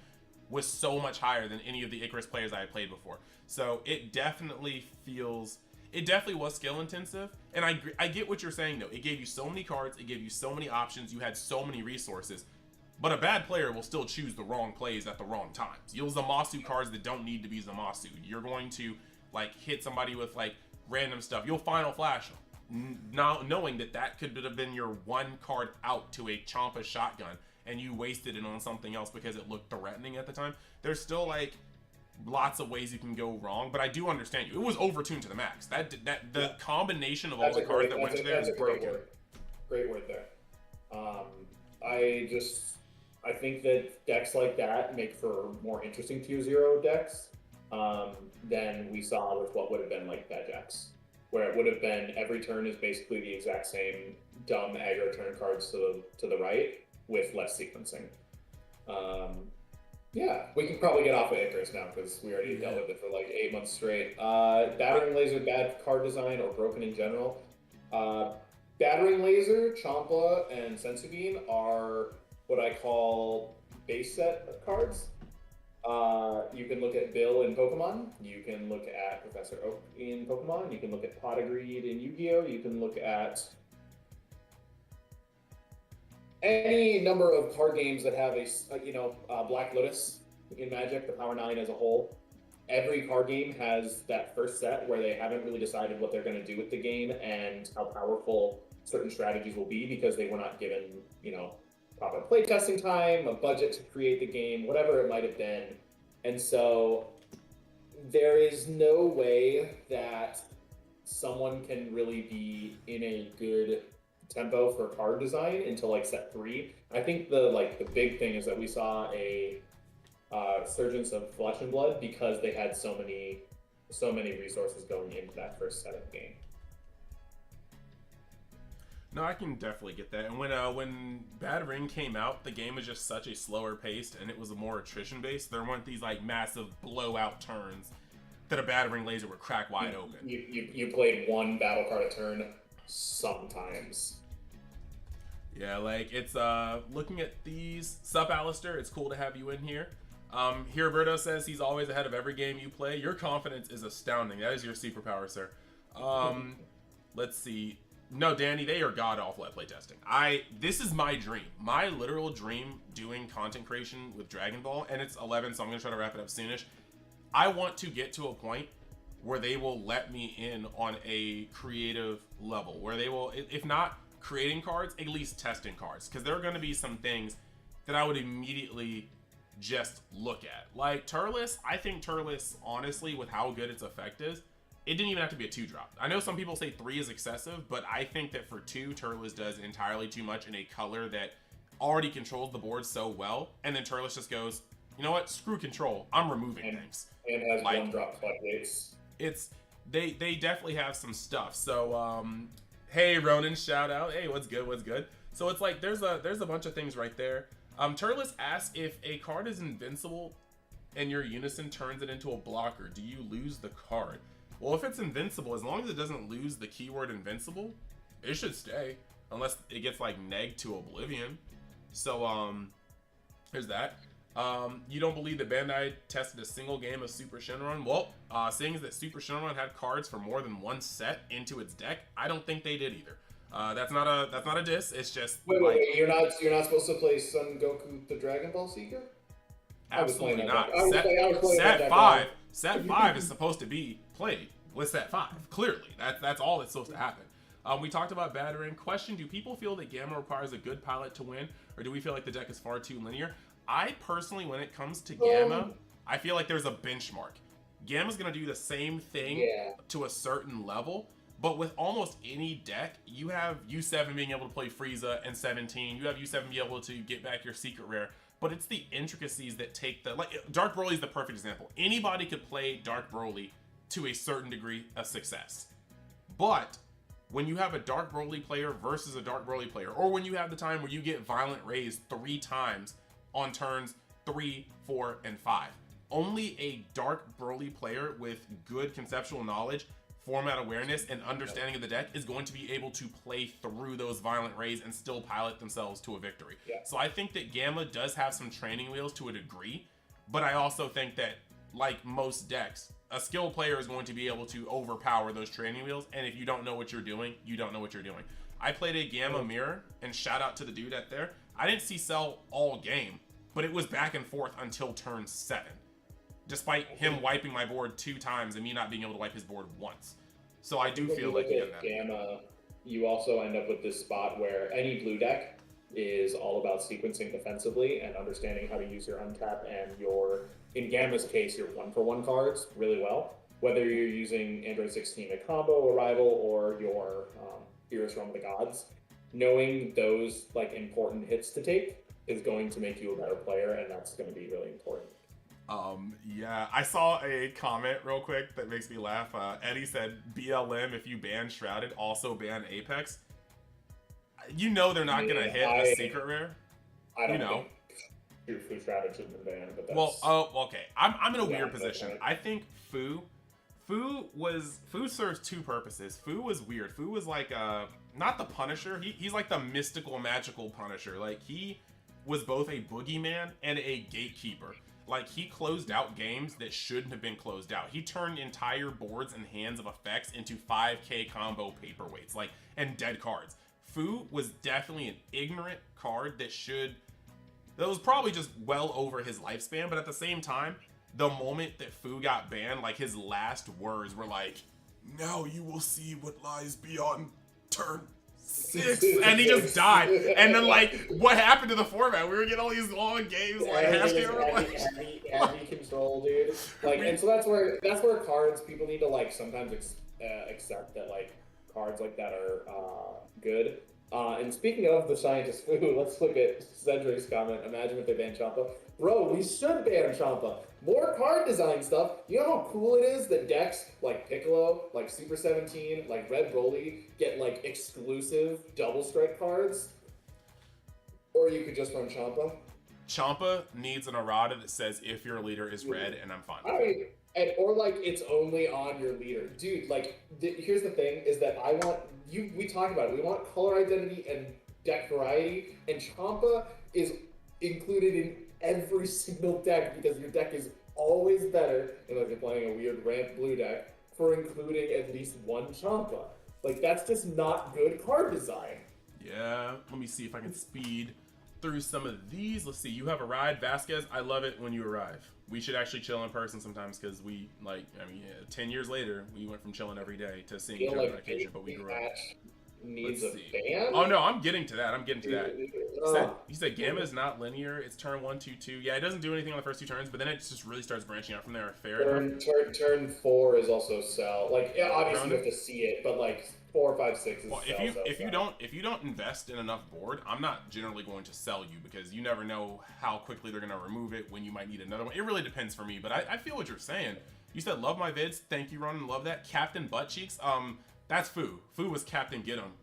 was so much higher than any of the Icarus players I had played before. So it definitely was skill intensive. And I get what you're saying though. It gave you so many cards, it gave you so many options, you had so many resources. But a bad player will still choose the wrong plays at the wrong times. You'll Zamasu cards that don't need to be Zamasu. You're going to like hit somebody with like random stuff. You'll Final Flash now knowing that could have been your one card out to a Champa shotgun and you wasted it on something else because it looked threatening at the time. There's still like lots of ways you can go wrong, but I do understand you. It was overtuned to the max. The combination of all the cards that went to there is broken. Great word there. I think that decks like that make for more interesting tier 0 decks than we saw with what would have been like bad decks, where it would have been every turn is basically the exact same dumb aggro turn cards to the right with less sequencing. Yeah, we can probably get off of Icarus now because we already dealt with it for like 8 months straight. Battering Laser, bad card design or broken in general. Battering Laser, Champa, and Sensu Bean are what I call base set cards. You can look at Bill in Pokemon. You can look at Professor Oak in Pokemon. You can look at Pot of Greed in Yu-Gi-Oh! You can look at any number of card games that have Black Lotus in Magic, the Power 9 as a whole. Every card game has that first set where they haven't really decided what they're going to do with the game and how powerful certain strategies will be because they were not given, proper playtesting time, a budget to create the game, whatever it might have been. And so there is no way that someone can really be in a good tempo for card design until like set 3. I think the big thing is that we saw a surgence of Flesh and Blood because they had so many resources going into that first set of the game. No, I can definitely get that. And when Bad Ring came out, the game was just such a slower paced and it was a more attrition based. There weren't these like massive blowout turns that a Bad Ring Laser would crack wide open. You played one battle card a turn sometimes. Yeah, like it's looking at these. Sup, Alistair, it's cool to have you in here. Here Roberto says he's always ahead of every game you play. Your confidence is astounding. That is your superpower, sir. Let's see. No, Danny, they are god awful at playtesting. This is my dream. My literal dream doing content creation with Dragon Ball, and it's 11, so I'm gonna try to wrap it up soonish. I want to get to a point where they will let me in on a creative level, where they will, if not creating cards, at least testing cards, because there are going to be some things that I would immediately just look at. Like Turles, I think Turles, honestly, with how good its effect is, it didn't even have to be a 2-drop. I know some people say 3 is excessive, but I think that for 2, Turles does entirely too much in a color that already controls the board so well, and then Turles just goes, you know what, screw control, I'm removing things. And has like, 1-drop floodgates. It's they definitely have some stuff. So hey Ronan, shout out. Hey, what's good? So it's like there's a bunch of things right there. Turles asks, if a card is invincible and your unison turns it into a blocker, do you lose the card? Well, if it's invincible, as long as it doesn't lose the keyword invincible, it should stay. Unless it gets like negged to oblivion. So there's that. You don't believe that Bandai tested a single game of Super Shenron? Well, seeing as that Super Shenron had cards for more than one set into its deck, I don't think they did either. That's not a diss. It's just wait, you're not supposed to play Son Goku the Dragon Ball Seeker? Absolutely not. Set 5 is supposed to be played with set 5. Clearly, that's all that's supposed to happen. We talked about battering. Question: do people feel that Gamma requires a good pilot to win, or do we feel like the deck is far too linear? I personally, when it comes to Gamma, I feel like there's a benchmark. Gamma's gonna do the same thing to a certain level, but with almost any deck, you have U7 being able to play Frieza and 17. You have U7 be able to get back your secret rare. But it's the intricacies that take the, like, Dark Broly is the perfect example. Anybody could play Dark Broly to a certain degree of success. But when you have a Dark Broly player versus a Dark Broly player, or when you have the time where you get Violent Rays 3 times on turns 3, 4, and 5, only a Dark Broly player with good conceptual knowledge, format awareness, and understanding of the deck is going to be able to play through those Violent Rays and still pilot themselves to a victory. So I think that Gamma does have some training wheels to a degree, but I also think that, like most decks, a skilled player is going to be able to overpower those training wheels, and if you don't know what you're doing, you don't know what you're doing. I played a Gamma Mirror, and shout out to the dude out there. I didn't see Cell all game, but it was back and forth until turn 7. Despite him wiping my board 2 times and me not being able to wipe his board once. So I do feel like in Gamma, you also end up with this spot where any blue deck is all about sequencing defensively and understanding how to use your untap and your, in Gamma's case, your 1-for-1 cards really well. Whether you're using Android 16 a combo, Arrival, or your Heroes Realm of the Gods, knowing those like important hits to take is going to make you a better player, and that's going to be really important. Yeah, I saw a comment real quick that makes me laugh. Eddie said, BLM, if you ban Shrouded, also ban Apex. You know they're not going to hit a secret rare. I don't know. Fu Shrouded should have been banned, but that's... Well, okay. I'm in a weird position. I think Fu serves 2 purposes. Fu was weird. Fu was like, not the Punisher. He's like the mystical, magical Punisher. Like, he was both a boogeyman and a gatekeeper. Like, he closed out games that shouldn't have been closed out. He turned entire boards and hands of effects into 5k combo paperweights, like, and dead cards. Fu was definitely an ignorant card that was probably just well over his lifespan, but at the same time, the moment that Fu got banned, like, his last words were like, now you will see what lies beyond turn 6, and he just died. And then, like, what happened to the format? We were getting all these long games, like heavy control, dude. Like, and so that's where cards, people need to, like, sometimes accept that, like, cards like that are good. And speaking of the scientist Fu, let's look at Cedric's comment. Imagine if they ban Champa. Bro, we should ban Champa. More card design stuff. You know how cool it is that decks like Piccolo, like Super 17, like Red Broly get like exclusive double strike cards? Or you could just run Champa. Champa needs an errata that says if your leader is red, and I'm fine. Or like it's only on your leader. Dude, like here's the thing is that we talked about it. We want color identity and deck variety, and Champa is included in every single deck because your deck is always better, unless you're playing a weird ramp blue deck, for including at least one Champa. Like, that's just not good card design. Yeah, let me see if I can speed through some of these. Let's see, you have a ride, Vasquez. I love it when you arrive. We should actually chill in person sometimes because we, like, 10 years later, we went from chilling every day to seeing each other on occasion, but we grew up. Needs a ban? Oh no, I'm getting to that. You said Gamma is not linear. It's turn 1, 2, 2. Yeah, it doesn't do anything on the first 2 turns, but then it just really starts branching out from there. Fair enough. Turn 4 is also sell. Like, yeah, obviously you have to see it, but like 4, 5, 6 is well, sell. If you don't invest in enough board, I'm not generally going to sell you because you never know how quickly they're gonna remove it when you might need another one. It really depends for me, but I feel what you're saying. You said love my vids. Thank you, Ronan. Love that. Captain Butt Cheeks. That's Foo. Foo was Captain Get 'em.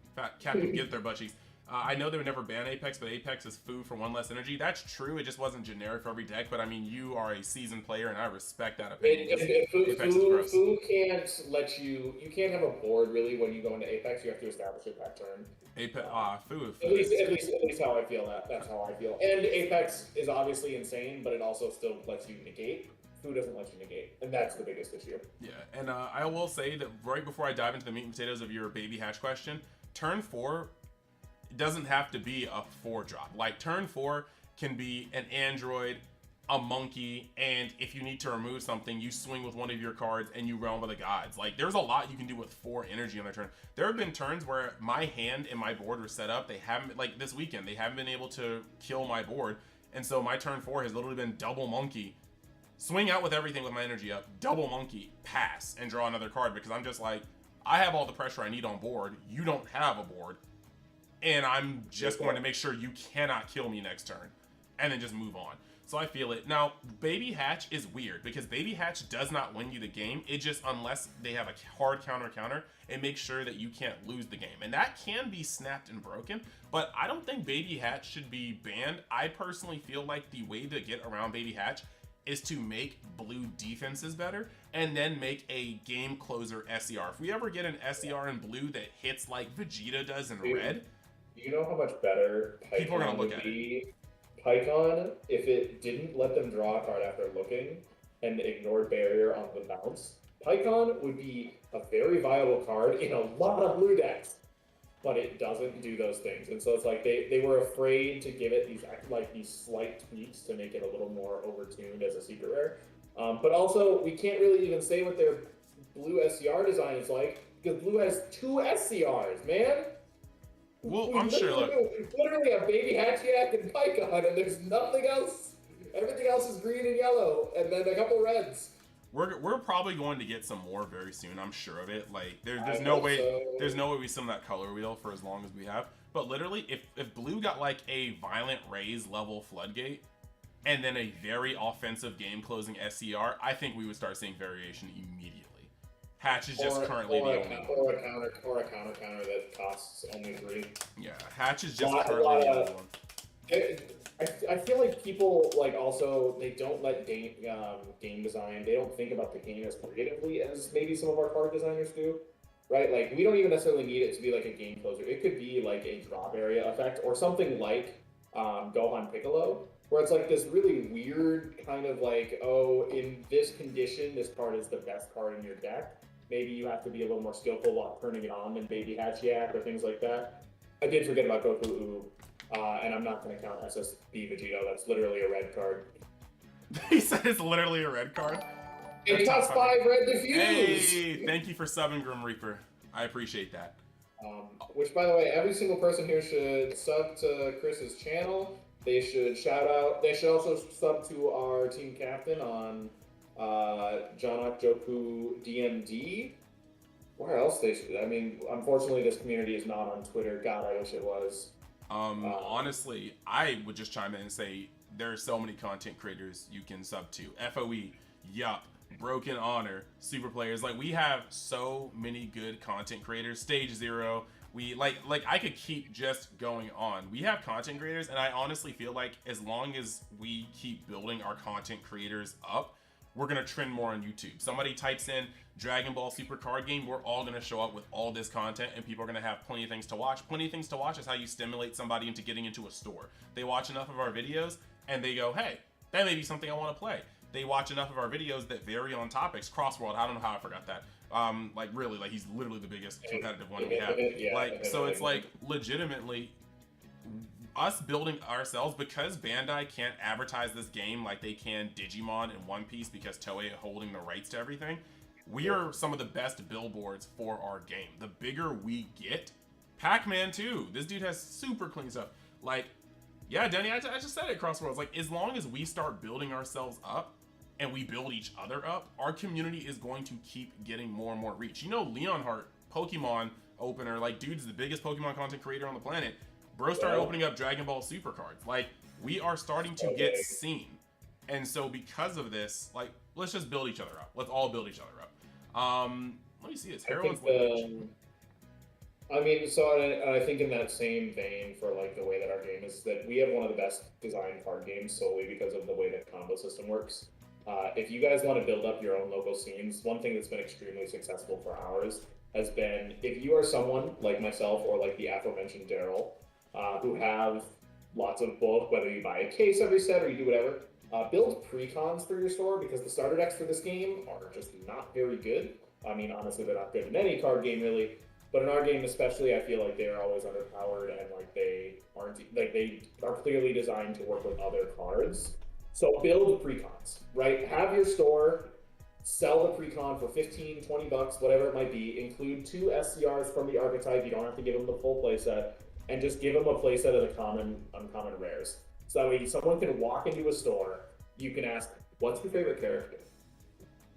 Captain Get their butt cheeks. I know they would never ban Apex, but Apex is Foo for 1 less energy. That's true. It just wasn't generic for every deck. But I mean, you are a seasoned player, and I respect that opinion. Foo can't let you. You can't have a board really when you go into Apex. You have to establish it that turn. Apex, Foo. At least how I feel. That's how I feel. And Apex is obviously insane, but it also still lets you negate. Foo doesn't let you negate, and that's the biggest issue. Yeah, and I will say that right before I dive into the meat and potatoes of your baby hatch question, turn 4 doesn't have to be a 4-drop. Like, turn 4 can be an android, a monkey, and if you need to remove something, you swing with one of your cards and you realm with the gods. Like, there's a lot you can do with 4 energy on their turn. There have been turns where my hand and my board were set up. They haven't, like this weekend, they haven't been able to kill my board, and so my turn 4 has literally been double monkey. Swing out with everything with my energy up, double monkey, pass, and draw another card because I'm just like, I have all the pressure I need on board. You don't have a board. And I'm just going to make sure you cannot kill me next turn. And then just move on. So I feel it. Now, Baby Hatch is weird because Baby Hatch does not win you the game. It just, unless they have a hard counter, it makes sure that you can't lose the game. And that can be snapped and broken, but I don't think Baby Hatch should be banned. I personally feel like the way to get around Baby Hatch is to make blue defenses better and then make a game closer SCR. If we ever get an SCR in blue that hits like Vegeta does in red, you know how much better people are gonna look would be? Pycon, if it didn't let them draw a card after looking and ignored barrier on the bounce, Pycon would be a very viable card in a lot of blue decks, but it doesn't do those things. And so it's like they were afraid to give it these slight tweaks to make it a little more overtuned as a secret rare. But also, we can't really even say what their blue SCR design is like because blue has 2 SCRs, man. Well, I'm sure. Look, literally a Baby Hatchiac and Pycon, and there's nothing else. Everything else is green and yellow, and then a couple reds. We're probably going to get some more very soon. I'm sure of it. Like there's no way we sim that color wheel for as long as we have. But literally, if blue got like a violent raise level floodgate, and then a very offensive game closing SCR, I think we would start seeing variation immediately. Hatch is just currently the only one. Or a counter that costs only 3. Yeah, Hatch is just currently the only one. I feel like people like also they don't let game design. They don't think about the game as creatively as maybe some of our card designers do, right? Like we don't even necessarily need it to be like a game closer. It could be like a drop area effect or something like Gohan Piccolo, where it's like this really weird kind of like, oh, in this condition, this card is the best card in your deck. Maybe you have to be a little more skillful while turning it on than Baby Hatchiac or things like that. I did forget about Goku Ooh, and I'm not going to count SSB Vegito. That's literally a red card. He said it's literally a red card? It costs 5 red diffuse! Hey, thank you for subbing, Grim Reaper. I appreciate that. Which, by the way, every single person here should sub to Chris's channel. They should shout out. They should also sub to our team captain on Jonak Joku DMD. Where else they should? I mean, unfortunately, this community is not on Twitter. God, I wish it was. Honestly, I would just chime in and say there are so many content creators you can sub to. FOE, Yup, Broken Honor, Super Players. Like, we have so many good content creators. Stage Zero. We like I could keep just going on. We have content creators, and I honestly feel like as long as we keep building our content creators up, we're gonna trend more on YouTube. Somebody types in Dragon Ball Super Card Game, we're all gonna show up with all this content and people are gonna have plenty of things to watch. Plenty of things to watch is how you stimulate somebody into getting into a store. They watch enough of our videos and they go, hey, that may be something I wanna play. They watch enough of our videos that vary on topics. Crossworld, I don't know how I forgot that. Like really, like he's literally the biggest competitive one we have. Like, so it's like legitimately us building ourselves, because Bandai can't advertise this game like they can Digimon and One Piece because Toei are holding the rights to everything. We are some of the best billboards for our game. The bigger we get, Pac-Man too. This dude has super clean stuff. Like, Yeah, Denny, I just said it, Crossworlds. Like, as long as we start building ourselves up and we build each other up, our community is going to keep getting more and more reach. You know, Leonhardt, Pokemon opener, like, dude's the biggest Pokemon content creator on the planet. Bro started opening up Dragon Ball Super cards. Like, we are starting to get seen. And so because of this, like, let's just build each other up. Let's all build each other up. Let me see this. Heroine's I mean, so I think in that same vein, for like the way that our game is, that we have one of the best designed card games solely because of the way that combo system works. If you guys want to build up your own local scenes, one thing that's been extremely successful for ours has been, if you are someone like myself or like the aforementioned Daryl, who have lots of bulk, whether you buy a case every set or you do whatever, build pre-cons for your store, because the starter decks for this game are just not very good. I mean, honestly, they're not good in any card game really, but in our game especially, I feel like they're always underpowered, and like they are clearly designed to work with other cards. So build pre-cons, right? Have your store sell the pre-con for 15, 20 bucks, whatever it might be. Include 2 SCRs from the archetype. You don't have to give them the full playset, and just give them a playset of the common, uncommon rares. So that way someone can walk into a store, you can ask, what's your favorite character?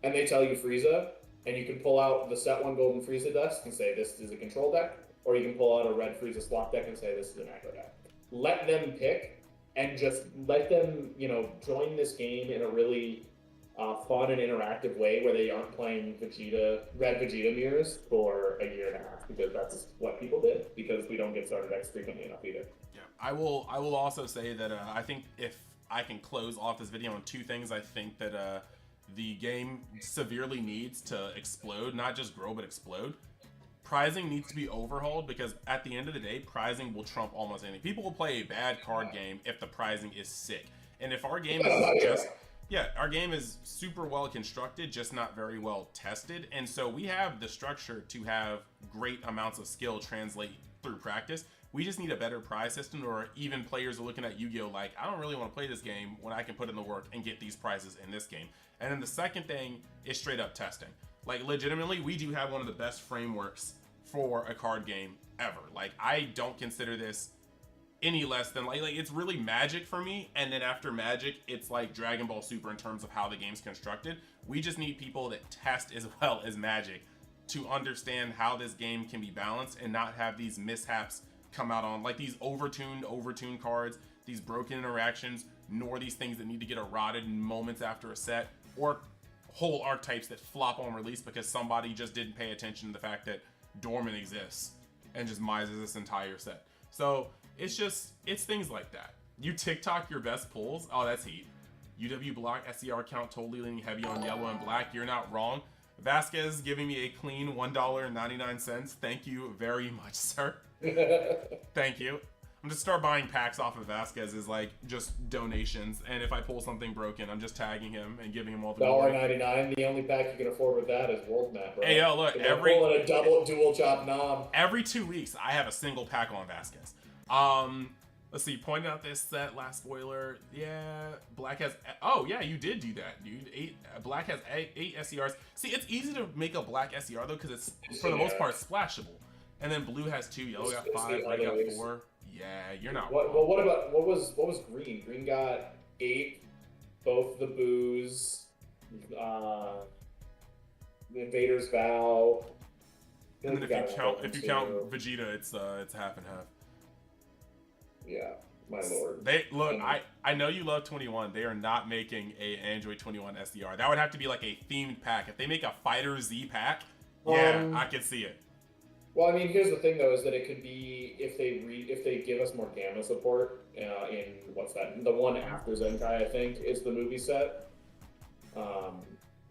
And they tell you Frieza, and you can pull out the set 1 golden Frieza deck and say this is a control deck, or you can pull out a red Frieza swap deck and say this is an aggro deck. Let them pick, and just let them, you know, join this game in a really fun and interactive way, where they aren't playing red Vegeta mirrors for a year and a half, because that's what people did, because we don't get starter decks frequently enough either. Yeah, I will also say that I think if I can close off this video on 2 things, I think that the game severely needs to explode, not just grow, but explode. Prizing needs to be overhauled, because at the end of the day, prizing will trump almost anything. People will play a bad card game if the prizing is sick. And if our game is just... Yeah, our game is super well constructed, just not very well tested. And so we have the structure to have great amounts of skill translate through practice. We just need a better prize system, or even players are looking at Yu-Gi-Oh! Like, I don't really want to play this game when I can put in the work and get these prizes in this game. And then the second thing is straight up testing. Like, legitimately, we do have one of the best frameworks for a card game ever. Like, I don't consider this any less than like it's really Magic for me, and then after Magic it's like Dragon Ball Super in terms of how the game's constructed. We just need people that test as well as Magic to understand how this game can be balanced and not have these mishaps come out on, like, these overtuned cards, these broken interactions, nor these things that need to get eroded moments after a set, or whole archetypes that flop on release because somebody just didn't pay attention to the fact that Dorman exists and just mises this entire set. So it's things like that. You TikTok your best pulls. Oh, that's heat. UW block SCR count totally leaning heavy on yellow and black. You're not wrong. Vasquez giving me a clean $1.99. Thank you very much, sir. Thank you. I'm just start buying packs off of Vasquez's, like, just donations. And if I pull something broken, I'm just tagging him and giving him all the $1.99. The only pack you can afford with that is Wolfman, bro. Hey, yo, look, pulling a dual chop knob. Every 2 weeks, I have a single pack on Vasquez. Let's see. Pointed out this set, last spoiler. Yeah, Black has. Oh yeah, you did do that, dude. Black has 8 SCRs. See, it's easy to make a Black SCR though, because it's for the most part splashable. And then Blue has 2, Yellow got 5, Red got 4. Yeah, you're not. What was Green? Green got 8. Both the Boos, the Invader's Vow. And then if you count Vegeta, it's half and half. Yeah, my lord. They look. I know you love 21. They are not making a Android 21 SDR. That would have to be like a themed pack. If they make a Fighter Z pack, yeah, I could see it. Well, I mean, here's the thing though, is that it could be if they give us more Gamma support in what's that? The one after Zenkai, I think, is the movie set.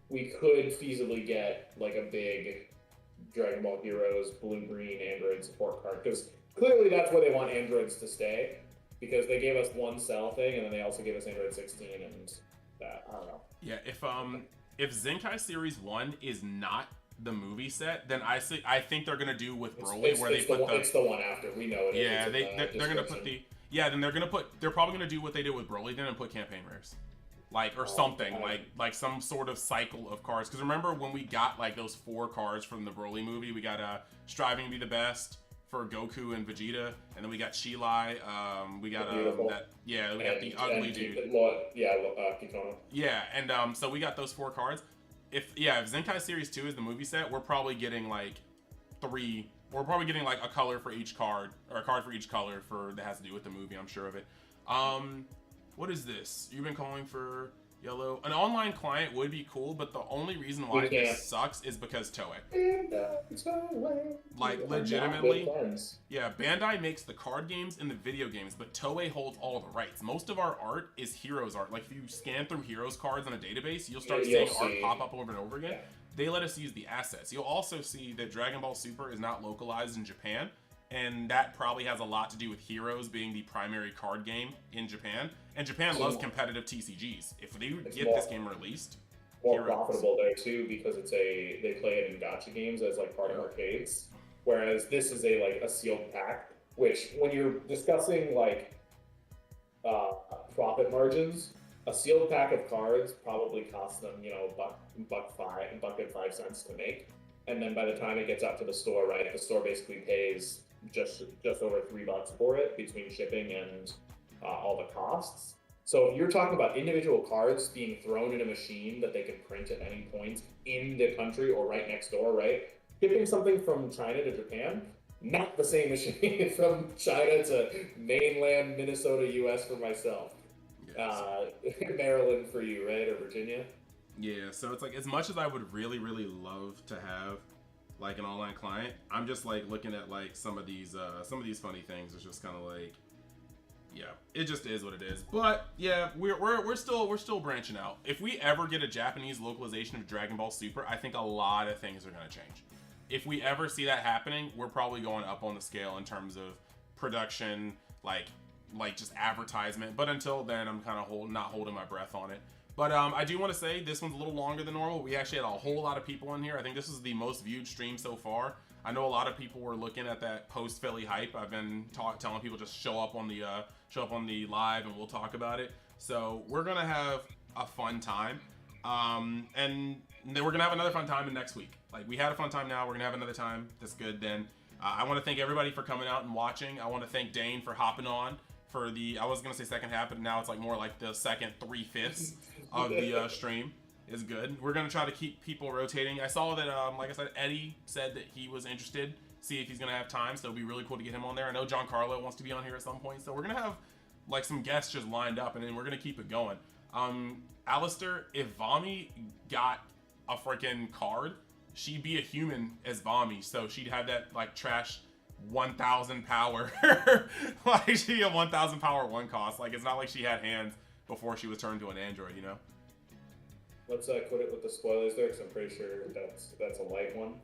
We could feasibly get like a big Dragon Ball Heroes blue-green Android support card, because clearly that's where they want androids to stay, because they gave us one cell thing, and then they also gave us Android 16 and that. I don't know. Yeah, if Zenkai Series 1 is not the movie set, then I think they're gonna do with Broly it's the one after. We know it. Yeah, they're gonna put they're probably gonna do what they did with Broly then and put campaign rares. Like, or something, like some sort of cycle of cards. Because remember when we got like those 4 cards from the Broly movie, we got Striving to be the Best for Goku and Vegeta, and then we got Chilai. We got we got the ugly dude. Kikono. Yeah, and so we got those 4 cards. If Zenkai Series 2 is the movie set, we're probably getting like 3. We're probably getting like a color for each card, or a card for each color that has to do with the movie. I'm sure of it. What is this? You've been calling for yellow. An online client would be cool, but the only reason why this sucks is because Toei. Like, legitimately, yeah, Bandai makes the card games and the video games, but Toei holds all the rights. Most of our art is Heroes art. Like, if you scan through Heroes cards in a database, you'll start seeing art pop up over and over again. They let us use the assets. You'll also see that Dragon Ball Super is not localized in Japan, and that probably has a lot to do with Heroes being the primary card game in Japan. And Japan loves competitive TCGs. If they get this game released, more profitable there too, because they play it in gacha games as like part of arcades. Whereas this is a sealed pack, which when you're discussing like profit margins, a sealed pack of cards probably costs them, $1.05 to make. And then by the time it gets out to the store, right, the store basically pays just over $3 for it between shipping and all the costs. So if you're talking about individual cards being thrown in a machine that they can print at any point in the country or right next door, right? Shipping something from China to Japan, not the same machine from China to mainland Minnesota, US for myself. Maryland for you, right? Or Virginia? Yeah, so it's like, as much as I would really, really love to have like an online client, I'm just like looking at like some of these funny things. It's just kind of like, yeah, it just is what it is. But yeah, we're still branching out. If we ever get a Japanese localization of Dragon Ball Super, I think a lot of things are gonna change. If we ever see that happening, we're probably going up on the scale in terms of production, like just advertisement. But until then, I'm kind of not holding my breath on it. But I do want to say this one's a little longer than normal. We actually had a whole lot of people in here. I think this is the most viewed stream so far. I know a lot of people were looking at that post Philly hype. I've been telling people just show up on the live and we'll talk about it. So we're gonna have a fun time, and then we're gonna have another fun time in next week. Like, we had a fun time now, we're gonna have another time that's good then. I want to thank everybody for coming out and watching. I want to thank Dane for hopping on for the, I was gonna say second half, but now it's like more like the second 3/5 of the stream is good. We're gonna try to keep people rotating. I saw that, like I said, Eddie said that he was interested. See if he's gonna have time, so it'll be really cool to get him on there. I know Giancarlo wants to be on here at some point, so we're gonna have like some guests just lined up, and then we're gonna keep it going. Alistair, if Vami got a freaking card, she'd be a human as Vami, so she'd have that like trash 1000 power, like she a 1000 power 1 cost. Like, it's not like she had hands before she was turned to an android, you know. Let's quit it with the spoilers there, because I'm pretty sure that's a light one.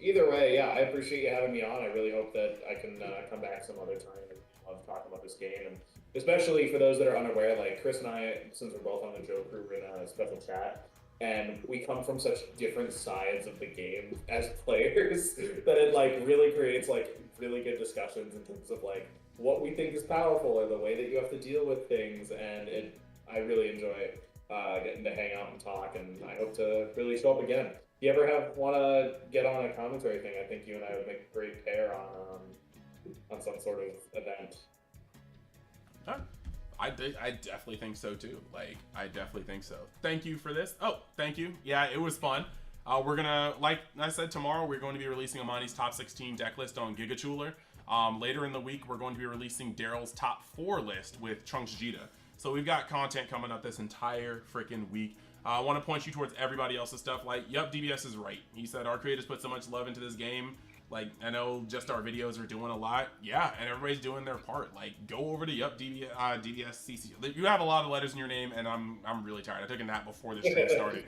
Either way, yeah, I appreciate you having me on. I really hope that I can come back some other time and talk about this game. And especially for those that are unaware, like Chris and I, since we're both on the Joe crew, we're in a special chat, and we come from such different sides of the game as players that it like really creates like really good discussions in terms of like what we think is powerful or the way that you have to deal with things. And I really enjoy getting to hang out and talk, and I hope to really show up again. If you ever want to get on a commentary thing, I think you and I would make a great pair on some sort of event. I definitely think so too. Like, I definitely think so. Thank you for this. Oh, thank you. Yeah, it was fun. We're gonna, like I said, tomorrow we're going to be releasing Amani's top 16 deck list on Gigachooler. Later in the week, we're going to be releasing Daryl's top 4 list with Trunks Vegeta. So we've got content coming up this entire freaking week. I want to point you towards everybody else's stuff. Like, yup, DBS is right. He said our creators put so much love into this game. Like, I know just our videos are doing a lot. Yeah, and everybody's doing their part. Like, go over to yup, DBS, You have a lot of letters in your name, and I'm really tired. I took a nap before the stream started.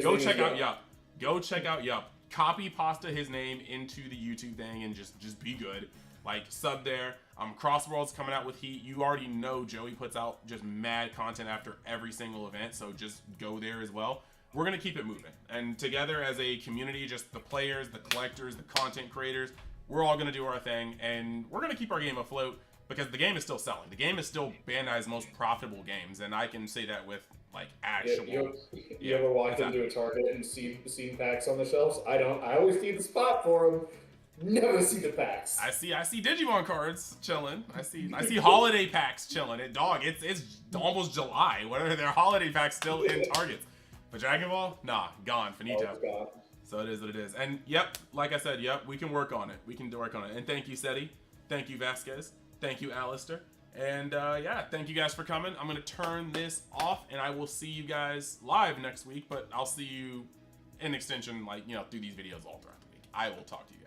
Go check out yup. Go check out yup. Copy pasta his name into the YouTube thing and just be good. Like, sub there. Crossworld's coming out with heat. You already know Joey puts out just mad content after every single event, so just go there as well. We're going to keep it moving. And together as a community, just the players, the collectors, the content creators, we're all going to do our thing, and we're going to keep our game afloat because the game is still selling. The game is still Bandai's most profitable games, and I can say that with, like, actual... You ever walk into a Target and see packs on the shelves? I don't. I always see the spot for them. Never see the packs. I see Digimon cards chilling. I see holiday packs chilling. It's almost July. What are their holiday packs still in Targets? But Dragon Ball, nah, gone, finito. Oh, God. So it is what it is. And yep, like I said, yep, we can work on it. We can work on it. And thank you, Seti. Thank you, Vasquez. Thank you, Alistair. And yeah, thank you guys for coming. I'm gonna turn this off, and I will see you guys live next week. But I'll see you in extension, like, you know, through these videos all throughout the week. I will talk to you